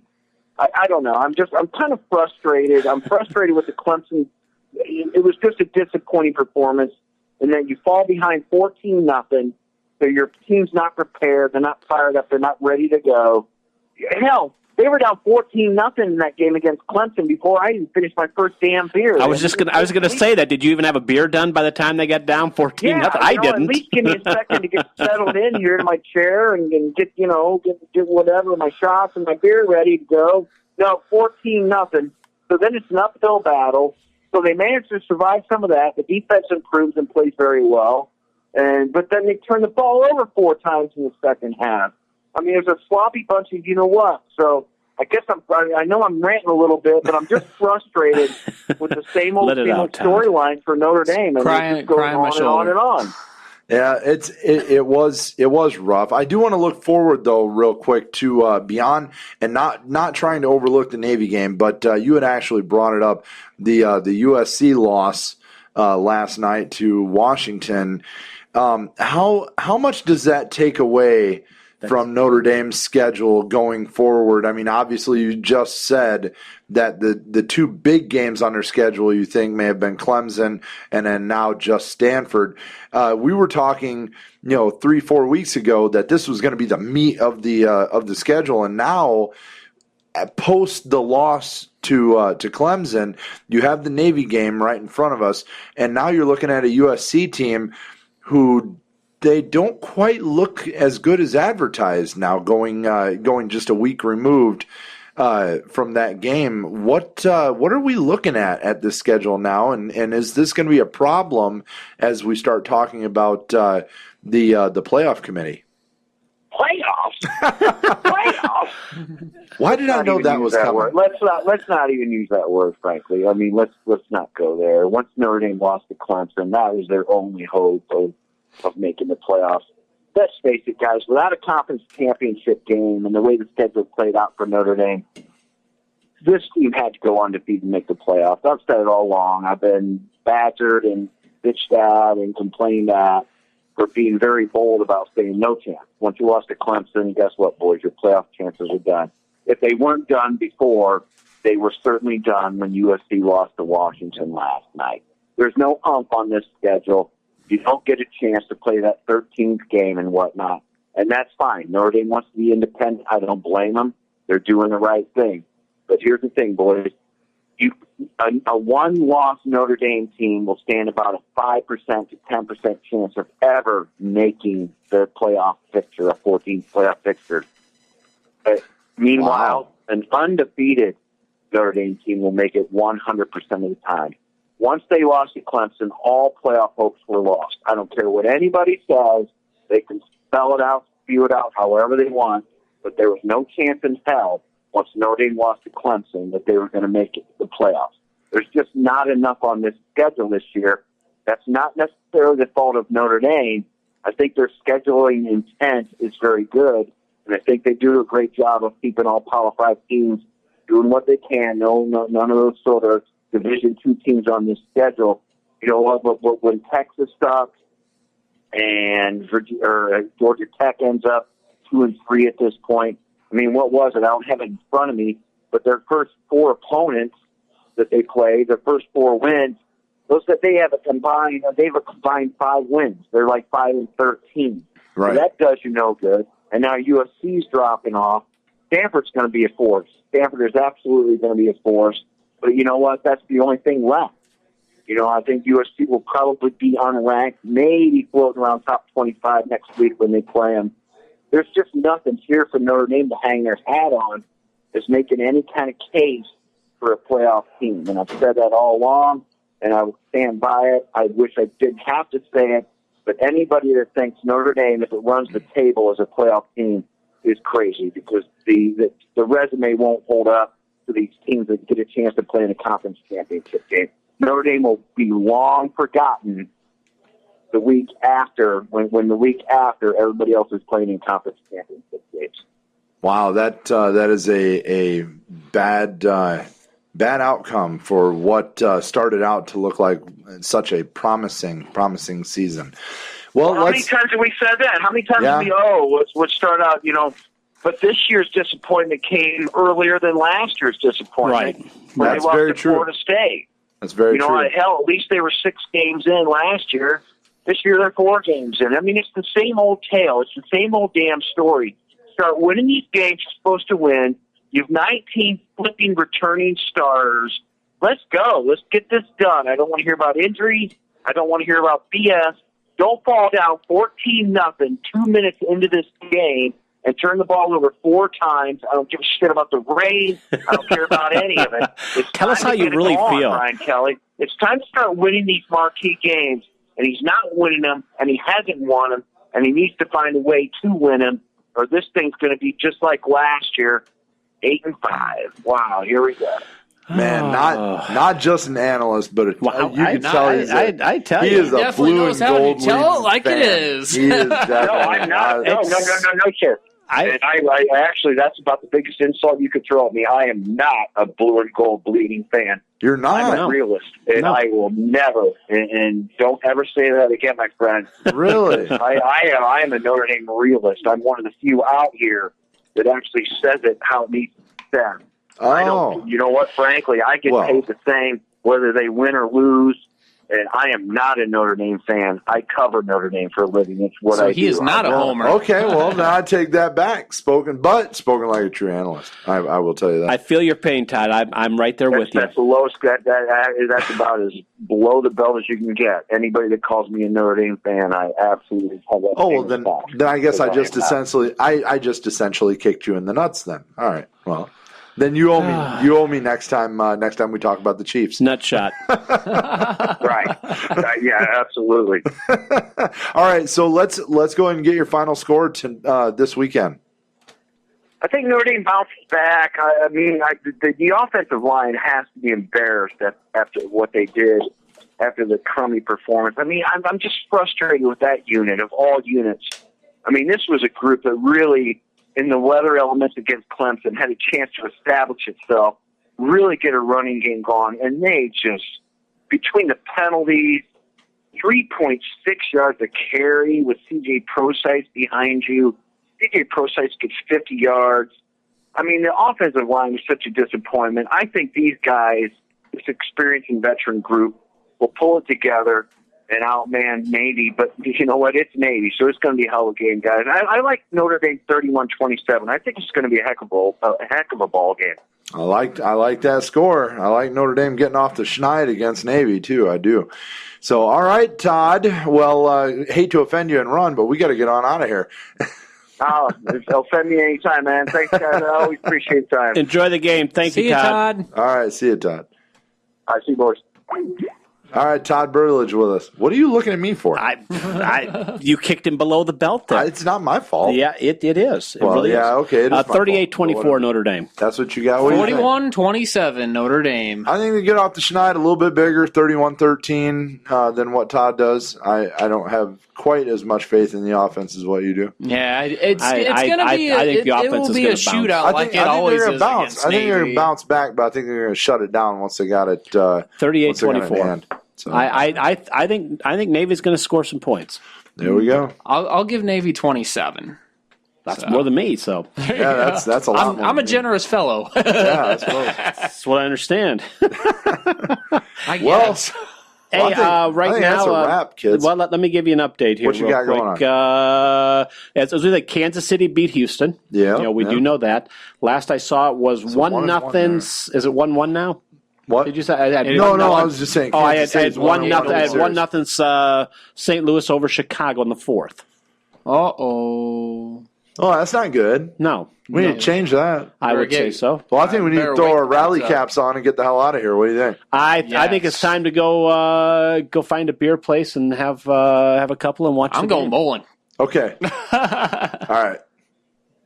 I don't know. I'm kind of frustrated. I'm frustrated with the Clemson. It was just a disappointing performance. And then you fall behind 14-0, so your team's not prepared. They're not fired up. They're not ready to go. Hell, they were down 14-0 in that game against Clemson before I even finished my first damn beer. I was gonna say that. Did you even have a beer done by the time they got down 14-0? Yeah, I didn't. At least give me a second to get settled in here in my chair and get whatever, my shots and my beer ready to go. No, 14-0. So then it's an uphill battle. So they managed to survive some of that. The defense improves and plays very well. But then they turn the ball over 4 times in the second half. I mean, it was a sloppy bunch of you-know-what. So I guess I know I'm ranting a little bit, but I'm just frustrated with the same old storyline for Notre Dame. And it just goes on and on. Yeah, it was rough. I do want to look forward though, real quick, to beyond, and not trying to overlook the Navy game, but you had actually brought it up, the USC loss last night to Washington. How much does that take away from Notre Dame's schedule going forward? I mean, obviously you just said that the 2 big games on their schedule you think may have been Clemson and then now just Stanford. We were talking, 3-4 weeks ago that this was going to be the meat of the schedule, and now post the loss to Clemson, you have the Navy game right in front of us, and now you're looking at a USC team who they don't quite look as good as advertised now, going just a week removed from that game. What are we looking at this schedule now, and is this going to be a problem as we start talking about the playoff committee? Playoffs. Why did I know that was coming? Word. Let's not even use that word, frankly. I mean, let's not go there. Once Notre Dame lost to Clemson, that was their only hope of making the playoffs. Let's face it, guys, without a conference championship game and the way the schedule played out for Notre Dame, this team had to go undefeated and make the playoffs. I've said it all along. I've been badgered and bitched at and complained at for being very bold about saying no chance. Once you lost to Clemson, guess what, boys? Your playoff chances are done. If they weren't done before, they were certainly done when USC lost to Washington last night. There's no ump on this schedule. You don't get a chance to play that 13th game and whatnot. And that's fine. Notre Dame wants to be independent. I don't blame them. They're doing the right thing. But here's the thing, boys. A one-loss Notre Dame team will stand about a 5% to 10% chance of ever making the playoff fixture, a 14th playoff fixture. But meanwhile, an undefeated Notre Dame team will make it 100% of the time. Once they lost to Clemson, all playoff hopes were lost. I don't care what anybody says. They can spell it out, spew it out however they want, but there was no chance in hell once Notre Dame lost to Clemson that they were going to make it to the playoffs. There's just not enough on this schedule this year. That's not necessarily the fault of Notre Dame. I think their scheduling intent is very good, and I think they do a great job of keeping all Power 5 teams doing what they can. None of those sort of Division II teams on this schedule. You know what? But when Texas sucks and Georgia Tech ends up 2-3 at this point, I mean, what was it? I don't have it in front of me, but their first 4 opponents that they play, their first 4 wins, those that they have a combined 5 wins. They're like 5-13. Right. So that does you no good. And now USC's dropping off. Stanford's going to be a force. Stanford is absolutely going to be a force. But you know what? That's the only thing left. You know, I think USC will probably be unranked, maybe floating around top 25 next week when they play them. There's just nothing here for Notre Dame to hang their hat on as making any kind of case for a playoff team. And I've said that all along, and I will stand by it. I wish I didn't have to say it, but anybody that thinks Notre Dame, if it runs the table as a playoff team, is crazy, because the resume won't hold up to these teams that get a chance to play in a conference championship game. Notre Dame will be long forgotten the week after, when the week after everybody else is playing in conference championship games. Wow, that is a bad outcome for what started out to look like such a promising season. Well, how many times have we said that? How many times have we, let's start out, but this year's disappointment came earlier than last year's disappointment. Right. Where That's they lost very to true. Florida State. That's very true. Hell, at least they were 6 games in last year. This year they're 4 games in. I mean, it's the same old tale. It's the same old damn story. Start winning these games you're supposed to win. You have 19 flipping returning starters. Let's go. Let's get this done. I don't want to hear about injuries. I don't want to hear about BS. Don't fall down 14-0 2 minutes into this game and turn the ball over 4 times. I don't give a shit about the rain. I don't care about any of it. Tell us how you really feel. Brian Kelly. It's time to start winning these marquee games, and he's not winning them, and he hasn't won them, and he needs to find a way to win them, or this thing's going to be just like last year, 8-5. Wow, here we go. Man, not just an analyst, but I tell he you, he is a blue and gold tell it like fan. it is. He is No, I'm not. No, sir. I actually, that's about the biggest insult you could throw at me. I am not a blue and gold bleeding fan. You're not. I'm a realist, and I will never. And don't ever say that again, my friend. Really? I am a Notre Dame realist. I'm one of the few out here that actually says it how it needs to be said. Oh. I don't. You know what? Frankly, I get paid the same whether they win or lose. And I am not a Notre Dame fan. I cover Notre Dame for a living. It's what I do. So he is not a homer. Okay, well, now I take that back. Spoken like a true analyst. I will tell you that. I feel your pain, Todd. I'm right there with you. That's the lowest. That's about as below the belt as you can get. Anybody that calls me a Notre Dame fan, I absolutely have that. Oh, well, then I guess I just essentially kicked you in the nuts. Then, all right. Well, then you owe me. You owe me next time. Next time we talk about the Chiefs. Nut shot. Right. Yeah. Absolutely. All right. So let's go ahead and get your final score this weekend. I think Notre Dame bounces back. I mean, the offensive line has to be embarrassed after what they did after the crummy performance. I mean, I'm just frustrated with that unit of all units. I mean, this was a group that really, in the weather elements against Clemson, had a chance to establish itself, really get a running game going, and they just, between the penalties, 3.6 yards a carry with C.J. Prosise behind you. C.J. Prosise gets 50 yards. I mean, the offensive line was such a disappointment. I think these guys, this experienced and veteran group, will pull it together and outman Navy, but you know what? It's Navy, so it's going to be a hell of a game, guys. I like Notre Dame 31-27. I think it's going to be a heck of a ball game. I like that score. I like Notre Dame getting off the schneid against Navy too. I do. So, all right, Todd. Well, hate to offend you and run, but we got to get on out of here. Oh, offend me anytime, man. Thanks, guys. I always appreciate the time. Enjoy the game. Thank you, Todd. All right, see you, Todd. I see you, boys. All right, Todd Burlidge with us. What are you looking at me for? You kicked him below the belt there. It's not my fault. Yeah, it is. It Well, really yeah, is. okay, it is my fault. 38-24 Notre Dame. That's what you got. What do you think? 41-27 Notre Dame. I think they get off the schneid a little bit bigger, 31-13, than what Todd does. I don't have quite as much faith in the offense as what you do. Yeah, it's going to be. I think the offense it will is be gonna a shootout I like think it always they're is. gonna bounce. I think they're going to bounce back, but I think they're going to shut it down once they got it. 38-24. So. I think Navy's going to score some points. There we go. I'll give Navy 27. That's more than me. So yeah, that's a lot. I'm a generous fellow. Yeah, that's what I understand. I guess. Hey, right now, that's a wrap, kids. Well, let me give you an update here. What you got real quick. going on? As we like, Kansas City beat Houston. Yeah, we do know that. Last I saw it was 1-0. Is it 1-1 now? What did you say? No, I was just saying. I had 1-0. I had 1-0. St. Louis over Chicago in the fourth. Oh, that's not good. No, we need to change that. I would say so. Well, I think we need to throw our rally caps on and get the hell out of here. What do you think? I think it's time to go find a beer place and have a couple and watch. I'm going bowling. Okay.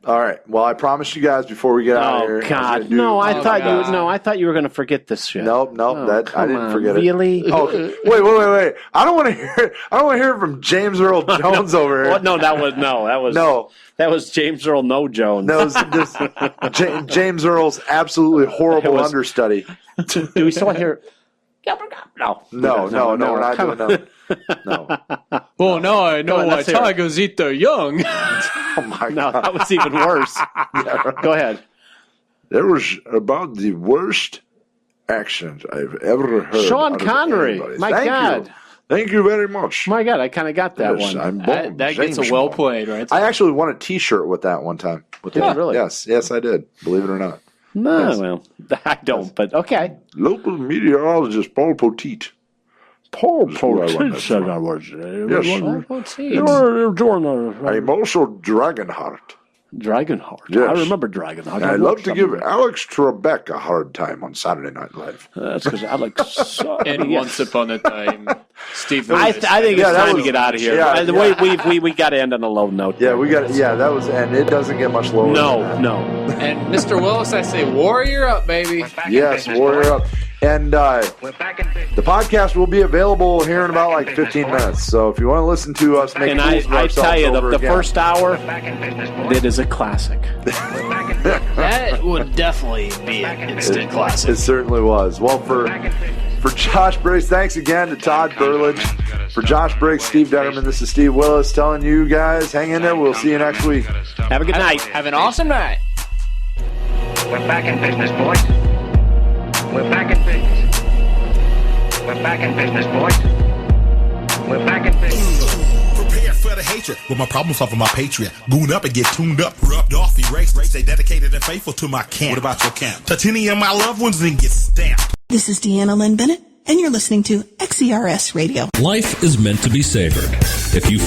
All right. Well, I promised you guys before we get out of here. Oh God, no! I thought you were going to forget this shit. Nope. I didn't forget it. Really? Oh, wait! I don't want to hear. I don't want to hear from James Earl Jones over here. What? No, that was James Earl No Jones. That was James Earl's absolutely horrible understudy. Do we still hear? No, we're not doing that. No. Well, now I know why tigers eat their young. Oh my God. No, that was even worse. Go ahead. That was about the worst accent I've ever heard. Sean Connery. My God. Thank you very much. My God, I kind of got that one. I'm that gets a well played, right? I actually won a T-shirt with that one time. Really? Yes, I did. Believe it or not. No, Yes. well, I don't, but okay. Local meteorologist Paul Poteet. Paul Poteet said I was. Yes. Paul Poteet. I'm also Dragonheart. Dragonheart. Yes. I remember Dragonheart. I love to give Alex Trebek a hard time on Saturday Night Live. That's because Alex. And once upon a time, Steve. I think it's time to get out of here. Yeah, we got to end on a low note. Yeah, we got. Yeah, that was, and it doesn't get much lower. No. And Mr. Willis, I say, warrior up, baby. Yes, warrior up. And the podcast will be available here in about 15 minutes. So if you want to listen to us make and fools of I ourselves tell you, over the again. first hour, it is a classic. That would definitely be an instant classic. It certainly was. Well, for Josh Briggs, thanks again to Todd Burlidge. For Josh Briggs, Steve Detterman, this is Steve Willis telling you guys, hang in there. We'll see you next week. Have a good night. Have an awesome night. We're back in business, boys. We're back in business. We're back in business, boys. We're back in business. Prepare for the hatred with my problem solver, my patriot. Goon up and get tuned up, rubbed off, erased. Stay dedicated and faithful to my camp. What about your camp? Touch any of my loved ones and get stamped. This is Deanna Lynn Bennett, and you're listening to XERS Radio. Life is meant to be savored. If you